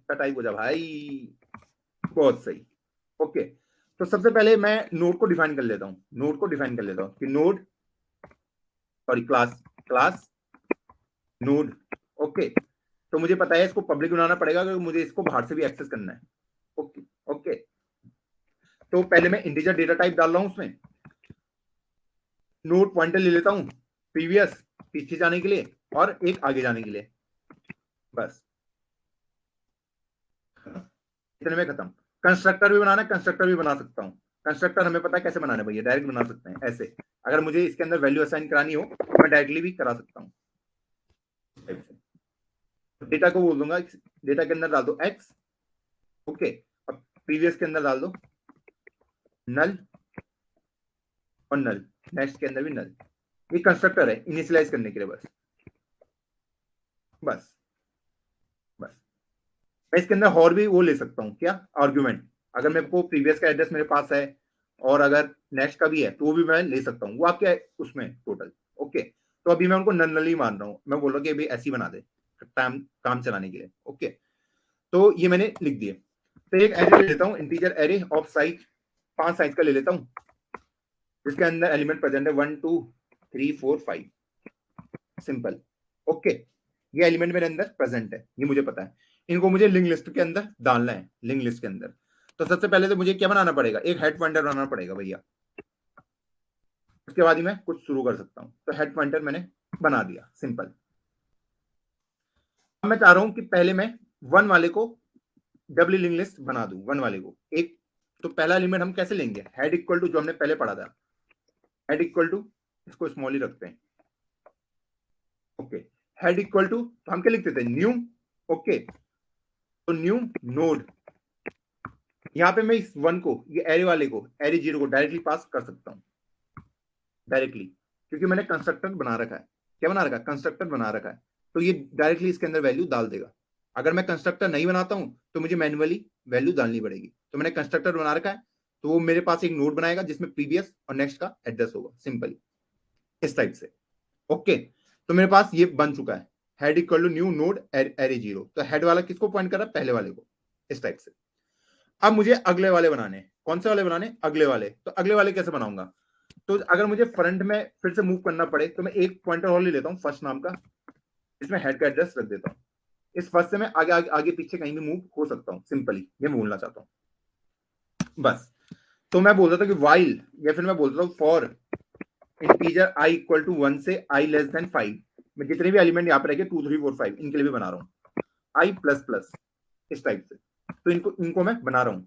का टाइप हो जा भाई, बहुत सही। ओके, तो सबसे पहले मैं नोड को डिफाइन कर लेता हूँ, नोड को डिफाइन कर लेता हूँ कि node, sorry class, class node. Okay, तो मुझे पता है इसको पब्लिक बनाना पड़ेगा क्योंकि मुझे इसको बाहर से भी एक्सेस करना है। ओके ओके, तो पहले मैं इंटीजर डेटा टाइप डाल रहा हूं उसमें, नोड पॉइंटर ले लेता हूं, प्रीवियस पीछे जाने के लिए और एक आगे जाने के लिए, बस इतने में खत्म। कंस्ट्रक्टर भी बनाना है, कंस्ट्रक्टर भी बना सकता हूं। कंस्ट्रक्टर हमें पता है कैसे बनाना है भैया, डायरेक्ट बना सकते हैं ऐसे। अगर मुझे इसके अंदर वैल्यू असाइन करानी हो तो मैं डायरेक्टली भी करा सकता हूं। डेटा को बोल दूंगा, डेटा के अंदर डाल दो एक्स, ओके, अब प्रीवियस के अंदर डाल दो नल और नल, नेक्स्ट के अंदर भी नल। ये कंस्ट्रक्टर है इनिशियलाइज करने के लिए, बस बस बस। मैं इसके अंदर और भी वो ले सकता हूँ, क्या आर्ग्यूमेंट, अगर मेरे को प्रीवियस का एड्रेस मेरे पास है और अगर नेक्स्ट का भी है तो वो भी मैं ले सकता हूँ, वो आपके उसमें टोटल। ओके, तो अभी मैं उनको नल नल ही मान रहा हूँ, मैं बोल रहा हूँ कि अभी ऐसी बना दे टाइम काम चलाने के लिए। ओके, तो ये मैंने लिख दिए। तो एक एरे ले लेता हूँ, integer array of size, 5 size का ले लेता हूँ, जिसके अंदर एलिमेंट प्रेजेंट है 1 2 3 4 5, सिंपल। ओके, ये एलिमेंट मेरे अंदर प्रेजेंट है, ये मुझे पता है, इनको मुझे लिंक लिस्ट के अंदर डालना है, लिंक लिस्ट के अंदर। तो सबसे पहले तो मुझे क्या बनाना पड़ेगा, एक हेड पॉइंटर बनाना पड़ेगा भैया, उसके बाद ही मैं कुछ शुरू कर सकता हूं। तो हेड पॉइंटर मैंने बना दिया, सिंपल। अब मैं चाह रहा हूं कि पहले मैं 1 वाले को डब्ल्यू लिंक लिस्ट बना दूं, 1 वाले को एक। तो पहला एलिमेंट हम कैसे लेंगे, हेड इक्वल टू जो हमने पहले पढ़ा था, हेड इक्वल टू, इसको स्मॉल ही रखते हैं। ओके, हेड इक्वल टू, तो हम क्या लिखते थे, न्यू। ओके, तो न्यू नोड, यहां पे मैं इस 1 को, ये एरे वाले को, एरे 0 को डायरेक्टली पास कर सकता हूं, डायरेक्टली, क्योंकि मैंने कंस्ट्रक्टर बना रखा है। क्या बना रखा है, कंस्ट्रक्टर बना रखा है, तो ये डायरेक्टली इसके अंदर वैल्यू डाल देगा। अगर मैं कंस्ट्रक्टर नहीं बनाता हूं तो मुझे मैन्युअली वैल्यू डालनी पड़ेगी। तो मैंने कंस्ट्रक्टर बना रखा है, तो वो मेरे पास एक नोड बनाएगा जिसमें प्रीवियस और नेक्स्ट का एड्रेस होगा, सिंपली इस टाइप से। ओके, तो मेरे पास ये बन चुका है, head equal to new node array 0। तो हेड वाला किसको पॉइंट कर रहा है, पहले वाले को, इस टाइप से। अब मुझे अगले वाले बनाने, कौन से वाले बनाने, अगले वाले। तो अगले वाले कैसे बनाऊंगा, तो अगर मुझे फ्रंट में फिर से मूव करना पड़े तो मैं एक पॉइंटर और ले लेता हूं फर्स्ट नाम का, इसमें हेड का एड्रेस रख देता हूं। इस फर्स्ट से मैं आगे आगे, आगे पीछे कहीं भी मूव हो सकता हूं, सिंपली ये मैं बोलना चाहता हूं, बस। तो मैं बोल रहा था कि वाइल, या फिर मैं बोलता हूं for integer i equal to 1 से आई लेस देन 5, मैं जितने भी एलिमेंट यहाँ पर रहेंगे 2 3 4 5 इनके लिए भी बना रहा हूँ, आई प्लस प्लस, इस टाइप से। तो इनको इनको मैं बना रहा हूँ,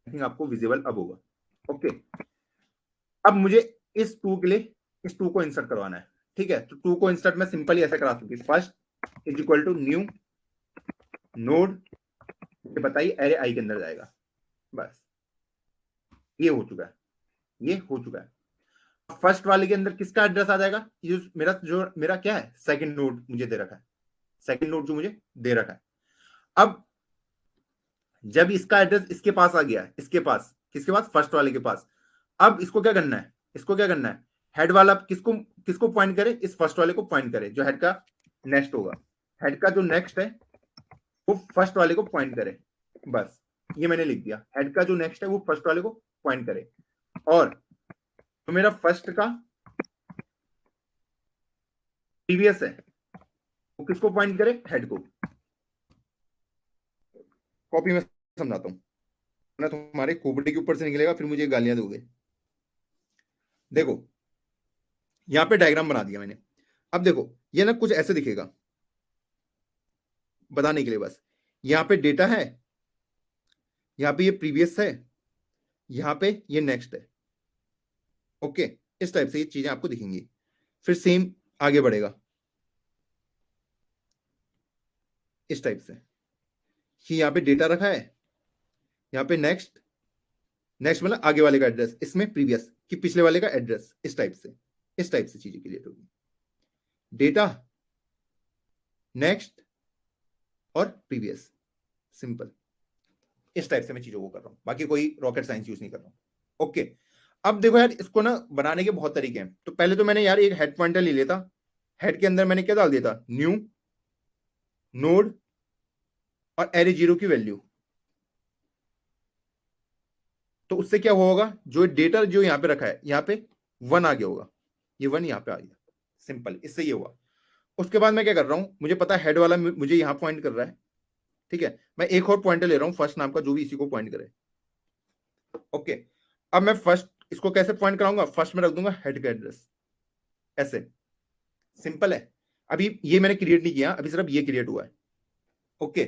आई थिंक आपको विजिबल अब होगा। ओके, अब मुझे इस 2 के लिए इस 2 को इंसर्ट करवाना है, ठीक है। तो 2 को इंसर्ट मैं सिंपली ऐसे करा सकती, first is equal to new node, बताइए एरे आई के अंदर जाएगा, बस ये हो चुका है, ये हो चुका है। फर्स्ट वाले के अंदर किसका एड्रेस आ जाएगा, जो मेरा क्या है, सेकंड नोड मुझे दे रखा है, सेकंड नोड जो मुझे दे रखा है। अब जब इसका एड्रेस इसके पास आ गया, इसके पास, किसके पास, फर्स्ट वाले के पास। अब इसको क्या करना है, इसको क्या करना है, हेड वाला किसको किसको पॉइंट करे, इस फर्स्ट वाले को पॉइंट करे जो हेड का नेक्स्ट होगा, हेड का जो नेक्स्ट है वो फर्स्ट वाले को पॉइंट करे, बस ये मैंने लिख दिया, हेड का जो नेक्स्ट है वो फर्स्ट वाले को पॉइंट करे। और तो मेरा फर्स्ट का प्रीवियस है वो किसको पॉइंट करे, हेड को। कॉपी में समझाता हूं ना, तुम्हारे खोपड़ी के ऊपर से निकलेगा फिर मुझे गालियां दोगे। देखो यहां पे डायग्राम बना दिया मैंने। अब देखो ये ना कुछ ऐसे दिखेगा, बताने के लिए बस। यहां पे डेटा है, यहां पे ये प्रीवियस है, यहां पे ये नेक्स्ट है। ओके, इस टाइप से ये चीजें आपको दिखेंगी। फिर सेम आगे बढ़ेगा इस टाइप से कि यहाँ पे डेटा रखा है, यहाँ पे नेक्स्ट, नेक्स्ट मतलब आगे वाले का एड्रेस, इसमें प्रीवियस कि पिछले वाले का एड्रेस, इस टाइप से, इस टाइप से चीजें क्रिएट होगी। डेटा, नेक्स्ट और प्रीवियस, सिंपल। इस टाइप से मैं चीजों को कर रहा हूं, बाकी कोई रॉकेट साइंस यूज नहीं कर रहा हूं। ओके, अब देखो यार इसको ना बनाने के बहुत तरीके हैं। तो पहले तो मैंने यार एक हेड पॉइंटर ले लिया था, हेड के अंदर मैंने क्या डाल दिया था, न्यू नोड और एरे 0 की वैल्यू। तो उससे क्या होगा, जो डेटा जो यहां पे रखा है यहां पे 1 आ गया होगा, ये 1 यहां पे आ गया, सिंपल। इससे ये हुआ। उसके बाद मैं क्या कर रहा हूं, मुझे पता है हेड वाला मुझे यहां पॉइंट कर रहा है, ठीक है। मैं एक और पॉइंटर ले रहा हूं फर्स्ट नाम का, जो भी इसी को पॉइंट करे। ओके, अब मैं फर्स्ट इसको कैसे पॉइंट कराऊंगा, फर्स्ट में रख दूंगा हेड का एड्रेस, ऐसे, सिंपल है। अभी ये मैंने क्रिएट नहीं किया, अभी सिर्फ ये क्रिएट हुआ है। ओके,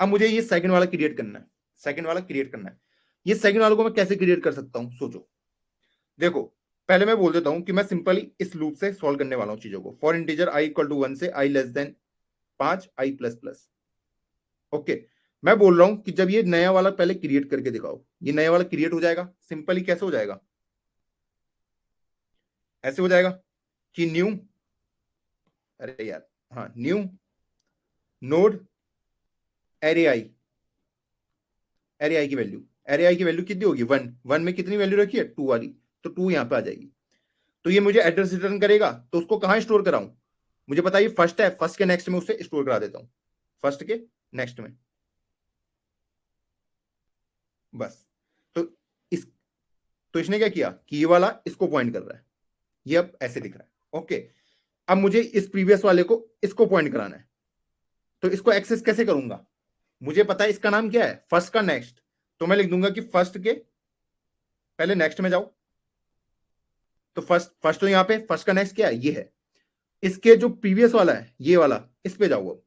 अब मुझे ये सेकंड वाला क्रिएट करना है, सेकंड वाला क्रिएट करना है। ये सेकंड वाले को मैं कैसे क्रिएट कर सकता हूं, सोचो। देखो पहले मैं बोल देता हूं कि मैं सिंपली इस लूप से सॉल्व करने वाला हूं चीजों को। For integer i equal to 1 से i less than 5 i plus plus. Okay, मैं बोल रहा हूं कि जब ये नया वाला पहले क्रिएट करके दिखाओ, ये नया वाला क्रिएट हो जाएगा सिंपली। कैसे हो जाएगा, ऐसे हो जाएगा कि न्यू, अरे यार हाँ, न्यू नोड एरे आई, एरे आई की वैल्यू, एरे आई की वैल्यू कितनी होगी, 1। 1 में कितनी वैल्यू रखी है, 2 वाली, तो 2 यहां पे आ जाएगी। तो ये मुझे एड्रेस रिटर्न करेगा, तो उसको कहां स्टोर कराऊं, मुझे पता है ये फर्स्ट है, फर्स्ट के नेक्स्ट में उसे स्टोर करा देता हूं, फर्स्ट के नेक्स्ट में, बस। तो इस तो इसने क्या किया कि ये वाला इसको पॉइंट कर रहा है, ये अब ऐसे दिख रहा है। ओके, अब मुझे इस प्रीवियस वाले को इसको पॉइंट कराना है, तो इसको एक्सेस कैसे करूंगा, मुझे पता है इसका नाम क्या है, फर्स्ट का नेक्स्ट। तो मैं लिख दूंगा कि फर्स्ट के पहले नेक्स्ट में जाओ। तो फर्स्ट फर्स्ट तो यहां पे फर्स्ट का नेक्स्ट क्या है, ये है। इसके जो प्रीवियस वाला है ये वाला, इस पे जाओ अब।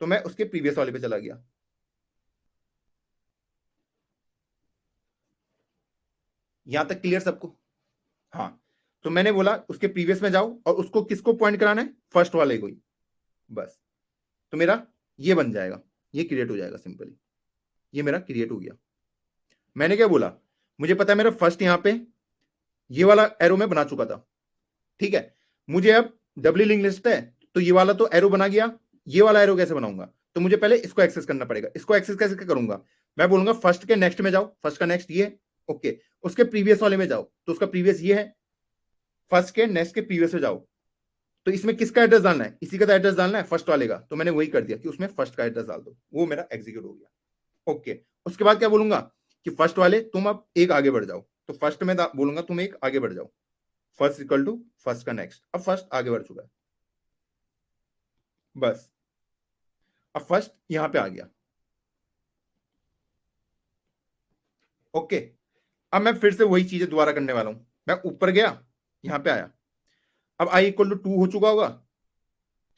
तो मैं उसके प्रीवियस वाले पे चला गया। यहां तक क्लियर सबको, हाँ। तो मैंने बोला उसके प्रीवियस में जाओ और उसको किसको पॉइंट कराना है, फर्स्ट वाले को ही, बस। तो मेरा ये बन जाएगा, ये क्रिएट हो जाएगा सिंपली, ये मेरा क्रिएट हो गया। मैंने क्या बोला, मुझे पता है मेरा फर्स्ट यहां पे ये वाला एरो में बना चुका था, ठीक है। मुझे अब डबली लिंक लिस्ट है, तो ये वाला तो एरो बना गया, ये वाला एरो कैसे बनाऊंगा, तो मुझे पहले इसको एक्सेस करना पड़ेगा। इसको एक्सेस कैसे करूंगा, मैं बोलूंगा फर्स्ट के नेक्स्ट में जाओ, फर्स्ट का नेक्स्ट ये है, ओके। उसके प्रीवियस वाले में जाओ, तो उसका प्रीवियस ये है, फर्स्ट के नेक्स्ट के प्रीवियस में जाओ। तो इसमें किसका एड्रेस डालना है, इसी का तो एड्रेस डालना है, फर्स्ट वाले का। तो मैंने वही कर दिया कि उसमें फर्स्ट का एड्रेस डाल दो, वो मेरा एग्जीक्यूट हो गया। ओके, उसके बाद क्या बोलूंगा कि फर्स्ट वाले तुम अब एक आगे बढ़ जाओ। तो फर्स्ट में बोलूंगा तुम एक आगे बढ़ जाओ, फर्स्ट इक्वल टू फर्स्ट का नेक्स्ट। अब फर्स्ट आगे बढ़ चुका है, बस। अब फर्स्ट यहां पे आ गया, ओके। अब मैं फिर से वही चीजें दोबारा करने वाला हूं। मैं ऊपर गया, यहां पे आया, अब आई इक्वल टू 2 हो चुका होगा,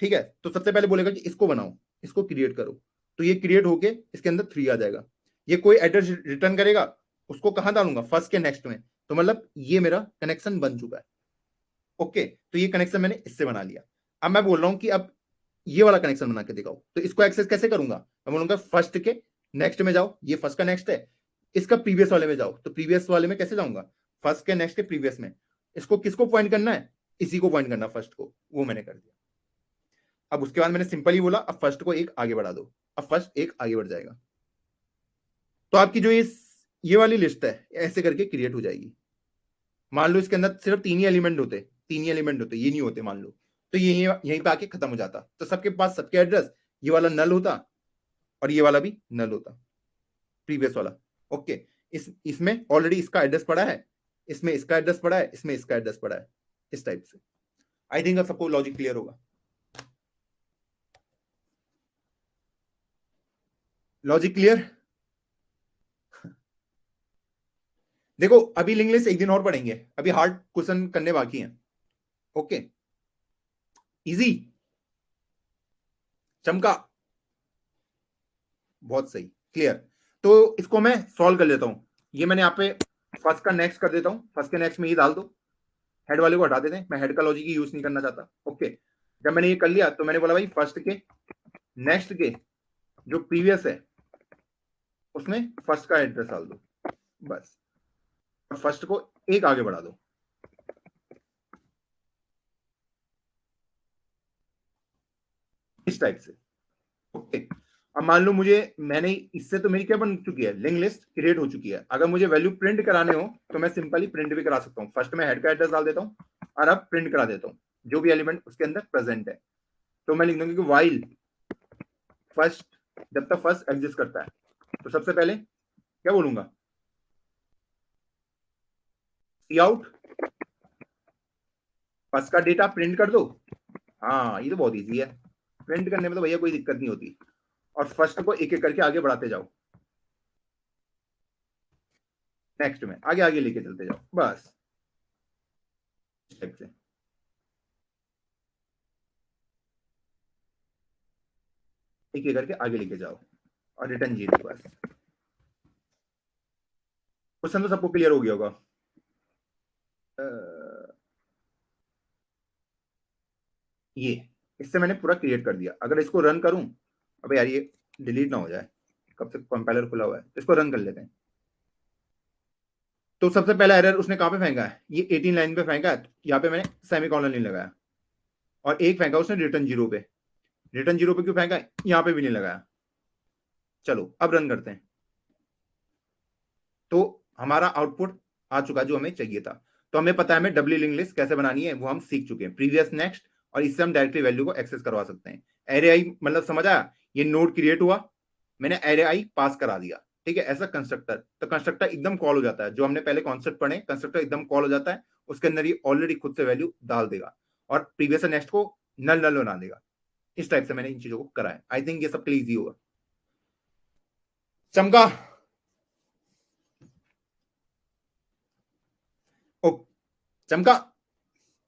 ठीक है। तो सबसे पहले बोलेगा कि इसको बनाओ, इसको क्रिएट करो। तो ये क्रिएट होके इसके अंदर 3 आ जाएगा। ये कोई एड्रेस रिटर्न करेगा, उसको कहां डालूंगा, फर्स्ट के नेक्स्ट में। तो मतलब ये मेरा कनेक्शन बन चुका है, ओके। तो ये कनेक्शन मैंने इससे बना लिया। अब मैं बोल रहा हूं कि अब ये वाला कनेक्शन बना के दिखाओ। तो इसको एक्सेस कैसे करूंगा, मैं बोलूंगा फर्स्ट के नेक्स्ट में जाओ, ये फर्स्ट का नेक्स्ट है। इसका प्रीवियस वाले में जाओ, तो प्रीवियस वाले में कैसे जाऊंगा, फर्स्ट के नेक्स्ट के प्रीवियस में। इसको किसको पॉइंट करना है, इसी को पॉइंट करना, फर्स्ट को, वो मैंने कर दिया। अब उसके बाद मैंने सिंपल ही बोला अब फर्स्ट को एक आगे बढ़ा दो, अब फर्स्ट एक आगे बढ़ जाएगा। तो आपकी जो ये वाली लिस्ट है ऐसे करके क्रिएट हो जाएगी। मान लो इसके अंदर सिर्फ 3 ही एलिमेंट होते, 3 ही एलिमेंट होते, ये नहीं होते मान लो, तो ये यहीं पे आके खत्म हो जाता। तो सबके पास सबके एड्रेस, ये वाला नल होता और ये वाला भी नल होता, प्रीवियस वाला, ओके। इसमें ऑलरेडी इसका एड्रेस पड़ा है, इसमें इसका एड्रेस पड़ा है, इसमें इसका एड्रेस पड़ा है, इस टाइप से। आई थिंक अब सबको लॉजिक क्लियर होगा, लॉजिक क्लियर। देखो अभी लिंक लिस्ट एक दिन और पढ़ेंगे, अभी हार्ड क्वेश्चन करने बाकी हैं। ओके, इजी, चमका, बहुत सही, क्लियर। तो इसको मैं सॉल्व कर लेता हूं। ये मैंने यहाँ पे फर्स्ट का नेक्स्ट कर देता हूं, फर्स्ट के नेक्स्ट में ही डाल दो, हेड वाले को हटा देते हैं, मैं हेड का लॉजिक यूज नहीं करना चाहता। ओके, जब मैंने ये कर लिया तो मैंने बोला भाई फर्स्ट के नेक्स्ट के जो प्रीवियस है उसमें फर्स्ट का एड्रेस डाल दो बस, और फर्स्ट को एक आगे बढ़ा दो, इस टाइप से। ओके, अब मान लो मुझे, मैंने इससे तो मेरी क्या बन चुकी है, लिंक लिस्ट क्रिएट हो चुकी है। अगर मुझे वैल्यू प्रिंट कराने हो तो मैं सिंपली प्रिंट भी करा सकता हूं। फर्स्ट में हेड का एड्रेस डाल देता हूं और अब प्रिंट करा देता हूं जो भी एलिमेंट उसके अंदर प्रेजेंट है। तो मैं लिख दूंगा कि वाइल फर्स्ट, जब तक फर्स्ट एग्जिस्ट करता है, तो सबसे पहले क्या बोलूंगा, सी आउट, फर्स्ट का डेटा प्रिंट कर दो। हाँ ये तो बहुत इजी है, प्रिंट करने में तो भैया कोई दिक्कत नहीं होती। और फर्स्ट को एक एक करके आगे बढ़ाते जाओ, नेक्स्ट में आगे आगे लेके चलते जाओ बस, इस टाइप से। एक एक करके आगे लेके जाओ और रिटर्न 0 बस। क्वेश्चन तो सबको क्लियर हो गया होगा। ये इससे मैंने पूरा क्रिएट कर दिया। अगर इसको रन करूं, अबे यार ये डिलीट ना हो जाए, कब से कंपाइलर खुला हुआ है, तो इसको रन कर लेते हैं। तो सबसे पहला एरर उसने कहां पे फेंका है, ये 18 लाइन पे फेंका है, यहाँ पे मैंने सेमीकोलन नहीं लगाया। और एक फेंका उसने रिटर्न 0 पे, रिटर्न 0 पे क्यों फेंका है, यहाँ पे भी नहीं लगाया। चलो अब रन करते हैं, तो हमारा आउटपुट आ चुका जो हमें चाहिए था। तो हमें पता है हमें डब्ल्यू लिंक लिस्ट कैसे बनानी है, वो हम सीख चुके हैं, प्रीवियस नेक्स्ट, और इससे हम डायरेक्टली वैल्यू को एक्सेस करवा सकते हैं। एरे आई मतलब समझ आया, ये नोड क्रिएट हुआ, मैंने एरे आई पास करा दिया, ठीक है, ऐसा कंस्ट्रक्टर। तो कंस्ट्रक्टर एकदम कॉल हो जाता है, जो हमने पहले कॉन्सेप्ट पढ़े, कंस्ट्रक्टर एकदम कॉल हो जाता है, उसके अंदर ये ऑलरेडी खुद से वैल्यू डाल देगा और प्रीवियस नेक्स्ट को नल नल बना देगा। इस टाइप से मैंने इन चीजों को करा है। आई थिंक ये सब के लिए इजी होगा। चमका, ओ, चमका,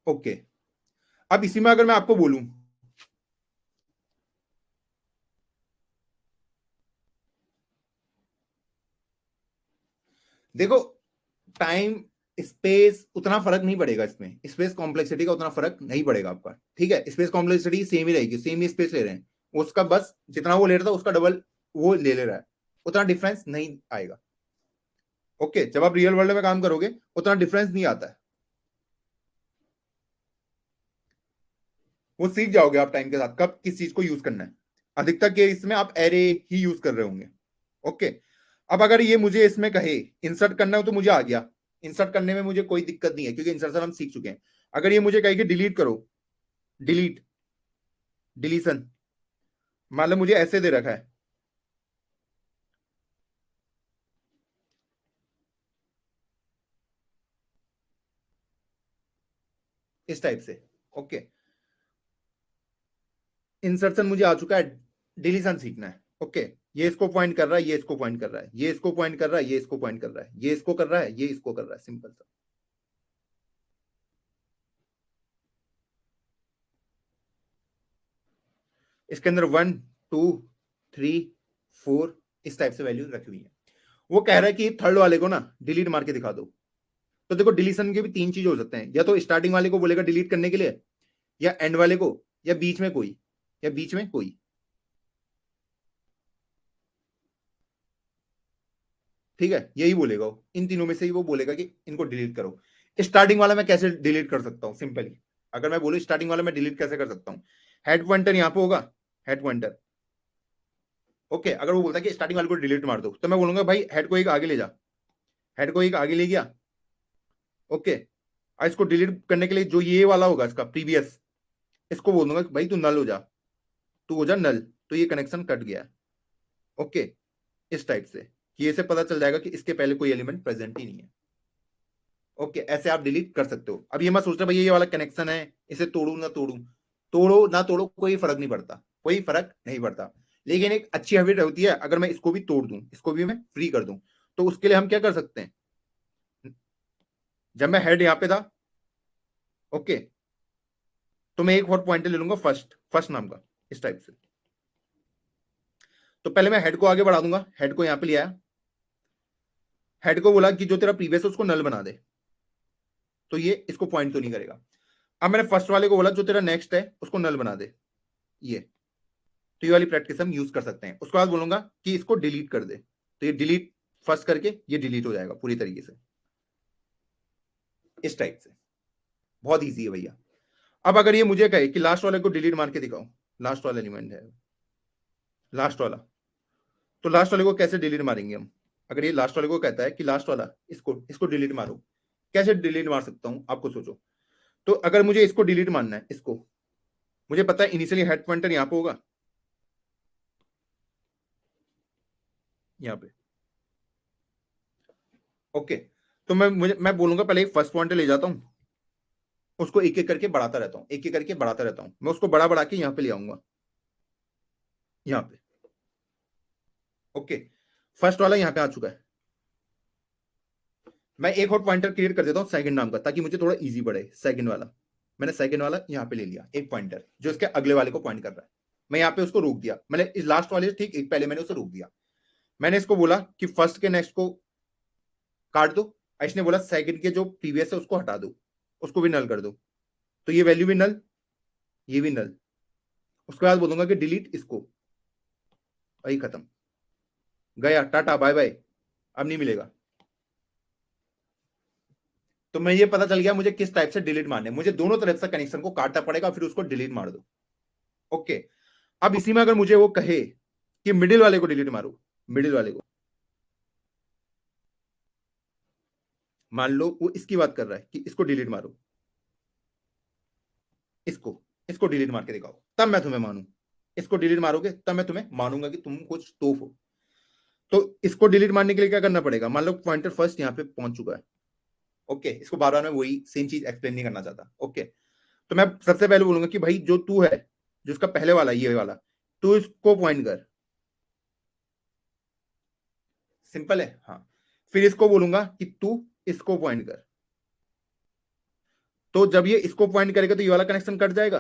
ओके। अब इसी में अगर मैं आपको बोलूं, देखो टाइम स्पेस उतना फर्क नहीं पड़ेगा इसमें, स्पेस कॉम्प्लेक्सिटी का उतना फर्क नहीं पड़ेगा आपका, ठीक है, स्पेस कॉम्प्लेक्सिटी सेम ही रहेगी, सेम ही स्पेस ले रहे हैं, उसका बस जितना वो ले रहा था उसका डबल वो ले रहा है, उतना डिफरेंस नहीं आएगा। ओके, जब आप रियल वर्ल्ड में काम करोगे उतना डिफरेंस नहीं आता है, वो सीख जाओगे आप टाइम के साथ कब किस चीज को यूज करना है। अधिकतर केस में आप एरे ही यूज कर रहे होंगे। ओके, अब अगर ये मुझे इसमें कहे इंसर्ट करना हो तो मुझे आ गया, इंसर्ट करने में मुझे कोई दिक्कत नहीं है क्योंकि इंसर्शन हम सीख चुके हैं। अगर ये मुझे कहे कि डिलीट करो, डिलीट, डिलीशन, मान लो मुझे ऐसे दे रखा है, इस टाइप से। ओके, इंसर्शन मुझे आ चुका है, डिलीशन सीखना है। ओके, ये इसको पॉइंट कर रहा है, ये इसको पॉइंट कर रहा है, ये इसको पॉइंट कर रहा है, ये इसको पॉइंट कर रहा है, ये इसको कर रहा है, ये इसको कर रहा है, सिंपल सा। इसके अंदर 1 2 3 4 इस टाइप से वैल्यू रखी हुई है। वो कह रहा है कि थर्ड वाले को ना डिलीट मार के दिखा दो। तो देखो डिलीशन के भी तीन चीज हो सकते हैं, या तो स्टार्टिंग वाले को बोलेगा डिलीट करने के लिए, या एंड वाले को, या बीच में कोई, या बीच में कोई, ठीक है, यही बोलेगा वो, इन तीनों में से ही वो बोलेगा कि इनको डिलीट करो। स्टार्टिंग वाला मैं कैसे डिलीट कर सकता हूं, सिंपली अगर मैं बोलूं स्टार्टिंग वाला मैं डिलीट कैसे कर सकता हूं, हेड पॉइंटर यहां पे होगा, हेड पॉइंटर। ओके, अगर वो बोलता है कि स्टार्टिंग वाले को डिलीट मार दो, तो मैं बोलूंगा भाई हेड को एक आगे ले जा, हेड को एक आगे ले गया। ओके, और इसको डिलीट करने के लिए जो ये वाला होगा इसका प्रीवियस, इसको बोल दूंगा भाई तू नल हो जा, तू हो जा नल, तो ये कनेक्शन कट गया। ओके, इस टाइप से कि इसे पता चल जाएगा कि इसके पहले कोई एलिमेंट प्रेजेंट ही नहीं है। ओके, ऐसे आप डिलीट कर सकते हो। अब ये मत सोचना भाई ये वाला कनेक्शन है, इसे तोड़ू ना तोड़ू, तोड़ो ना तोड़ो कोई फर्क नहीं पड़ता, कोई फर्क नहीं पड़ता। लेकिन एक अच्छी हैबिट होती है, अगर मैं इसको भी तोड़ दूं, इसको भी मैं फ्री कर दूं, तो उसके लिए हम क्या कर सकते हैं, जब मैं हेड यहां पे था, ओके, तो मैं एक और पॉइंटर ले लूंगा फर्स्ट नाम का, इस टाइप से। तो पहले मैं हेड को आगे बढ़ा दूंगा, हेड को यहां पे ले आया, हेड को बोला कि जो तेरा प्रीवियस है उसको नल बना दे, तो ये इसको पॉइंट तो नहीं करेगा। अब मैंने फर्स्ट वाले को बोला जो तेरा नेक्स्ट है उसको नल बना दे, ये। तो ये वाली प्रैक्टिस हम यूज कर सकते हैं। उसके बाद बोलूंगा कि इसको डिलीट कर दे, तो ये डिलीट फर्स्ट करके ये डिलीट हो जाएगा पूरी तरीके से, इस टाइप से। बहुत ईजी है भैया। अब अगर ये मुझे कहे कि लास्ट वाले को डिलीट मार के दिखाओ, लास्ट वाला एलिमेंट है लास्ट वाला, तो लास्ट वाले को कैसे डिलीट मारेंगे हम? अगर ये लास्ट वाले को कहता है कि लास्ट वाला इसको इसको डिलीट मारो, कैसे डिलीट मार सकता हूं आपको सोचो। तो अगर मुझे इसको डिलीट मारना है, इसको, मुझे पता है इनिशियली हेड पॉइंटर यहां पे होगा, यहां पे, ओके। तो मैं बोलूंगा पहले एक फर्स्ट पॉइंटर ले जाता हूं, उसको एक एक करके बढ़ाता रहता हूं, एक एक करके बढ़ाता रहता हूं, मैं उसको बड़ा बढ़ा के यहां पे ले आऊंगा, यहां पे, ओके। फर्स्ट वाला यहां पे आ चुका है। मैं एक और पॉइंटर क्रिएट कर देता हूं सेकंड नाम का, ताकि मुझे थोड़ा इजी पड़े। सेकंड वाला, मैंने सेकंड वाला यहां पे ले लिया, एक पॉइंटर जो इसके अगले वाले को पॉइंट कर रहा है। मैं यहां पे उसको रोक दिया, मैंने इस लास्ट वाले ठीक एक पहले मैंने उसे रोक दिया। मैंने इसको बोला कि फर्स्ट के नेक्स्ट को काट दो, इसने बोला सेकंड के जो प्रीवियस है उसको हटा दो, उसको भी नल कर दो, तो ये वैल्यू भी नल, ये भी नल। उसके बाद बोलूंगा कि डिलीट इसको, वही खत्म, गया, टाटा बाय बाय, अब नहीं मिलेगा। तो मैं ये पता चल गया मुझे किस टाइप से डिलीट मारने, मुझे दोनों तरफ से कनेक्शन को काटना पड़ेगा, फिर उसको डिलीट मार दो, ओके। अब इसी में अगर मुझे वो कहे कि मिडिल वाले को डिलीट मारो, मिडिल वाले को, मान लो वो इसकी बात कर रहा है कि इसको डिलीट मारो, इसको इसको डिलीट मार के दिखाओ, तब मैं तुम्हें मानू। इसको डिलीट मारोगे तब मैं तुम्हें मानूंगा कि तुम कुछ तोफ हो। तो इसको डिलीट मारने के लिए क्या करना पड़ेगा? मान लो पॉइंटर फर्स्ट यहां पे पहुंच चुका है, ओके। इसको बार बार मैं वही सेम चीज एक्सप्लेन नहीं करना चाहता, ओके। तो मैं सबसे पहले बोलूंगा कि भाई जो तू है, जो इसका पहले वाला ये वाला, तू इसको पॉइंट कर, सिंपल है, हाँ। फिर इसको बोलूंगा कि तू इसको पॉइंट कर। तो जब ये इसको पॉइंट करेगा तो ये वाला कनेक्शन कट जाएगा,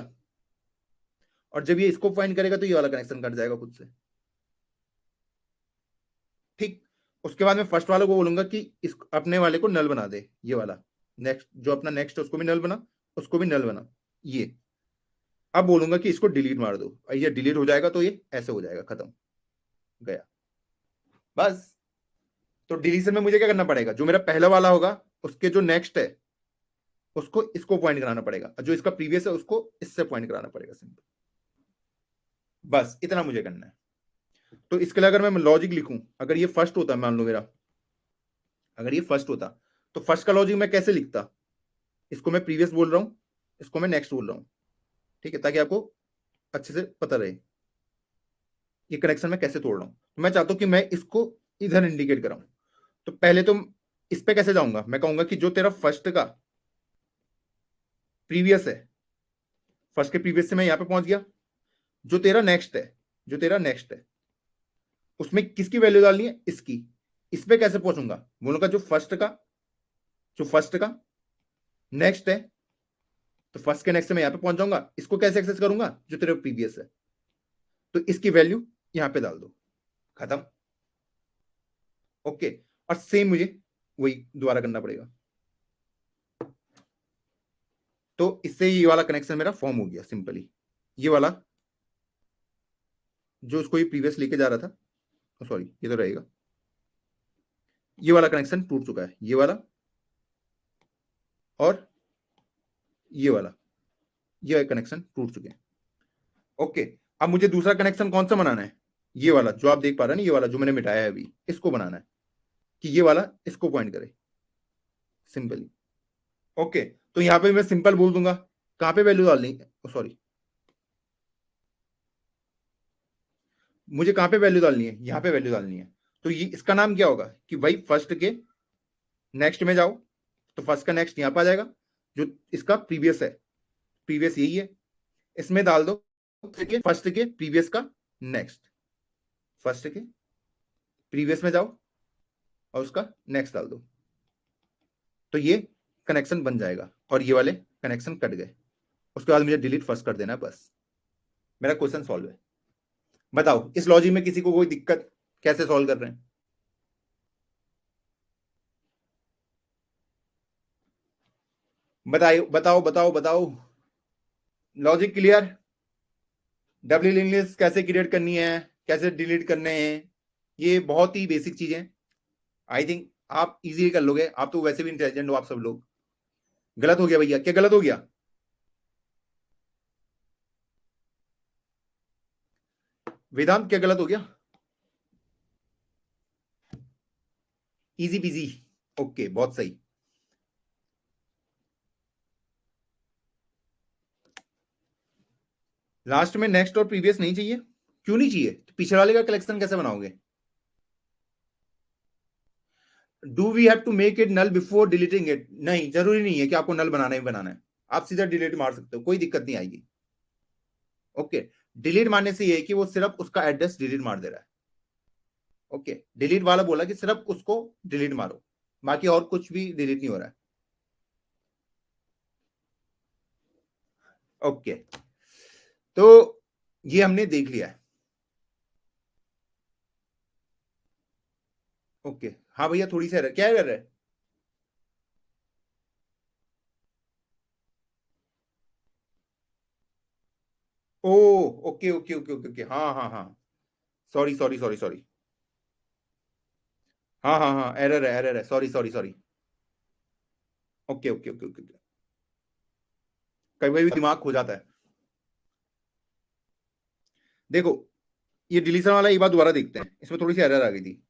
और जब ये इसको पॉइंट करेगा तो ये वाला कनेक्शन कट जाएगा खुद से, ठीक। उसके बाद मैं फर्स्ट वाले को बोलूंगा कि इस अपने वाले को नल बना दे, ये वाला नेक्स्ट, जो अपना नेक्स्ट है उसको भी नल बना, उसको भी नल बना, ये। अब बोलूंगा कि इसको डिलीट मार दो, ये डिलीट हो जाएगा, तो ये ऐसे हो जाएगा, खत्म, गया, बस। तो डिलीशन में मुझे क्या करना पड़ेगा? जो मेरा पहला वाला होगा उसके जो नेक्स्ट है उसको इसको पॉइंट कराना पड़ेगा, जो इसका प्रीवियस है उसको इससे पॉइंट कराना पड़ेगा, सिंपल, बस इतना मुझे करना है। तो इसके लिए अगर मैं लॉजिक लिखूं, अगर ये फर्स्ट होता, मान लो मेरा, अगर ये फर्स्ट होता, तो फर्स्ट का लॉजिक मैं कैसे लिखता? इसको मैं प्रीवियस बोल रहा हूं, इसको मैं नेक्स्ट बोल रहा हूं, ठीक है, ताकि आपको अच्छे से पता रहे ये कनेक्शन मैं कैसे तोड़ रहा हूं। तो मैं चाहता हूं कि मैं इसको इधर इंडिकेट कराऊं। तो पहले तो इस पे कैसे जाऊंगा? मैं कहूंगा कि जो तेरा फर्स्ट का प्रीवियस है, फर्स्ट के प्रीवियस से मैं यहां पे पहुंच गया, जो तेरा नेक्स्ट है, जो तेरा नेक्स्ट है उसमें किसकी वैल्यू डालनी है? इसकी। इस पे कैसे पहुंचूंगा? बोलूंगा जो फर्स्ट का, जो फर्स्ट का नेक्स्ट है, तो फर्स्ट के नेक्स्ट से मैं यहां पे पहुंच जाऊंगा, इसको कैसे एक्सेस करूंगा? जो तेरे प्रीवियस है, तो इसकी वैल्यू यहां पे डाल दो, खत्म, ओके। और सेम मुझे वही दोबारा करना पड़ेगा। तो इससे ये वाला कनेक्शन मेरा फॉर्म हो गया सिंपली, ये वाला जो उसको ये प्रीवियस लेके जा रहा था, सॉरी ये तो रहेगा, ये वाला कनेक्शन टूट चुका है, ये वाला और ये वाला, ये कनेक्शन टूट चुके हैं, ओके। अब मुझे दूसरा कनेक्शन कौन सा बनाना है? ये वाला जो आप देख पा रहे हैं ना, ये वाला जो मैंने मिटाया है अभी, इसको बनाना है कि ये वाला इसको पॉइंट करे, सिंपली, ओके। तो यहां पे मैं सिंपल बोल दूंगा, कहां पे वैल्यू डालनी है, सॉरी, मुझे कहां पे वैल्यू डालनी है? यहां पे वैल्यू डालनी है। तो ये इसका नाम क्या होगा कि भाई फर्स्ट के नेक्स्ट में जाओ, तो फर्स्ट का नेक्स्ट यहां पर आ जाएगा, जो इसका प्रीवियस है, प्रीवियस यही है, इसमें डाल दो फर्स्ट के प्रीवियस का नेक्स्ट, फर्स्ट के प्रीवियस में जाओ और उसका नेक्स्ट डाल दो, तो ये कनेक्शन बन जाएगा और ये वाले कनेक्शन कट गए। उसके बाद मुझे डिलीट फर्स्ट कर देना है, बस मेरा क्वेश्चन सॉल्व है। बताओ इस लॉजिक में किसी को कोई दिक्कत, कैसे सॉल्व कर रहे हैं? बताओ बताओ बताओ बताओ। Logic clear? W link list कैसे क्रिएट करनी है, कैसे डिलीट करने हैं, ये बहुत ही बेसिक चीजें। आई थिंक आप इजीली कर लोगे, आप तो वैसे भी इंटेलिजेंट हो आप सब लोग। गलत हो गया भैया? क्या गलत हो गया? वेदांत क्या गलत हो गया? Easy PG. ओके, बहुत सही। लास्ट में नेक्स्ट और प्रीवियस नहीं चाहिए? क्यों नहीं चाहिए? तो पिछले वाले का कलेक्शन कैसे बनाओगे? Do we have to make it null before deleting it? नहीं, जरूरी नहीं है कि आपको नल बनाना ही बनाना है, आप सीधा डिलीट मार सकते हो, कोई दिक्कत नहीं आएगी। ओके, डिलीट मारने से ये है कि वो सिर्फ उसका एड्रेस डिलीट मार दे रहा है। ओके, डिलीट वाला बोला कि सिर्फ उसको डिलीट मारो, बाकी और कुछ भी डिलीट नहीं हो रहा है। ओके, तो ये हमने देख लिया है। ओके, हाँ भैया थोड़ी सी क्या कर रहे हैं? ओ, okay okay okay okay okay, हाँ हाँ हाँ, सॉरी सॉरी सॉरी सॉरी, हाँ हाँ हाँ, एरर है, sorry sorry sorry. Okay okay okay okay, कभी कभी दिमाग खो जाता है। देखो, ये डिलीशन वाला एक बार दोबारा देखते हैं, इसमें थोड़ी सी एरर आ गई थी।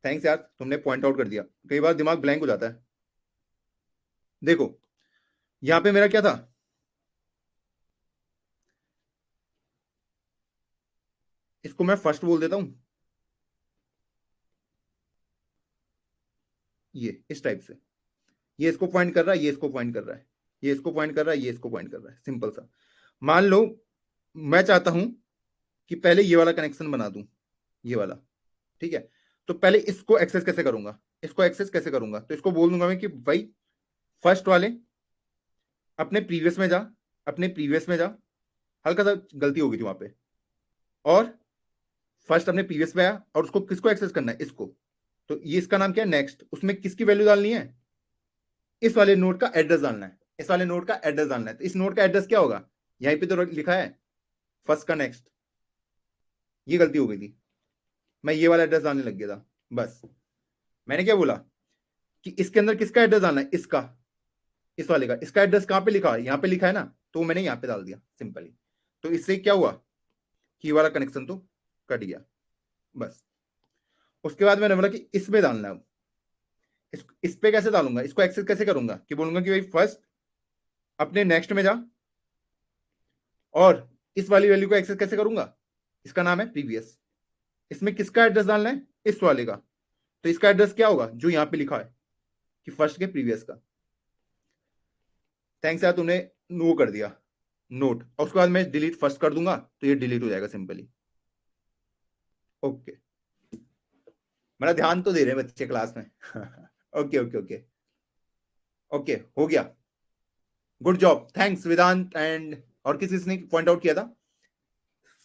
थैंक्स यार, तुमने पॉइंट आउट कर दिया, कई बार दिमाग ब्लैंक हो जाता है। देखो, यहां पे मेरा क्या था? इसको मैं फर्स्ट बोल देता हूं, ये इस टाइप से। ये इसको पॉइंट कर रहा है, ये इसको पॉइंट कर रहा है, ये इसको पॉइंट कर रहा है, ये इसको पॉइंट कर रहा है, सिंपल सा। मान लो मैं चाहता हूं कि पहले ये वाला कनेक्शन बना दूं, ये वाला, ठीक है? तो पहले इसको एक्सेस कैसे करूंगा? इसको एक्सेस कैसे करूंगा? तो इसको बोल दूंगा मैं कि भाई फर्स्ट वाले अपने प्रीवियस में जा, अपने प्रीवियस में जा, हल्का सा गलती हो गई थी वहां पे, और फर्स्ट अपने प्रीवियस में आया, और उसको किसको एक्सेस करना है? इसको। तो ये इसका नाम क्या है? नेक्स्ट। उसमें किसकी वैल्यू डालनी है? इस वाले नोड का एड्रेस डालना है, इस वाले नोड का एड्रेस डालना है। तो इस नोड का एड्रेस क्या होगा? यहीं पे तो लिखा है फर्स्ट का नेक्स्ट, ये गलती हो गई थी, मैं ये वाला एड्रेस डालने लग गया था। बस मैंने क्या बोला कि इसके अंदर किसका एड्रेस डालना है? इसका, इस वाले का। इसका एड्रेस कहां पे लिखा है? यहां पे लिखा है ना, तो मैंने यहां पे डाल दिया सिंपली। तो इससे क्या हुआ कि वाला कनेक्शन तो कट गया। बस उसके बाद मैंने बोला कि इसमें डालना है। इस पे कैसे डालूंगा? इसको एक्सेस कैसे करूंगा? कि बोलूंगा कि भाई फर्स्ट अपने नेक्स्ट में जा, और इस वाली वैल्यू को एक्सेस कैसे करूंगा? इसका नाम है प्रीवियस। इसमें किसका एड्रेस डालना है? इस वाले का। तो इसका एड्रेस क्या होगा जो यहां पे लिखा है कि फर्स्ट के प्रीवियस का। थैंक्स यार, तूने वो कर दिया नोट, और उसके बाद मैं डिलीट फर्स्ट कर दूंगा तो ये डिलीट हो जाएगा सिंपली। ओके, मेरा ध्यान तो दे रहे हैं बच्चे क्लास में। ओके ओके ओके ओके, हो गया, good job, thanks Vedant. And और किसने पॉइंट आउट किया था?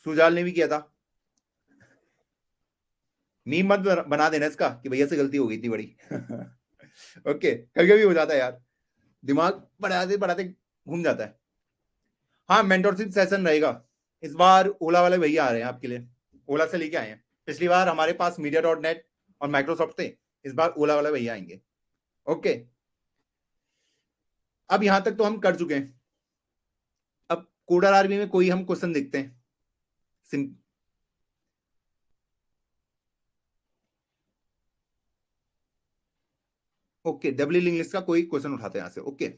सुजाल ने भी किया था। मीम मत बना देना इसका कि भैया से गलती हो गई थी बड़ी। ओके, कभी कभी हो जाता है यार, दिमाग बढ़ाते बढ़ाते घूम जाता है। हाँ, मेंटरशिप सेशन रहेगा इस बार, ओला वाले भैया आ रहे हैं आपके लिए, ओला से लेके आए हैं। पिछली बार हमारे पास मीडिया.नेट और माइक्रोसॉफ्ट थे, इस बार ओला वाले भैया आएंगे। ओके, अब यहां तक तो हम कर चुके हैं। अब कोडर आरबी में कोई हम क्वेश्चन देखते हैं। ओके, डब्ल्यू इंग्लिश का कोई क्वेश्चन उठाते हैं यहां से। ओके,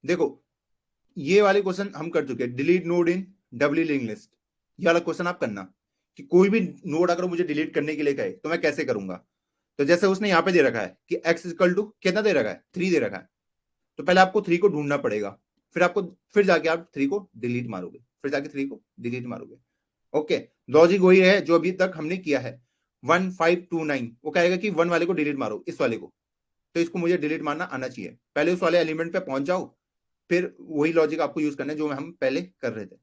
देखो ये वाले क्वेश्चन हम कर चुके हैं, delete node in W link list. ये वाला क्वेश्चन आप करना कि कोई भी नोड अगर मुझे डिलीट करने के लिए कहे तो मैं कैसे करूंगा। तो जैसे उसने यहां पे दे रखा है कि x इक्वल टू कितना दे रखा है? 3 दे रखा है। तो पहले आपको 3 को ढूंढना पड़ेगा, फिर आपको, फिर जाके आप 3 को डिलीट मारोगे, फिर जाके 3 को डिलीट मारोगे। ओके, लॉजिक वही है जो अभी तक हमने किया है। 1529, वो कहेगा कि 1 वाले को डिलीट मारो, इस वाले को, तो इसको मुझे डिलीट मारना आना चाहिए। पहले उस वाले एलिमेंट पे पहुंच जाओ, फिर वही लॉजिक आपको यूज करना है जो हम पहले कर रहे थे।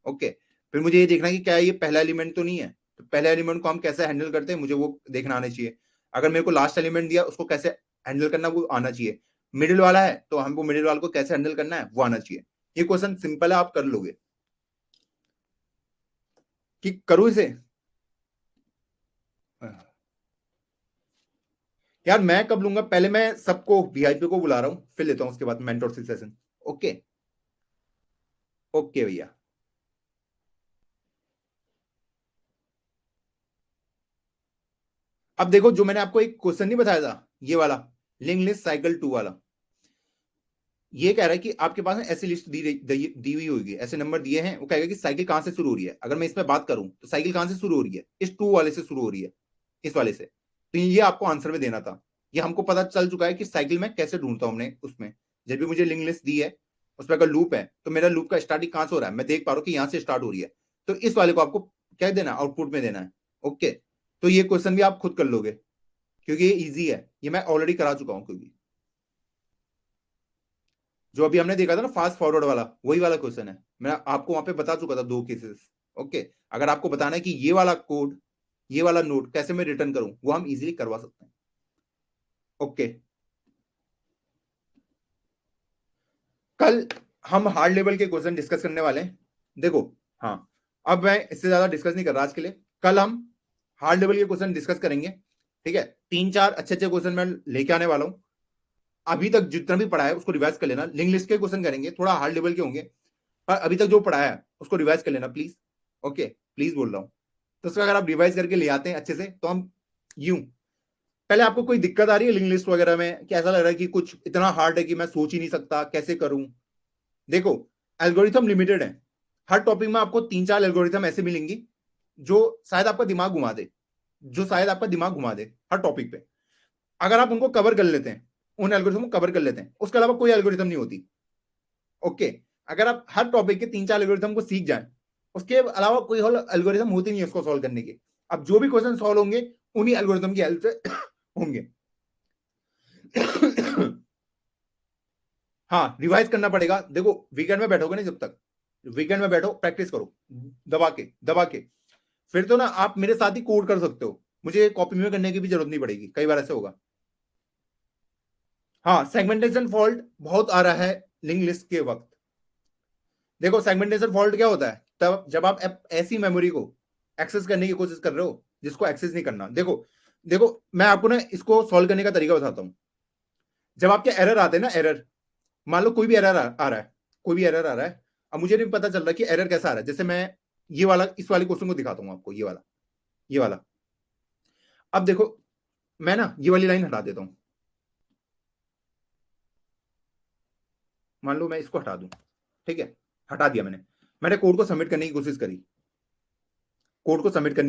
ओके, फिर मुझे ये देखना है कि क्या ये पहला एलिमेंट तो नहीं है, तो पहले एलिमेंट को हम कैसे हैंडल करते हैं मुझे वो देखना आना चाहिए। अगर मेरे को लास्ट एलिमेंट दिया उसको कैसे हैंडल करना वो आना चाहिए। मिडिल वाला है तो हमको मिडिल वाले को कैसे हैंडल करना है वो आना चाहिए। ये क्वेश्चन सिंपल है, आप कर लोगे। कि करूं इसे? यार मैं कब लूंगा, पहले मैं सबको वीआईपी को बुला रहा हूं, फिर लेता हूं उसके बाद मेंटोरशिप सेशन। ओके ओके भैया। अब देखो, जो मैंने आपको एक क्वेश्चन नहीं बताया था, ये वाला लिंक लिस्ट साइकिल 2 वाला, ये कह रहा है कि आपके पास ऐसी लिस्ट दी हुई होगी, ऐसे नंबर दिए हैं, वो कहेगा कि साइकिल कहां से शुरू हो रही है। अगर मैं इस पर बात करूं तो साइकिल कहां से शुरू हो रही है, इस 2 वाले से शुरू हो रही है, इस वाले से। तो ये आपको आंसर में देना था। ये हमको पता चल चुका है कि साइकिल में कैसे ढूंढता हूं हमने उसमें। जब भी मुझे लिंक लिस्ट दी है, उसमें अगर लूप है तो मेरा लूप का स्टार्टिंग कहां से हो रहा है, मैं देख पा रहा हूं कि यहां से स्टार्ट हो रही है। तो इस वाले को आपको क्या देना, आउटपुट में देना है। ओके, तो ये क्वेश्चन भी आप खुद कर लोगे, क्योंकि ये ईजी है, ये मैं ऑलरेडी करा चुका हूं। क्योंकि जो अभी हमने देखा था ना फास्ट फॉरवर्ड वाला, वही वाला क्वेश्चन है, मैं आपको वहां पे बता चुका था 2 केसेस। ओके, अगर आपको बताना है कि ये वाला कोड, ये वाला नोट कैसे मैं रिटर्न करूं, वो हम इजीली करवा सकते हैं। ओके, कल हम हार्ड लेवल के क्वेश्चन डिस्कस करने वाले हैं। देखो, हाँ, अब मैं इससे ज्यादा डिस्कस नहीं कर रहा आज के लिए। कल हम हार्ड लेवल के क्वेश्चन डिस्कस करेंगे, ठीक है। 3-4 अच्छे अच्छे क्वेश्चन मैं लेके आने वाला हूं। अभी तक जितना भी पढ़ा है उसको रिवाइज कर लेना। लिंक लिस्ट के क्वेश्चन करेंगे, थोड़ा हार्ड लेवल के होंगे, पर अभी तक जो पढ़ाया है उसको रिवाइज कर लेना प्लीज। ओके, प्लीज बोल रहा हूं। तो उसका अगर आप रिवाइज करके ले आते हैं अच्छे से, तो हम यूं, पहले आपको कोई दिक्कत आ रही है लिंक लिस्ट वगैरह में, क्या ऐसा लग रहा है कि कुछ इतना हार्ड है कि मैं सोच ही नहीं सकता कैसे करूं? देखो, एल्गोरिथम लिमिटेड है। हर टॉपिक में आपको 3-4 एल्गोरिथम ऐसे मिलेंगी जो शायद आपका दिमाग घुमा दे, हर टॉपिक पे। अगर आप उनको कवर कर लेते हैं, उन एल्गोरिथम को कवर कर लेते हैं, उसके अलावा कोई एल्गोरिथम नहीं होती। ओके, अगर आप हर टॉपिक के 3-4 एल्गोरिथम को सीख जाएं, उसके अलावा कोई और एल्गोरिथम होती नहीं है उसको सॉल्व करने के। अब जो भी क्वेश्चन सॉल्व होंगे उन्हीं एल्गोरिथम की हेल्प से होंगे। हाँ, रिवाइज करना पड़ेगा। देखो, वीकेंड में बैठोगे ना, जब तक वीकेंड में बैठो, प्रैक्टिस करो, दबा के फिर तो ना आप मेरे साथ ही कोड कर सकते हो, मुझे कॉपी में करने की भी जरूरत नहीं पड़ेगी। कई बार ऐसे होगा। हाँ, सेगमेंटेशन फॉल्ट बहुत आ रहा है लिंक लिस्ट के वक्त। देखो, सेगमेंटेशन फॉल्ट क्या होता है, तब जब आप ऐसी मेमोरी को एक्सेस करने की कोशिश कर रहे हो जिसको एक्सेस नहीं करना। देखो देखो, मैं आपको ना इसको सॉल्व करने का तरीका बताता हूं। जब आपके एरर आते हैं ना, एरर, मान लो कोई भी एरर आ रहा है, कोई भी एरर आ रहा है। अब मुझे नहीं पता चल रहा कि एरर कैसा आ रहा है। जैसे मैं ये वाला, इस वाले क्वेश्चन को दिखाता हूं आपको, ये वाला। अब देखो, मैं ना ये वाली लाइन हटा देता हूं। मान लो मैं इसको हटा दूं, ठीक है, हटा दिया मैंने। मैंने कोड को सबमिट करने की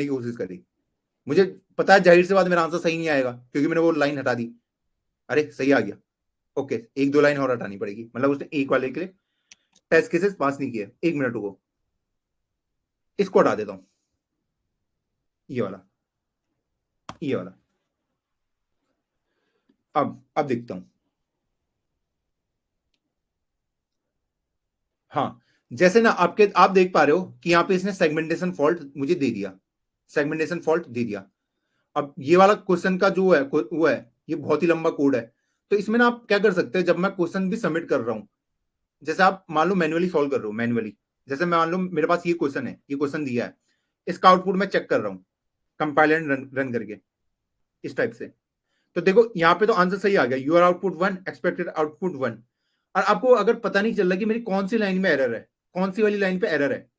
कोशिश करी, मुझे पता है जाहिर सी बात मेरा आंसर सही नहीं आएगा, क्योंकि मैंने वो लाइन हटा दी। अरे सही आ गया। ओके, 1-2 लाइन और हटानी पड़ेगी, मतलब उसने एक वाले के लिए टेस्ट केसेस पास नहीं किए। 1 मिनट रुको, इसको हटा देता हूं, ये वाला। अब देखता हूं। हाँ, जैसे ना आप देख पा रहे हो कि यहां पे इसने सेगमेंटेशन फॉल्ट मुझे दे दिया, सेगमेंटेशन फॉल्ट दे दिया। अब ये वाला क्वेश्चन का जो है वो है, ये बहुत ही लंबा कोड है। तो इसमें ना आप क्या कर सकते हैं, जब मैं क्वेश्चन भी सबमिट कर रहा हूं, जैसे आप मान लो मैन्युअली सॉल्व कर रहे हो, मैन्युअली, जैसे मान लो मेरे पास ये क्वेश्चन है, ये क्वेश्चन दिया है, इसका आउटपुट मैं चेक कर रहा हूँ कंपाइलर रन करके, इस टाइप से। तो देखो, यहाँ पे तो आंसर सही आ गया, यूर आउटपुट 1, एक्सपेक्टेड आउटपुट 1। और आपको अगर पता नहीं चल रहा कि मेरी कौन सी लाइन में एरर है, कौन सी वाली लाइन पे एरर है,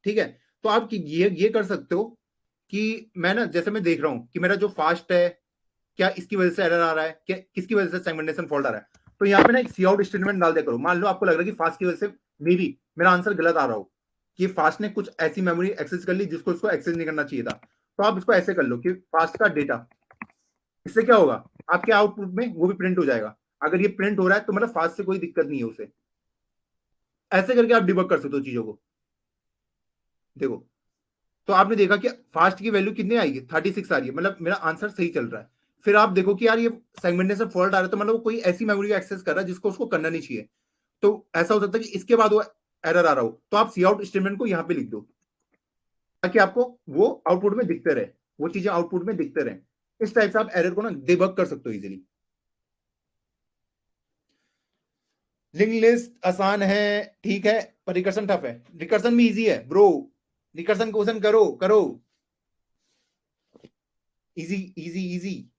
ठीक है, तो आप ये कर सकते हो कि मैं ना, जैसे मैं देख रहा हूं कि मेरा जो फास्ट है, क्या इसकी वजह से एरर आ रहा है, क्या किसकी वजह से सेगमेंटेशन फॉल्ट आ रहा है। तो यहाँ पे ना एक सी आउट स्टेटमेंट डाल दिया करो। मान लो आपको लग रहा है कि फास्ट की वजह से मेरा आंसर गलत आ रहा हो, कि फास्ट ने कुछ ऐसी मेमोरी एक्सेस कर ली जिसको इसको एक्सेस नहीं करना चाहिए था, तो आप इसको ऐसे कर लो कि फास्ट का डेटा, इससे क्या होगा, आपके आउटपुट में वो भी प्रिंट हो जाएगा। अगर ये प्रिंट हो रहा है तो मतलब फास्ट से कोई दिक्कत नहीं है उसे। ऐसे करके आप डिबग कर सकते हो चीजों को। देखो, तो आपने देखा कि फास्ट की वैल्यू कितनी आएगी, 36 आ रही है, मतलब मेरा आंसर सही चल रहा है। फिर आप देखो कि यार ये सेगमेंटेशन फॉल्ट आ रहा है, तो मतलब वो कोई ऐसी मेमोरी का एक्सेस कर रहा है जिसको उसको करना नहीं चाहिए। तो ऐसा हो सकता है कि इसके बाद वो एरर आ रहा हो, तो आप सी आउट स्टेटमेंट को यहां पे लिख दो ताकि आपको वो आउटपुट में दिखते रहे, वो चीजें आउटपुट में दिखते रहे। इस टाइप से आप एरर को ना डिबग कर सकते हो इजीली। लिंक लिस्ट आसान है, ठीक है, पर रिकर्सन टफ है। रिकर्सन भी इजी है ब्रो, रिकर्सन क्वेश्चन करो करो, इजी इजी इजी।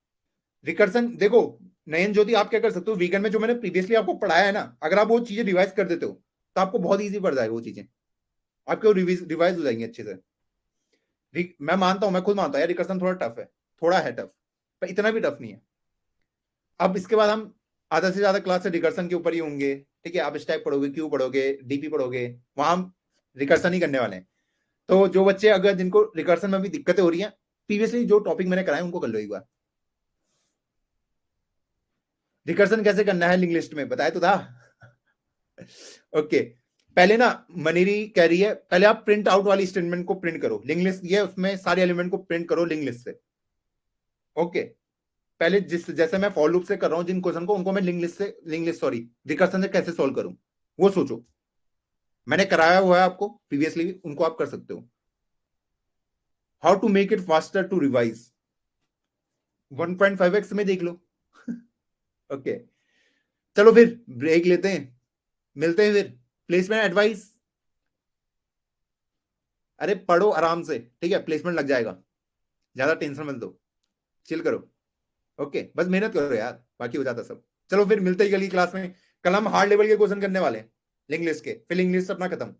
रिकर्सन देखो, नयन ज्योति आप क्या कर सकते हो, वीकेंड में जो मैंने प्रीवियसली आपको पढ़ाया है ना, अगर आप वो चीजें रिवाइज कर देते हो तो आपको बहुत इजी पड़ जाएगा, वो चीजें आपके रिवाइज हो जाएंगी अच्छे से। मैं मानता हूं, मैं खुद मानता हूं यार रिकर्सन थोड़ा टफ है, थोड़ा है टफ, पर इतना भी टफ नहीं है। अब इसके बाद हम आधा से ज्यादा क्लास से रिकर्सन के ऊपर ही होंगे, ठीक है। आप स्टैक पढ़ोगे, क्यू पढ़ोगे, डीपी पढ़ोगे, वहां हम रिकर्सन ही करने वाले हैं। तो जो बच्चे अगर जिनको रिकर्सन में भी दिक्कतें हो रही हैं, प्रीवियसली जो टॉपिक मैंने कराए उनको कर लो एक बार। रिकर्सन कैसे करना है लिंक लिस्ट में बताया तो था। ओके, पहले ना मनीरी कह रही है पहले आप प्रिंट आउट वाली स्टेटमेंट को प्रिंट करो, लिंक लिस्ट ये उसमें सारे एलिमेंट को प्रिंट करो लिंक लिस्ट से। ओके, पहले जिस जैसे मैं फॉर लूप से कर रहा हूं जिन क्वेश्चन को, उनको मैं लिंक लिस्ट सॉरी रिकर्सन से कैसे सॉल्व करूं वो सोचो। मैंने कराया हुआ है आपको प्रीवियसली, उनको आप कर सकते हो। How to make it faster to revise, 1.5x में देख लो। ओके, चलो फिर ब्रेक लेते हैं, मिलते हैं फिर। प्लेसमेंट एडवाइस, अरे पढ़ो आराम से, ठीक है, प्लेसमेंट लग जाएगा, ज्यादा टेंशन मत लो, चिल करो। ओके, बस मेहनत करो यार, बाकी हो जाता सब। चलो फिर मिलते ही अगली क्लास में। कल हम हार्ड लेवल के क्वेश्चन करने वाले हैं लिंक लिस्ट के, फिर लिंक लिस्ट अपना खत्म।